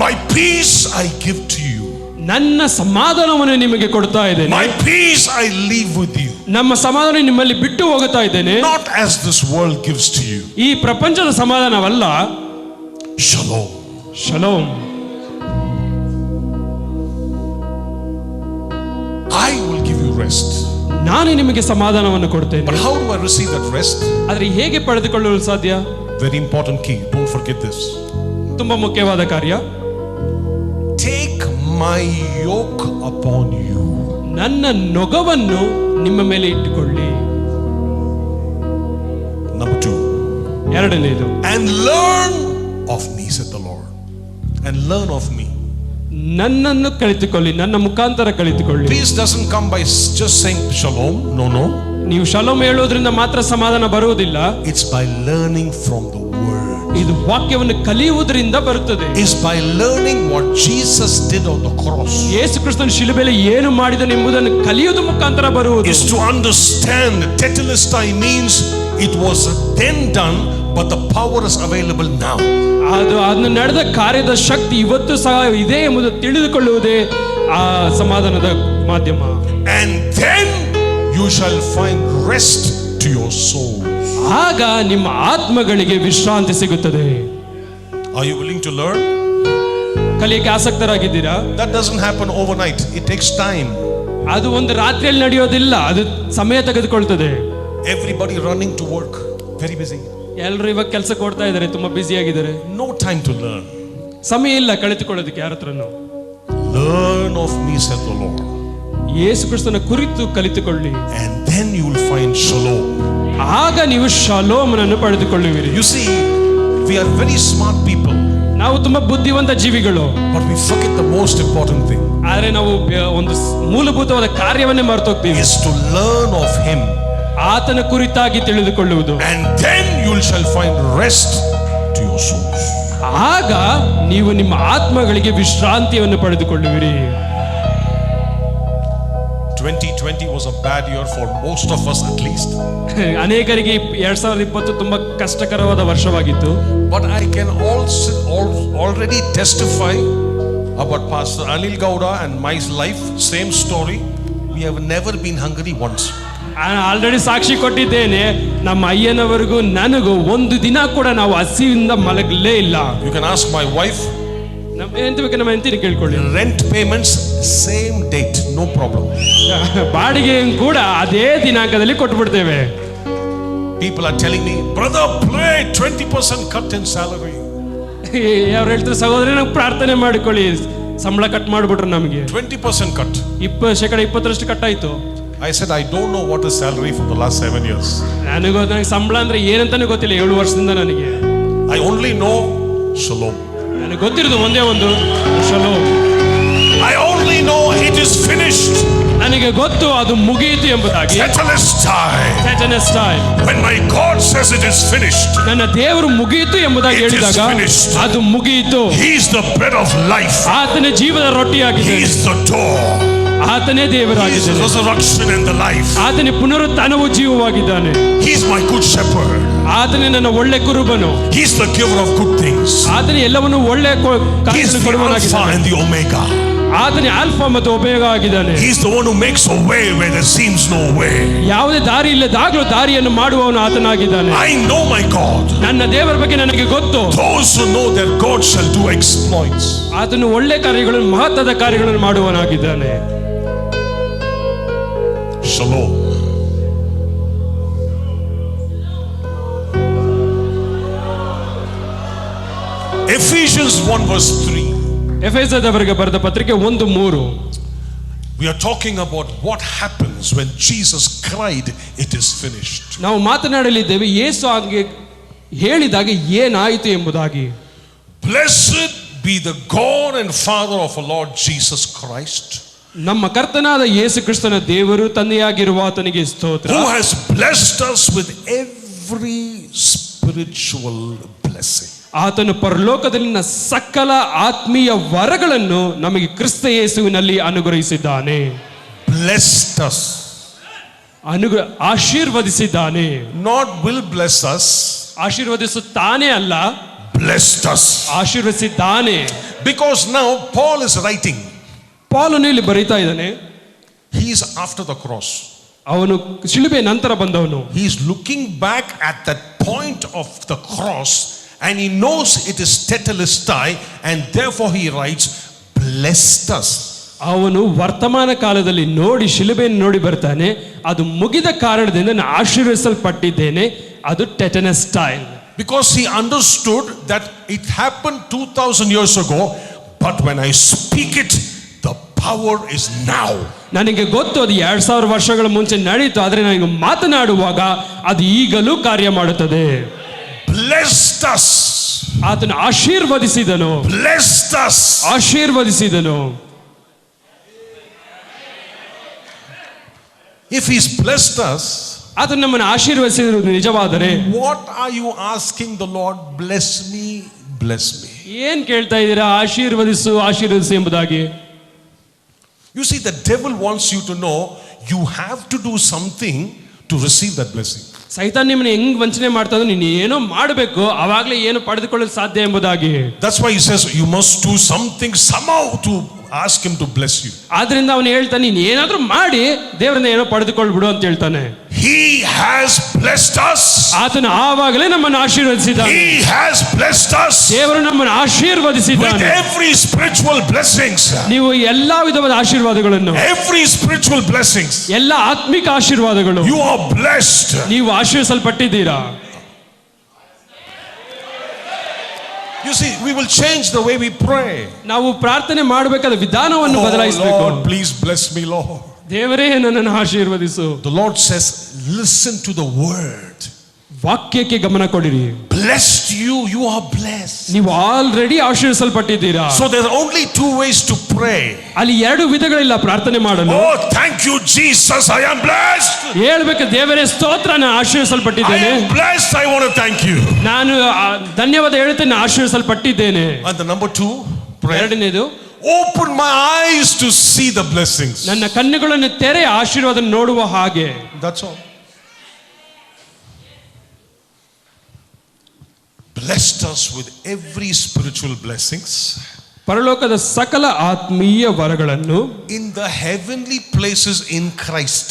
My peace I give to you. ನನ್ನ ಸಮಾಧಾನವನ್ನು ನಿಮಗೆ ಕೊಡ್ತಾ ಇದ್ದೇನೆ. My peace I leave with you. ನಮ್ಮ ಸಮಾಧಾನ ನಿಮ್ಮಲ್ಲಿ ಬಿಟ್ಟು ಹೋಗುತ್ತಾ ಇದ್ದೇನೆ. Not as this world gives to you. ಈ ಪ್ರಪಂಚದ ಸಮಾಧಾನವಲ್ಲ. Shalom. Shalom. I will give you rest. ನಾನು ನಿಮಗೆ ಸಮಾಧಾನವನ್ನು ಕೊಡ್ತೇನೆ. But how do I receive that rest? ಆದರೆ ಹೇಗೆ ಪಡೆದುಕೊಳ್ಳಲು ಸಾಧ್ಯ? Very important key. Don't forget this. ತುಂಬಾ ಮುಖ್ಯವಾದ ಕಾರ್ಯ. Take my yoke upon you. ನನ್ನ ನೊಗವನ್ನು ನಿಮ್ಮ ಮೇಲೆ ಇಟ್ಟುಕೊಳ್ಳಿ. Number 2. ಎರಡನೇದು, And learn of me, said the Lord. And learn of me. ನನ್ನನ್ನು ಕಲಿತುಕೊಳ್ಳಿ, ನನ್ನ ಮುಖಾಂತರ ಕಲಿತುಕೊಳ್ಳಿ. Peace doesn't come by just saying shalom. No, no. ನೀವು ಶಲೋಮ್ ಹೇಳೋದ್ರಿಂದ ಮಾತ್ರ ಸಮಾಧಾನ ಬರುವುದಿಲ್ಲ. It's by learning from the word. ಇದು ವಾಕ್ಯವನ್ನು ಕಲಿಯುವುದರಿಂದ ಬರುತ್ತದೆ. Is by learning what Jesus did on the cross. ಯೇಸು ಕ್ರಿಸ್ತನು ಶಿಲುಬೆಯಲ್ಲಿ ಏನು ಮಾಡಿದನೆಂಬುದನ್ನು ಕಲಿಯುವುದರ ಮುಖಾಂತರ ಬರುವುದು. Is to understand. Tetelestai means it was then done, but the power is available now. ಅದನ್ನು ನಡೆದ ಕಾರ್ಯದ ಶಕ್ತಿ ಇವತ್ತು ಸಹ ಇದೆ ಎಂಬುದು ತಿಳಿದುಕೊಳ್ಳುವುದೇ ಆ ಸಮಾಧಾನದ ಮಾಧ್ಯಮ. And then you shall find rest to your soul. ಆಗ ನಿಮ್ಮ ಆತ್ಮಗಳಿಗೆ ವಿಶ್ರಾಂತಿ ಸಿಗುತ್ತದೆ. Are you willing to learn? ಕಲಿಯಕ್ಕೆ ಆಸಕ್ತರಾಗಿದ್ದೀರಾ? That doesn't happen overnight. It takes time. ಅದು ಒಂದು ರಾತ್ರಿಯಲ್ಲಿ ನಡೆಯೋದಿಲ್ಲ, ಅದು ಸಮಯ ತೆಗೆದುಕೊಳ್ತದೆ. Everybody running to work, very busy. ಎಲ್ಲರೂ ಇವಾಗ ಕೆಲಸಕ್ಕೆ ಓಡ್ತಾ ಇದ್ದಾರೆ, ತುಂಬಾ ಬ್ಯುಸಿ ಆಗಿದ್ದಾರೆ. No time to learn. ಸಮಯ ಇಲ್ಲ ಕಲಿತುಕೊಳ್ಳೋದಕ್ಕೆ ಯಾರ ಹತ್ರನೂ. Learn of me, said the Lord. ಯೇಸು ಕ್ರಿಸ್ತನ ಕುರಿತು ಕಲಿತುಕೊಳ್ಳಿ. And then you will find shalom. ಆಗ ನೀವು ಶಾಲೋಮನನ್ನು ಪಡೆದುಕೊಳ್ಳುವಿರಿ. You see, we are very smart people. ನಾವು ತುಂಬಾ ಬುದ್ಧಿವಂತ ಜೀವಿಗಳು. But we forget the most important thing. ಆದರೆ ನಾವು ಒಂದು ಮೂಲಭೂತವಾದ ಕಾರ್ಯವನ್ನೇ ಮರೆತೋಗ್ತೀವಿ. Is to learn of him. ಆತನ ಕುರಿತಾಗಿ ತಿಳಿದುಕೊಳ್ಳುವುದು. And then you shall find rest to your souls. ಆಗ ನೀವು ನಿಮ್ಮ ಆತ್ಮಗಳಿಗೆ ವಿಶ್ರಾಂತಿಯನ್ನು ಪಡೆದುಕೊಳ್ಳುವಿರಿ. 2020 was a bad year for most of us, at least. ಅನೇಕರಿಗೆ 2020 ತುಂಬಾ ಕಷ್ಟಕರವಾದ ವರ್ಷವಾಗಿತ್ತು. But I can also already testify about Pastor Anil Gowda and my life. Same story. We have never been hungry once. Already ಸಾಕ್ಷಿ ಕೊಟ್ಟಿದ್ದೇನೆ. ನಮ್ಮ ಅಯ್ಯನವರೆಗೂ ನನಗೂ ಒಂದು ದಿನ ಕೂಡ ನಾವು ಹಸಿವಿಂದ ಮಲಗಲೇ ಇಲ್ಲ. You can ask my wife. ನಮ್ಮ ಹೆಂಡತಿನ ಕೇಳ್ಕೊಳ್ಳಿ. Rent payments same date, no problem. ಬಾಡಿಗೆ ಕೂಡ ಅದೇ ದಿನಾಂಕದಲ್ಲಿ ಕೊಟ್ಟು ಬಿಡ್ತೇವೆ. People are telling me, brother, pray 20% cut in salary. ಅವ್ರು ಹೇಳ್ತಾರೆ, ಸಹೋದರ ನಾವು ಪ್ರಾರ್ಥನೆ ಮಾಡಿಕೊಳ್ಳಿ, ಸಂಬಳ ಕಟ್ ಮಾಡ್ಬಿಟ್ರು ನಮಗೆ. 20% cut. 20% ಕಟ್ ಆಯ್ತು. I said, I don't know what is salary for the last 7 years. ನನಗೆ ಸಂಬಳ ಅಂದ್ರೆ ಏನಂತಾನೆ ಗೊತ್ತಿಲ್ಲ 7 ವರ್ಷದಿಂದ ನನಗೆ. I only know shalom. ನನಗೆ ಗೊತ್ತಿರೋದು ಒಂದೇ ಒಂದು shalom. I only know it is finished. ನನಗೆ ಗೊತ್ತು ಅದು ಮುಗಿಯಿತು ಎಂಬುದಾಗಿ. Tetelestai. When my God says it is finished, ನನ್ನ ದೇವರು ಮುಗಿಯಿತು ಎಂಬುದಾಗಿ ಹೇಳಿದಾಗ ಅದು ಮುಗಿಯಿತು. He is the bread of life. ಆತನ ಜೀವದ ರೊಟ್ಟಿಯಾಗಿದ್ದಾನೆ. He is the door. ಆತನೇ ದೇವರಾಗಿದ್ದಾನೆ. He is the resurrection and the life. ಆತನೇ ಪುನರುತ್ಥಾನವೂ ಜೀವವಾಗಿದ್ದಾನೆ. He is my good shepherd. ಆತನೇ ನನ್ನ ಒಳ್ಳೆ ಕುರುಬನು. He is the giver of good things. ಆತನೇ ಎಲ್ಲವನ್ನು ಒಳ್ಳೆ ಕಾರ್ಯಗಳನ್ನು ಕೊಡುವವನಾಗಿದ್ದಾನೆ. He is the Alpha and the Omega. ಆತನೇ ಆಲ್ಫಾ ಮತ್ತು ಒಮೆಗಾ ಆಗಿದ್ದಾನೆ. He is the one who makes a way where there seems no way. ಯಾವುದೇ ದಾರಿ ಇಲ್ಲದಾಗಲೂ ದಾರಿಯನ್ನು ಮಾಡುವವನು ಆತನಾಗಿದ್ದಾನೆ. I know my God. ನನ್ನ ದೇವರ ಬಗ್ಗೆ ನನಗೆ ಗೊತ್ತು. Those who know their God shall do exploits. ಆತನು ಒಳ್ಳೆ ಕಾರ್ಯಗಳನ್ನು, ಮಹತ್ವದ ಕಾರ್ಯಗಳನ್ನು ಮಾಡುವವನಾಗಿದ್ದಾನೆ. Shalom. Ephesians 1 verse 3. ಎಫೆಸದವರಿಗೆ ಬರೆದ ಪತ್ರಿಕೆ 1:3. We are talking about what happens when Jesus cried, it is finished. ನಾವು ಮಾತನಾಡಲಿದ್ದೇವೆ ಯೇಸು ಹಾಗೆ ಹೇಳಿದಾಗ ಏನಾಯಿತು ಎಂಬುದಾಗಿ. Blessed be the God and Father of our Lord Jesus Christ. ನಮ್ಮ ಕರ್ತನಾದ ಯೇಸು ಕ್ರಿಸ್ತನ ದೇವರು ತಂದೆಯಾಗಿರುವ ಆತನಿಗೆ ಸ್ತೋತ್ರ. Who has blessed us with every spiritual blessing. ಆತನು ಪರಲೋಕದಲ್ಲಿನ ಸಕಲ ಆತ್ಮೀಯ ವರಗಳನ್ನು ನಮಗೆ ಕ್ರಿಸ್ತ ಯೇಸುವಿನಲ್ಲಿ ಅನುಗ್ರಹಿಸಿದ್ದಾನೆ. Blessed us. ಆಶೀರ್ವದಿಸಿದ್ದಾನೆ. Not will bless us. ಆಶೀರ್ವದಿಸುತ್ತಾನೆ ಅಲ್ಲ, blessed us. ಆಶೀರ್ವದಿಸಿದ್ದಾನೆ. Because now Paul is writing. ಪೌಲನು ಇಲ್ಲಿ ಬರೀತಾ ಇದ್ದಾನೆ. He is after the cross. ಅವನು ಶಿಲುಬೆ ನಂತರ ಬಂದವನು. He is looking back at that point of the cross and he knows it is tetelestai and therefore he writes, blessed us. ಅವನು ವರ್ತಮಾನ ಕಾಲದಲ್ಲಿ ನೋಡಿ ಶಿಲುಬೆಯನ್ನು ನೋಡಿ ಬರ್ತಾನೆ. ಅದು ಮುಗಿದ ಕಾರಣದಿಂದ ನಾನು ಆಶೀರ್ವದಿಸಲ್ಪಟ್ಟಿದ್ದೇನೆ. ಅದು ಟೆಟೆನೆಸ್ಟೈ. Because he understood that it happened 2000 years ago, but when I speak it, the power is now. ನನಗೆ ಗೊತ್ತು ಅದು 2000 ವರ್ಷಗಳ ಮುಂಚೆ ನಡೀತು, ಆದರೆ ನನಗೆ ಮಾತನಾಡುವಾಗ ಅದು ಈಗಲೂ ಕಾರ್ಯ ಮಾಡುತ್ತದೆ. Blessed us. ಆತನು ಆಶೀರ್ವದಿಸಿದನು. Blessed us. ಆಶೀರ್ವದಿಸಿದನು. If he's blessed us, ಆತನು ನಮ್ಮನ್ನು ಆಶೀರ್ವದಿಸಿರುವುದು ನಿಜವಾದರೆ, what are you asking the Lord? Bless me, bless me. ಏನ್ ಕೇಳ್ತಾ ಇದ್ದೀರಾ? ಆಶೀರ್ವದಿಸು, ಆಶೀರ್ವದಿಸು ಎಂಬುದಾಗಿ. You see, the devil wants you to know you have to do something to receive that blessing. ಸೈತಾನ್ ನಿಮ್ಮನ್ನ ಹೆಂಗ್ ವಂಚನೆ ಮಾಡ್ತಾ ಇದ್ದಾನೆ, ನೀನು ಏನೋ ಮಾಡಬೇಕು ಅವಾಗಲೇ ಏನು ಪಡೆದುಕೊಳ್ಳಲು ಸಾಧ್ಯ ಎಂಬುದಾಗಿ. That's why he says you must do something somehow to ask him to bless you. ಆದ್ರಿಂದ ಅವನು ಹೇಳ್ತಾನೆ, ನೀನು ಏನಾದ್ರೂ ಮಾಡಿ ದೇವರಿಂದ ಏನೋ ಪಡೆದುಕೊಳ್ಳಬಿಡು ಅಂತ ಹೇಳ್ತಾನೆ. He has blessed us. ಆತನು ಆವಾಗಲೇ ನಮ್ಮನ್ನು ಆಶೀರ್ವದಿಸಿದ್ದಾನೆ. He has blessed us. ದೇವರು ನಮ್ಮನ್ನು ಆಶೀರ್ವದಿಸಿದ್ದಾನೆ. With every spiritual blessings. ನೀವು ಎಲ್ಲಾ ವಿಧವಾದ ಆಶೀರ್ವಾದಗಳನ್ನು, every spiritual blessings. ಎಲ್ಲ ಆತ್ಮಿಕ ಆಶೀರ್ವಾದಗಳು. You are blessed. ನೀವು ಆಶೀರ್ವದಿಸಲ್ಪಟ್ಟಿದ್ದೀರಾ. You see, we will change the way we pray. ನಾವು ಪ್ರಾರ್ಥನೆ ಮಾಡಬೇಕಾದ ವಿಧಾನವನ್ನು ಬದಲಾಯಿಸಬೇಕು. Lord, please bless me, Lord. ದೇವರೇ ನನ್ನನ್ನು ಆಶೀರ್ವದಿಸು. The Lord says, listen to the word. ವಾಕ್ಯಕ್ಕೆ ಗಮನ ಕೊಡಿರಿ. Blessed you are blessed. ನೀವು already ಆಶೀರ್ವಿಸಲ್ಪಟ್ಟಿದ್ದೀರಾ. So there are only two ways to pray. ಅಲ್ಲಿ ಎರಡು ವಿಧಗಳಿಲ್ಲ ಪ್ರಾರ್ಥನೆ ಮಾಡಲು. Oh, thank you Jesus, I am blessed. ಹೇಳಬೇಕು, ದೇವರೇ ಸ್ತೋತ್ರ, ನಾನು ಆಶೀರ್ವಿಸಲ್ಪಟ್ಟಿದ್ದೇನೆ. I am blessed, I want to thank you. ನಾನು ಧನ್ಯವಾದ ಹೇಳುತ್ತೇನೆ, ಆಶೀರ್ವಿಸಲ್ಪಟ್ಟಿದ್ದೇನೆ. And the number two, prayer. ಎರಡನೇದು, open my eyes to see the blessings. ನನ್ನ ಕಣ್ಣುಗಳನ್ನು ತೆರೆ ಆಶೀರ್ವಾದ ನೋಡುವ ಹಾಗೆ. That's all. Blessed us with every spiritual blessings ಪರಲೋಕದ ಸಕಲ ಆತ್ಮೀಯ ವರಗಳನ್ನು in the heavenly places in Christ.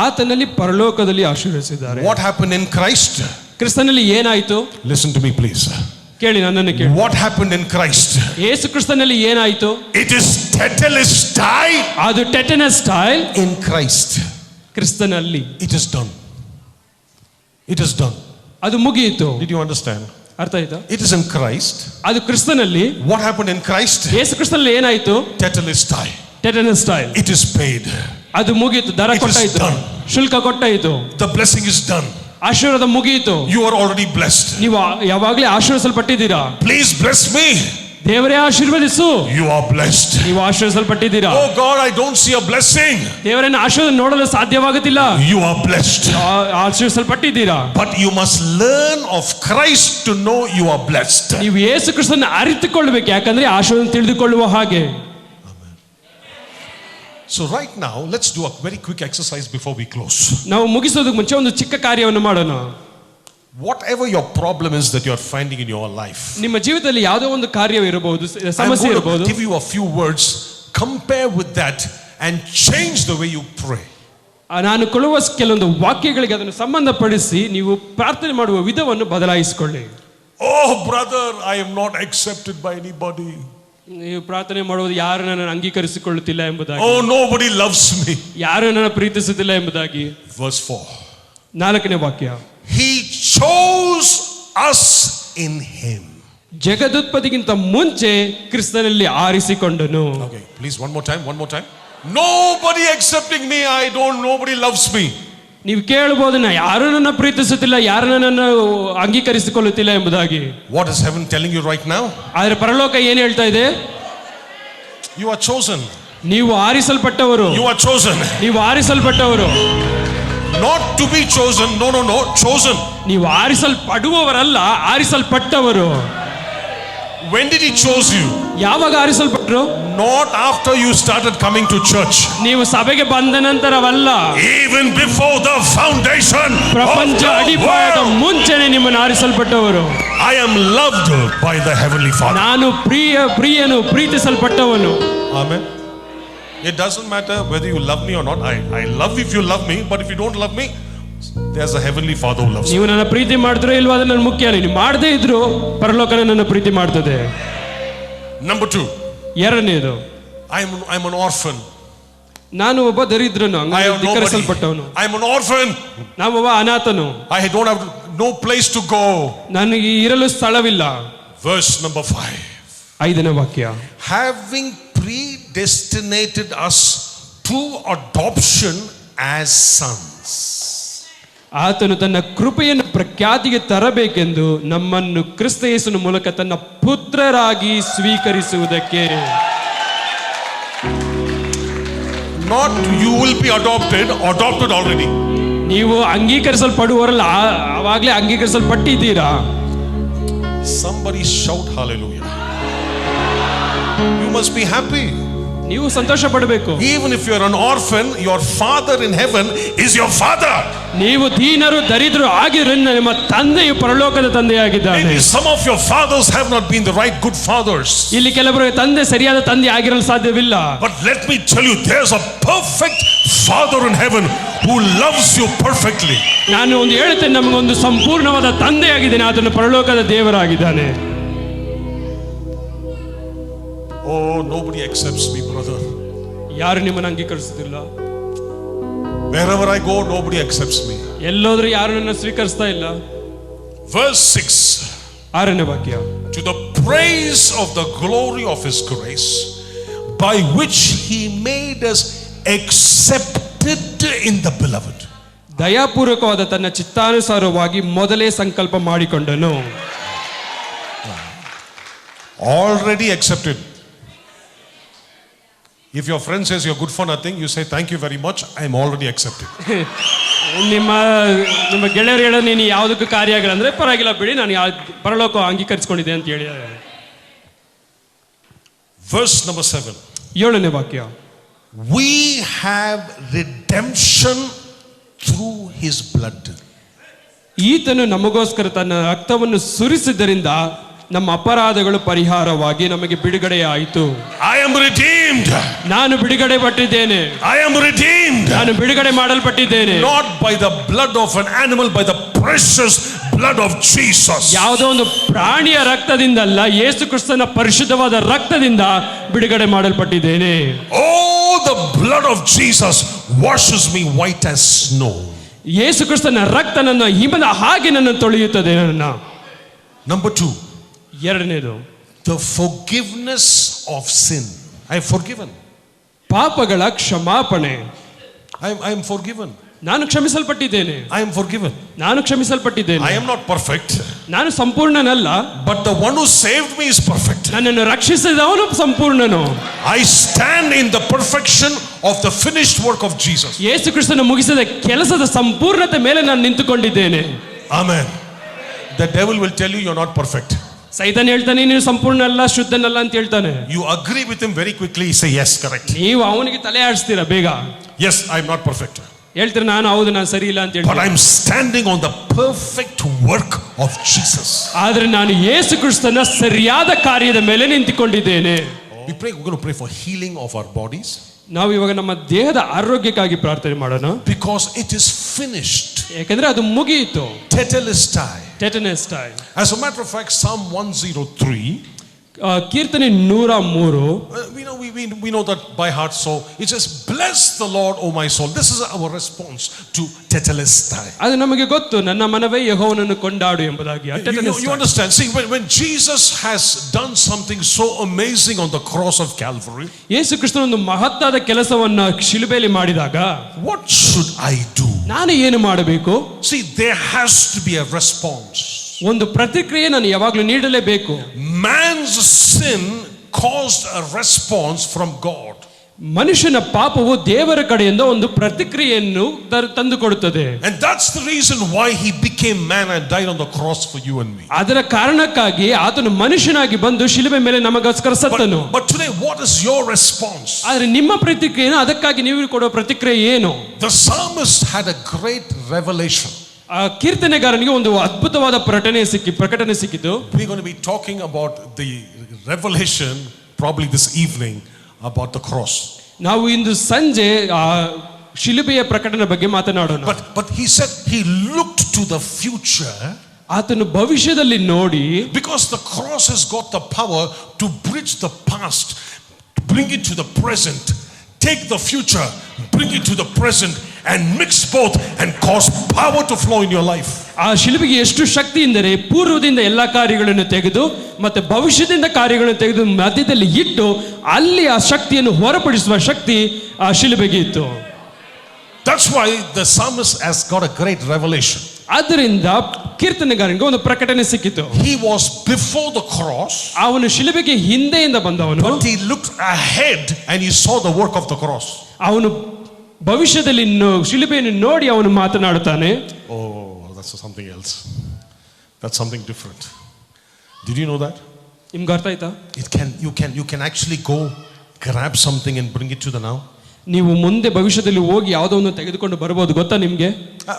ಆತನಲ್ಲಿ ಪರಲೋಕದಲ್ಲಿ ಆಶೀರ್ವದಿಸಿದ್ದಾರೆ. What happened in Christ? ಕ್ರಿಸ್ತನಲ್ಲಿ ಏನಾಯಿತು? Listen to me please. ಕೇಳಿ, ನನ್ನನ್ನು ಕೇಳಿ. What happened in Christ? ಯೇಸು ಕ್ರಿಸ್ತನಲ್ಲಿ ಏನಾಯಿತು? It is tetelestai. ಅದು ಟೆಟೆನಸ್ಟೈ In Christ. ಕ್ರಿಸ್ತನಲ್ಲಿ. It is done. It is done. ಅದು ಮುಗಿಯಿತು. Did you understand? ಅರ್ಥ ಆಯ್ತಾ? It is in Christ. ಅದು ಕ್ರಿಸ್ತನಲ್ಲಿ. What happened in Christ? ಯೇಸು ಕ್ರಿಸ್ತನಲ್ಲಿ ಏನಾಯಿತು? Tetelestai. ಟೆಟೆನಸ್ಟೈ. It is paid. ಅದು ಮುಗಿಯಿತು, ದರ ಕೊಟ್ಟಾಯಿತು, ಶುಲ್ಕ ಕೊಟ್ಟಾಯಿತು. The blessing is done. ಆಶೀರ್ವಾದ ಮುಗಿಯಿತು. You are already blessed. ನೀವು ಯಾವಾಗಲೇ ಆಶೀರ್ವದಿಸಲ್ಪಟ್ಟಿದ್ದೀರಾ. Please bless me. ದೇವರೇ ಆಶೀರ್ವದಿಸು. You are blessed. ನೀವು ಆಶೀರ್ವದಿಸಲ್ಪಟ್ಟಿದ್ದೀರಾ. Oh God, I don't see a blessing. ದೇವರನ್ನ ಆಶೀರ್ವಾದ ನೋಡಲು ಸಾಧ್ಯವಾಗುತ್ತಿಲ್ಲ. You are blessed. ಆಶೀರ್ವದಿಸಲ್ಪಟ್ಟಿದ್ದೀರಾ. But you must learn of Christ to know you are blessed. ನೀವು ಯೇಸು ಕ್ರಿಸ್ತನನ್ನು ಅರಿತುಕೊಳ್ಳಬೇಕು, ಯಾಕಂದ್ರೆ ಆಶೀರ್ವಾದ ತಿಳಿದುಕೊಳ್ಳುವ ಹಾಗೆ. So right now, let's do a very quick exercise before we close. ನಾವು ಮುಗಿಸೋದಕ್ಕೆ ಮುಂಚೆ ಒಂದು ಚಿಕ್ಕ ಕಾರ್ಯವನ್ನು ಮಾಡೋಣ. Whatever your problem is that you are finding in your life, ನಿಮ್ಮ ಜೀವಿತದಲ್ಲಿ ಯಾವುದೋ ಒಂದು ಕಾರ್ಯವಿರಬಹುದು, I'm ಸಮಸ್ಯೆ going ಇರಬಹುದು. to give you a few words, compare with that and change the way you pray. ನಾನು ಕೊಡುವ ಕೆಲವೊಂದು ವಾಕ್ಯಗಳಿಗೆ ಅದನ್ನು ಸಂಬಂಧಪಡಿಸಿ ನೀವು ಪ್ರಾರ್ಥನೆ ಮಾಡುವ ವಿಧವನ್ನು ಬದಲಾಯಿಸಿಕೊಳ್ಳಿ. Oh brother, I am not accepted by anybody. ನೀವು ಪ್ರಾರ್ಥನೆ ಮಾಡುವುದು ಯಾರು ನನ್ನನ್ನು ಅಂಗೀಕರಿಸಿಕೊಳ್ಳುತ್ತಿಲ್ಲ ಎಂಬುದಾಗಿ. Oh, nobody loves me. ಯಾರು ನನ್ನನ್ನು ಪ್ರೀತಿಸುತ್ತಿಲ್ಲ ಎಂಬುದಾಗಿ. Verse 4. 4ನೇ ವಾಕ್ಯ. He chose us in him. ಜಗದುತ್ಪತ್ತಿಗಿಂತ ಮುಂಚೆ ಕ್ರಿಸ್ತನಲ್ಲಿ ಆರಿಸಿಕೊಂಡನು. Okay, please one more time. Nobody accepting me, nobody loves me. ನೀವು ಕೇಳಬಹುದು, ಯಾರು ನನ್ನ ಪ್ರೀತಿಸುತ್ತಿಲ್ಲ, ಯಾರು ನನ್ನನ್ನು ಅಂಗೀಕರಿಸಿಕೊಳ್ಳುತ್ತಿಲ್ಲ ಎಂಬುದಾಗಿ. What is heaven telling you right now? ಆದರೆ ಪರಲೋಕ ಏನು ಹೇಳ್ತಾ ಇದೆ? You are chosen. ನೀವು ಆರಿಸಲ್ಪಟ್ಟವರು. You are chosen. ನೀವು ಆರಿಸಲ್ಪಟ್ಟವರು. Not to be chosen. No, chosen. ನೀವು ಆರಿಸಲ್ಪಡುವವರಲ್ಲ, ಆರಿಸಲ್ಪಟ್ಟವರು. When did he choose you? ಯಾವಾಗ ಆರಿಸಲ್ಪಟ್ಟರು? Not after you started coming to church. ನೀವು ಸಭೆಗೆ ಬಂದ ನಂತರವಲ್ಲ. Even before the foundation. ಪ್ರಪಂಚ ಅಡಿಪಾಯದ ಮುಂಚೆನೆ ನಿಮ್ಮನ್ನು ಆರಿಸಲ್ಪಟ್ಟವರು. I am loved by the heavenly Father. ನಾನು ಪ್ರಿಯನು, ಪ್ರೀತಿಸಲ್ಪಟ್ಟವನು. Amen. It doesn't matter whether you love me or not. I love if you love me, but if you don't love me, there's a heavenly Father who loves you. ನೀವು ನನ್ನ ಪ್ರೀತಿ ಮಾಡಿದ್ರೋ ಇಲ್ವೋ ಅದು ನನ್ನ ಮುಖ್ಯ ಅಲ್ಲ. ನೀವು ಮಾಡದೇ ಇದ್ರು ಪರಲೋಕ ನನ್ನ ಪ್ರೀತಿ ಮಾಡ್ತದೆ. Number 2. ಎರಡನೇದು, I'm an orphan. ನಾನು ಒಬ್ಬ ದರಿದ್ರನು, ಧಿಕ್ಕರಿಸಲ್ಪಟ್ಟವನು. I'm an orphan. ನಾನು ಒಬ್ಬ ಅನಾಥನು. I don't have no place to go. ನನಗೆ ಇರಲು ಸ್ಥಳವಿಲ್ಲ. Verse number 5. 5ನೇ ವಾಕ್ಯ. Having predestinated us to adoption as sons. ಆತನು ತನ್ನ ಕೃಪೆಯನ್ನು ಪ್ರಖ್ಯಾತಿಗೆ ತರಬೇಕೆಂದು ನಮ್ಮನ್ನು ಕ್ರಿಸ್ತ ಯೇಸುವಿನ ಮೂಲಕ ತನ್ನ ಪುತ್ರರಾಗಿ ಸ್ವೀಕರಿಸುವುದಕ್ಕೆ. Not you will be adopted already. ನೀವು ಅಂಗೀಕರಿಸಲ್ಪಡುವವರಲ್ಲ, ಆವಾಗಲೇ ಅಂಗೀಕರಿಸಲ್ಪಟ್ಟಿದ್ದೀರಾ. Somebody shout hallelujah. You must be happy. ನೀವು ಸಂತೋಷ ಪಡಬೇಕು. Even if you are an orphan, your father in heaven is your father. ನೀವು ದೀನರು, ದರಿದ್ರರು ಆಗಿರೋ ನಿಮ್ಮ ತಂದೆಯು ಪರಲೋಕದ ತಂದೆಯಾಗಿದ್ದಾನೆ. Maybe some of your fathers have not been the right good fathers. ಇಲ್ಲಿ ಕೆಲವರು ತಂದೆ ಸರಿಯಾದ ತಂದೆ ಆಗಿರಲು ಸಾಧ್ಯವಿಲ್ಲ. But let me tell you, there's a perfect father in heaven who loves you perfectly. ನಾನು ಒಂದು ಹೇಳ್ತೇನೆ, ನಮಗೊಂದು ಸಂಪೂರ್ಣವಾದ ತಂದೆಯಾಗಿದ್ದಾನೆ, ಆತನು ಪರಲೋಕದ ದೇವರಾಗಿದ್ದಾನೆ. Oh, nobody accepts me, brother. ಯಾರು ನಿಮ್ಮನ್ನು ಅಂಗೀಕರಿಸುತ್ತಿಲ್ಲ. Wherever I go, nobody accepts me. ಎಲ್ಲೋದ್ರೂ ಯಾರು ನನ್ನ ಸ್ವೀಕರಿಸ್ತಾ ಇಲ್ಲ. Verse 6. 6ನೇ ವಾಕ್ಯ. To the praise of the glory of his grace, by which he made us accepted in the beloved. ದಯಾಪೂರ್ವಕವಾದ ತನ್ನ ಚಿತ್ತಾನುಸಾರವಾಗಿ ಮೊದಲೇ ಸಂಕಲ್ಪ ಮಾಡಿಕೊಂಡನು. Already accepted. If your friend says you're good for nothing, you say thank you very much, I am already accepted. ನಿಮ್ಮ ಗೆಳೆಯರು ಹೇಳೋ ನೀನು ಯಾವುದಕ್ಕೂ ಕಾರ್ಯ ಆಗಿಲ್ಲ ಅಂದ್ರೆ ಪರವಾಗಿಲ್ಲ ಬಿಡಿ, ನಾನು ಪರಲೋಕ ಅಂಗೀಕರಿಸಿಕೊಂಡಿದ್ದೆ ಅಂತ ಹೇಳಿ. Verse number 7. 7ನೇ ವಾಕ್ಯ. We have redemption through his blood. ಈತನು ನಮಗೋಸ್ಕರ ತನ್ನ ರಕ್ತವನ್ನು ಸುರಿಸಿದ್ದರಿಂದ ನಮ್ಮ ಅಪರಾಧಗಳು ಪರಿಹಾರವಾಗಿ ನಮಗೆ ಬಿಡುಗಡೆ ಆಯಿತು. I am redeemed. ನಾನು ಬಿಡುಗಡೆ ಪಟ್ಟಿದ್ದೇನೆ. I am redeemed. ನಾನು ಬಿಡುಗಡೆ ಮಾಡಲ್ಪಟ್ಟಿದ್ದೇನೆ. Not by the blood of an animal, by the precious blood of Jesus. ಯಾವುದೋ ಒಂದು ಪ್ರಾಣಿಯ ರಕ್ತದಿಂದಲ್ಲ, ಯೇಸು ಕ್ರಿಸ್ತನ ಪರಿಶುದ್ಧವಾದ ರಕ್ತದಿಂದ ಬಿಡುಗಡೆ ಮಾಡಲ್ಪಟ್ಟಿದ್ದೇನೆ. Oh, the blood of Jesus washes me white as snow. ಯೇಸು ಕ್ರಿಸ್ತನ ರಕ್ತ ನನ್ನ ಹಿಮದ ಹಾಗೆ ನನ್ನ ತೊಳೆಯುತ್ತದೆ. ನನ್ನ Number 2. ಎರಡನೇದು, the forgiveness of sin. I am forgiven. ಪಾಪಗಳ ಕ್ಷಮಾಪಣೆ. I am forgiven. ನಾನು ಕ್ಷಮಿಸಲ್ಪಟ್ಟಿದ್ದೇನೆ. I am forgiven. ನಾನು ಕ್ಷಮಿಸಲ್ಪಟ್ಟಿದ್ದೇನೆ. I am not perfect. ನಾನು ಸಂಪೂರ್ಣನಲ್ಲ. But the one who saved me is perfect. ನನ್ನನ್ನು ರಕ್ಷಿಸಿದವನು ಸಂಪೂರ್ಣನು. I stand in the perfection of the finished work of Jesus. ಯೇಸು ಕ್ರಿಸ್ತನು ಮುಗಿಸಿದ ಕೆಲಸದ ಸಂಪೂರ್ಣತೆ ಮೇಲೆ ನಾನು ನಿಂತುಕೊಂಡಿದ್ದೇನೆ. Amen. The devil will tell you you're not perfect. ಸೈತಾನ ಹೇಳ್ತಾನೆ ನೀನು ಸಂಪೂರ್ಣ ಅಲ್ಲ, ಶುದ್ಧನಲ್ಲ ಅಂತ ಹೇಳ್ತಾನೆ. You agree with him very quickly. You say yes, correct. ನೀವು ಅವನಿಗೆ ತಲೆ ಆಡಿಸ್ತೀರಾ ಬೇಗ. Yes, I'm not perfect. ಹೇಳ್ತೀರಾ ನಾನು ಹೌದು ನಾನು ಸರಿ ಇಲ್ಲ ಅಂತ But ಹೇಳ್ತೀನಿ. I'm standing on the perfect work of Jesus. ಆದ್ರೆ ನಾನು ಯೇಸು ಕ್ರಿಸ್ತನ ಸರಿಯಾದ ಕಾರ್ಯದ ಮೇಲೆ ನಿಂತುಕೊಂಡಿದ್ದೇನೆ. We're going to pray for healing of our bodies. ನಾವು ಇವಾಗ ನಮ್ಮ ದೇಹದ ಆರೋಗ್ಯಕ್ಕಾಗಿ ಪ್ರಾರ್ಥನೆ ಮಾಡೋಣ. Because it is finished. ಯಾಕಂದ್ರೆ ಅದು ಮುಗಿಯಿತು. Tetelestai. ಟೆಟನೆಸ್ಟೈ. As a matter of fact, Psalm 103. ಕೀರ್ತನೆ 103. We know that by heart. So it says, "Bless the Lord, O my soul." This is our response to Tetelestai. ಅದು ನಮಗೆ ಗೊತ್ತು, ನನ್ನ ಮನವೇ ಯೆಹೋವನನ್ನು ಕೊಂಡಾಡು ಎಂಬುದಾಗಿ. You understand? See, when Jesus has done something so amazing on the cross of Calvary, ಯೇಸು ಕ್ರಿಸ್ತನು ಒಂದು ಮಹತ್ತಾದ ಕೆಲಸವನ್ನ ಶಿಲುಬೆಯಲ್ಲಿ ಮಾಡಿದಾಗ what should I do? ನಾನು ಏನು ಮಾಡಬೇಕು? See, there has to be a response. ಒಂದು ಪ್ರತಿಕ್ರಿಯೆ ನಾನು ಯಾವಾಗಲೂ ನೀಡಲೇಬೇಕು. Man's sin caused a response from God. ಮನುಷ್ಯನ ಪಾಪವು ದೇವರ ಕಡೆಯಿಂದ ಒಂದು ಪ್ರತಿಕ್ರಿಯೆಯನ್ನು ತಂದುಕೊಡುತ್ತದೆ. And that's the reason why he became man and died on the cross for you and me. ಅದರ ಕಾರಣಕ್ಕಾಗಿ ಆತನು ಮನುಷ್ಯನಾಗಿ ಬಂದು ಶಿಲುಬೆ ಮೇಲೆ ನಮಗೋಸ್ಕರ ಸತ್ತನು. But today, what is your response? ಆದ್ರೆ ನಿಮ್ಮ ಪ್ರತಿಕ್ರಿಯೆ ಏನು? ಅದಕ್ಕಾಗಿ ನೀವು ಕೊಡುವ ಪ್ರತಿಕ್ರಿಯೆ ಏನು? The psalmist had a great revelation. ಆ ಕೀರ್ತನೆಗಾರನಿಗೆ ಒಂದು ಅದ್ಭುತವಾದ ಪ್ರಕಟಣೆ ಸಿಕ್ಕಿತು. We're going to be talking about the revelation probably this evening about the cross. ನಾವು ಇಂದು ಸಂಜೆ ಆ ಶಿಲುಬೆಯ ಪ್ರಕಟಣೆ ಬಗ್ಗೆ ಮಾತನಾಡೋಣ. But he said he looked to the future. ಆತನು ಭವಿಷ್ಯದಲ್ಲಿ ನೋಡಿ, because the cross has got the power to bridge the past, bring it to the present, take the future, bring it to the present and mix both and cause power to flow in your life. ಆ ಶಿಲುಬೆಗೆ ಎಷ್ಟು ಶಕ್ತಿ ಎಂದರೆ ಪೂರ್ವದಿಂದ ಎಲ್ಲಾ ಕಾರ್ಯಗಳನ್ನು ತೆಗೆದು ಮತ್ತೆ ಭವಿಷ್ಯದಿಂದ ಕಾರ್ಯಗಳನ್ನು ತೆಗೆದು ಮಧ್ಯದಲ್ಲಿ ಇಟ್ಟು ಅಲ್ಲಿ ಆ ಶಕ್ತಿಯನ್ನು ಹೊರಪಡಿಸುವ ಶಕ್ತಿ ಆ ಶಿಲುಬೆಗೆ ಇತ್ತು. That's why the psalmist has got a great revelation. ಆದ್ದರಿಂದ ಕೀರ್ತನೆಗಾರನಿಗೆ ಒಂದು ಪ್ರಕಟಣೆ ಸಿಕ್ಕಿತು. He was before the cross. ಅವನು ಶಿಲುಬೆಗೆ ಹಿಂದೆಯಿಂದ ಬಂದವನು. But he looked ahead and he saw the work of the cross. ಅವನು ಭವಿಷ್ಯದಲ್ಲಿ ಶಿಲುಬೆಯನ್ನು ನೋಡಿ ಅವನು ಮಾತನಾಡುತ್ತಾನೆ. Oh, that's something else. That's something different. Did you know that? ನಿಮ್ಗೆ ಅರ್ಥ ಆಯ್ತಾ? You can actually go grab something and bring it to the now. ನೀವು ಮುಂದೆ ಭವಿಷ್ಯದಲ್ಲಿ ಹೋಗಿ ಯಾವುದೋ ಒಂದು ತೆಗೆದುಕೊಂಡು ಬರಬಹುದು, ಗೊತ್ತಾ ನಿಮ್ಗೆ?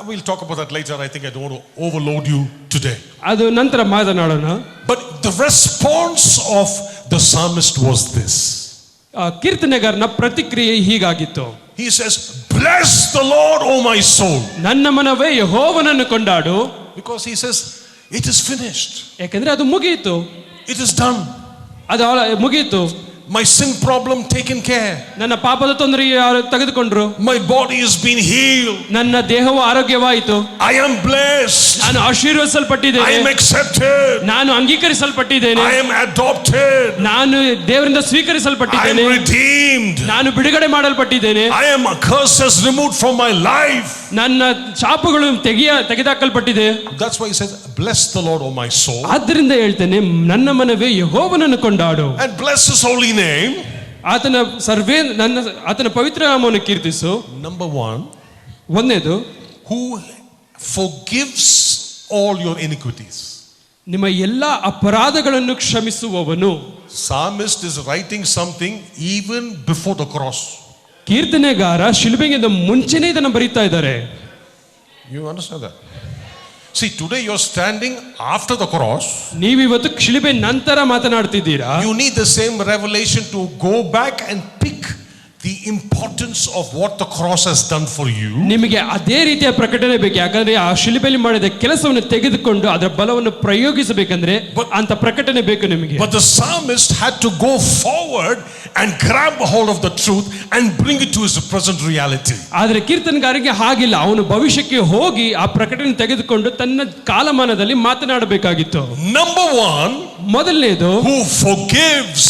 We'll talk about that later. I think I don't want to overload you today. ಅದು ನಂತರ ಮಾತನಾಡೋಣ. But the response of the psalmist was this. ಕೀರ್ತನೆಗಾರನ ಪ್ರತಿಕ್ರಿಯೆ ಹೀಗಾಗಿತ್ತು. He says, "Bless the Lord, O my soul." ನನ್ನ ಮನವೇ ಯೆಹೋವನನ್ನು ಕೊಂಡಾಡು. Because he says, it is finished. ಯಾಕಂದ್ರೆ ಅದು ಮುಗಿಯಿತು. It is done. ಅದು ಮುಗಿಯಿತು. My sin problem taken care. ನನ್ನ ಪಾಪದ ತೊಂದರೆ ತೆಗೆದುಕೊಂಡ್ರು. My body has been healed. ನನ್ನ ದೇಹವು ಆರೋಗ್ಯವಾಯಿತು. I am blessed. ನಾನು ಆಶೀರ್ವದಿಸಲ್ಪಟ್ಟಿದ್ದೇನೆ. I am accepted. ನಾನು ಅಂಗೀಕರಿಸಲ್ಪಟ್ಟಿದ್ದೇನೆ. I am adopted. ನಾನು ದೇವರಿಂದ I ಸ್ವೀಕರಿಸಲ್ಪಟ್ಟಿದ್ದೇನೆ. am redeemed. ನಾನು ಬಿಡುಗಡೆ ಮಾಡಲ್ಪಟ್ಟಿದ್ದೇನೆ. I am curses removed from my life. ನನ್ನ ಶಾಪಗಳು ತೆಗೆದುಹಾಕಲ್ಪಟ್ಟಿದೆ. That's why he says, bless the Lord, O my soul. ಆದ್ದರಿಂದ ಹೇಳ್ತೇನೆ, ನನ್ನ ಮನವೇ ಯೆಹೋವನನ್ನು ಕೊಂಡಾಡು. And bless his holy name. ಆತನ ಪವಿತ್ರ ನಾಮವನ್ನು ಕೀರ್ತಿಸು. Number one, ಒಂದನೇದು, who forgives all your iniquities. ನಿಮ್ಮ ಎಲ್ಲ ಅಪರಾಧಗಳನ್ನು ಕ್ಷಮಿಸುವವನು. Psalmist is writing something even before the cross. ಕೀರ್ತನೆಗಾರ ಶಿಲುಬೆಗಿಂತ ಮುಂಚೆನೇ ಇದನ್ನು ಬರೀತಾ ಇದ್ದಾರೆ. You understand that? See, today you're standing after the cross. ನೀವಿವತ್ತು ಶಿಲುಬೆ ನಂತರ ಮಾತನಾಡ್ತಿದ್ದೀರಾ. You need the same revelation to go back and pick the importance of what the cross has done for you. ನಿಮಗೆ ಅದೇ ರೀತಿಯ ಪ್ರಕಟಣೆ ಬೇಕು. ಯಾಕಂದ್ರೆ ಆ ಶಿಲುಬೆಯಲ್ಲಿ ಮಾಡಿದ ಕೆಲಸವನ್ನು ತೆಗೆದುಕೊಂಡು ಅದರ ಬಲವನ್ನು ಪ್ರಯೋಗಿಸಬೇಕಂದ್ರೆ ಅಂತ ಪ್ರಕಟಣೆ ಬೇಕು ನಿಮಗೆ. But the psalmist had to go forward and grab a hold of the truth and bring it to his present reality. ಆದರೆ ಕೀರ್ತನಗಾರರಿಗೆ ಹಾಗಿಲ್ಲ. ಅವನು ಭವಿಷ್ಯಕ್ಕೆ ಹೋಗಿ ಆ ಪ್ರಕಟಣೆ ತೆಗೆದುಕೊಂಡು ತನ್ನ ಕಾಲಮಾನದಲ್ಲಿ ಮಾತನಾಡಬೇಕಾಗಿತ್ತು. Number one, ಮೊದಲನೇದು, who forgives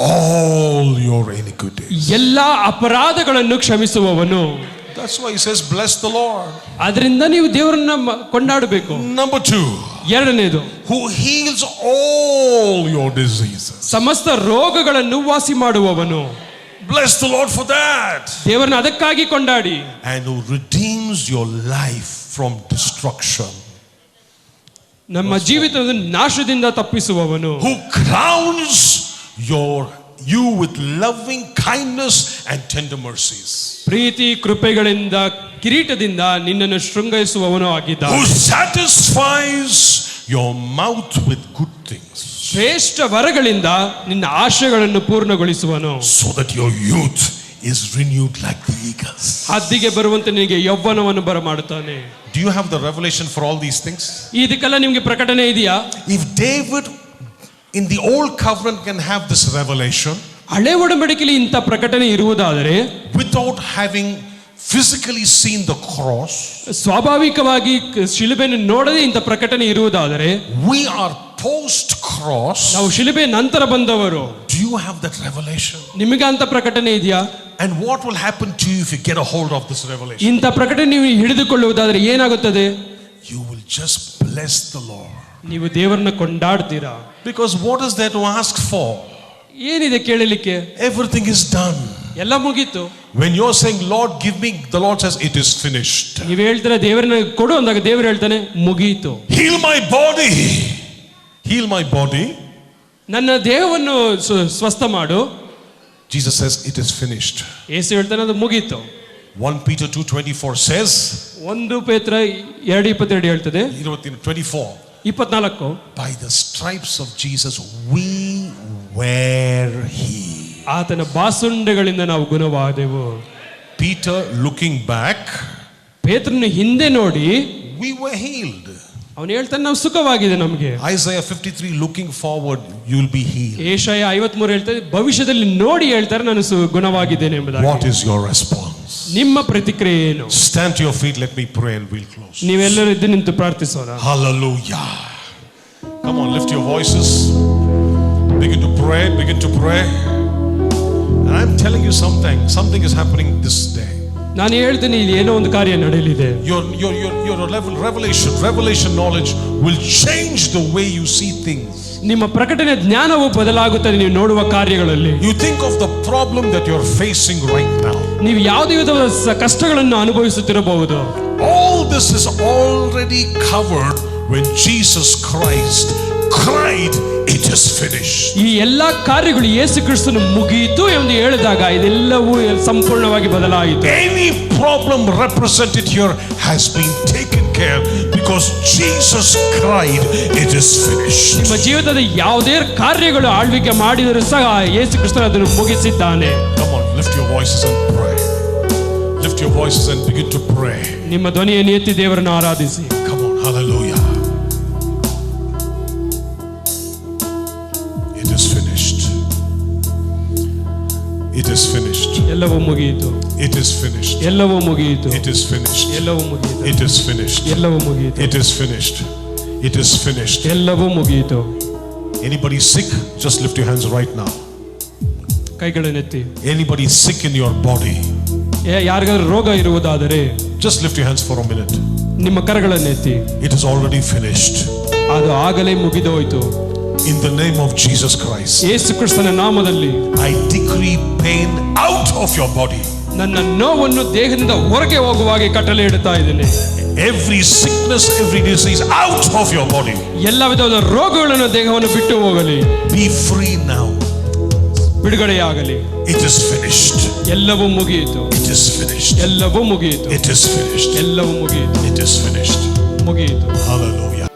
all your iniquities. ಎಲ್ಲ ಅಪರಾಧಗಳನ್ನು ಕ್ಷಮಿಸುವವನು. That's why he says, bless the Lord. ಅದರಿಂದ ನೀವು ದೇವರನ್ನ ಕೊಂಡಾಡಬೇಕು. Number two, ಎರಡನೇದು, who heals all your diseases. ಸಮಸ್ತ ರೋಗಗಳನ್ನು ವಾಸಿ ಮಾಡುವವನು. Bless the Lord for that. ದೇವರನ್ನ ಅದಕ್ಕಾಗಿ ಕೊಂಡಾಡಿ. And who redeems your life from destruction. ನಮ್ಮ ಜೀವಿತದ ನಾಶದಿಂದ ತಪ್ಪಿಸುವವನು. Who crowns you with loving kindness and tender mercies. ಪ್ರೀತಿ ಕೃಪೆಗಳಿಂದ ಕಿರೀಟದಿಂದ ನಿನ್ನನ್ನು ಶೃಂಗರಿಸುವವನು ಆಗಿದ್ದಾನೆ. Who satisfies your mouth with good things. ಶ್ರೇಷ್ಠ ವರಗಳಿಂದ ನಿನ್ನ ಆಶೆಗಳನ್ನು ಪೂರ್ಣಗೊಳಿಸುವನು. So that your youth is renewed like the eagles. ಹದ್ದಿಗೆ ಬರುವಂತೆ ನಿನಗೆ ಯೌವನವನ್ನು ಬರಮಾಡುತ್ತಾನೆ. Do you have the revelation for all these things? ಇದಕ್ಕೆಲ್ಲ ನಿಮಗೆ ಪ್ರಕಟಣೆ ಇದೆಯಾ? If David in the old covenant can have this revelation, ಹಳೆ ಒಡಂಬಡಿಕೆಯಲ್ಲಿ ಇಂಥ ಪ್ರಕಟಣೆ ಇರುವುದಾದರೆ, without having physically seen the cross, ಸ್ವಾಭಾವಿಕವಾಗಿ ಶಿಲುಬೆಯನ್ನು ನೋಡದೆ ಇಂಥ ಪ್ರಕಟಣೆ ಇರುವುದಾದರೆ, we are post cross. ನಾವು ಶಿಲುಬೆ ನಂತರ ಬಂದವರು. Do you have that revelation? ನಿಮಗೆ ಅಂತ ಪ್ರಕಟಣೆ ಇದೆಯಾ? And what will happen to you if you get a hold of this revelation? ಇಂಥ ಪ್ರಕಟಣೆ ನೀವು ಹಿಡಿದುಕೊಳ್ಳುವುದಾದರೆ ಏನಾಗುತ್ತದೆ? You will just bless the Lord. ನೀವು ದೇವರನ್ನ ಕೊಂಡಾಡ್ತೀರಾ. Because what is there to ask for? ಏನಿದೆ ಕೇಳಲಿಕ್ಕೆ? Everything is done. ಎಲ್ಲ ಮುಗೀತು. When you're saying, Lord, give me, the Lord says, it is finished. ನೀವು ಹೇಳ್ತೀರಾ ದೇವರನ್ನ ಕೊಡು ಅಂದಾಗ ದೇವರು ಹೇಳ್ತಾನೆ ಮುಗೀತು. Heal my body. Heal my body. ನನ್ನ ದೇಹವನ್ನು ಸ್ವಸ್ಥ ಮಾಡು. Jesus says, it is finished. ಯೇಸು ಹೇಳ್ತಾನೆ ಅದು ಮುಗೀತು. 1 Peter 2:24 says, 1 ಪೇತ್ರ 2:22 ಹೇಳ್ತದೆ. 24 by the stripes of Jesus we were healed. ಆತನ ಬಾಸುಂಡೆಗಳಿಂದ ನಾವು ಗುಣವಾದೆವು. Peter looking back, ಪೇತ್ರನು ಹಿಂದೆ ನೋಡಿ we were healed. ಅವನು ಹೇಳ್ತಾನೆ ನಾವು ಸುಖವಾಗಿದೆ ನಮಗೆ. Isaiah 53 looking forward, you will be healed. ಯೆಶಾಯ 53 ಹೇಳ್ತಾರೆ ಭವಿಷ್ಯದಲ್ಲಿ ನೋಡಿ ಹೇಳ್ತಾರೆ ನಾನು ಗುಣವಾಗಿದ್ದೇನೆ ಎಂಬುದಾಗಿ. What is your response? ನಿಮ್ಮ ಪ್ರತಿಕ್ರಿಯೆ ಏನು? Stand to your feet, let me pray and we'll close. ನೀವೆಲ್ಲರೂ ಎದ್ದು ನಿಂತು ಪ್ರಾರ್ಥಿಸೋಣ. Hallelujah. Come on, lift your voices. Begin to pray, begin to pray. And I'm telling you something is happening this day. ನಾನು ಹೇಳ್ತೀನಿ ಇಲ್ಲಿ ಏನೋ ಒಂದು ಕಾರ್ಯ ನಡೆಯಲಿದೆ. Your revelation knowledge will change the way you see things. ನಿಮ್ಮ ಪ್ರಕಟಣೆ ಜ್ಞಾನವು ಬದಲಾಗುತ್ತದೆ ನೀವು ನೋಡುವ ಕಾರ್ಯಗಳಲ್ಲಿ. You think of the problem that you're facing right now. ನೀವು ಯಾವುದೇ ವಿಧವಾದ ಕಷ್ಟಗಳನ್ನು ಅನುಭವಿಸುತ್ತಿರಬಹುದು. All this is already covered when Jesus Christ cried, it is finished. ಈ ಎಲ್ಲಾ ಕಾರ್ಯಗಳು ಯೇಸು ಕ್ರಿಸ್ತನು ಮುಗಿಯಿತು ಎಂದು ಹೇಳಿದಾಗ ಇದೆಲ್ಲವೂ ಸಂಪೂರ್ಣವಾಗಿ ಬದಲಾಯಿತು. Any problem represented here has been taken care because Jesus cried, it is finished. ನಿಮ್ಮ ಜೀವಿತದ ಯಾವುದೇ ಕಾರ್ಯಗಳು ಆಳ್ವಿಕೆ ಮಾಡಿದರೂ ಸಹ ಯೇಸು ಕ್ರಿಸ್ತನು ಅದನ್ನು ಮುಗಿಸಿದ್ದಾನೆ. Come on, lift your voices and pray. Lift your voices and begin to pray. ನಿಮ್ಮ ಧ್ವನಿಯನ್ನು ಎತ್ತಿ ದೇವರನ್ನು ಆರಾಧಿಸಿ. Come on, hallelujah. It is finished. It is finished. ಎಲ್ಲವೂ ಮುಗಿಯಿತು. It is finished. ಎಲ್ಲವೂ ಮುಗಿಯಿತು. It is finished. ಎಲ್ಲವೂ ಮುಗಿಯಿತು. It is finished. ಎಲ್ಲವೂ ಮುಗಿಯಿತು. It is finished. It is finished. ಎಲ್ಲವೂ ಮುಗಿಯಿತು. Anybody sick? Just lift your hands right now. ಕೈಗಳನ್ನೆತ್ತಿ. Anybody sick in your body? ಯಾರಿಗಾದ್ರೂ ರೋಗ ಇರುವುದಾದರೆ just lift your hands for a minute. ನಿಮ್ಮ ಕರಗಳನ್ನೆತ್ತಿ. It is already finished. ಅದು ಆಗಲೇ ಮುಗಿದೋಯ್ತು. In the name of Jesus Christ, ಯೇಸು ಕ್ರಿಸ್ತನ ನಾಮದಲ್ಲಿ I decree pain out of your body. ನನ್ನ ನೋವನ್ನು ದೇಹದಿಂದ ಹೊರಗೆ ಹೋಗುವಾಗೆ ಕಟ್ಟಲೆ ಇಡುತ್ತಾ ಇದ್ದೇನೆ. Every sickness, every disease out of your body. ಎಲ್ಲ ವಿಧವಾದ ರೋಗಗಳನ್ನು ದೇಹವನ್ನು ಬಿಟ್ಟು ಹೋಗಲಿ. Be free now. ಬಿಡುಗಡೆಯಾಗಲಿ. It is finished. ಎಲ್ಲವೂ ಮುಗಿಯಿತು. It is finished. ಎಲ್ಲವೂ ಮುಗಿಯಿತು. It is finished. ಎಲ್ಲವೂ ಮುಗಿಯಿತು. It is finished. ಮುಗಿಯಿತು. Hallelujah.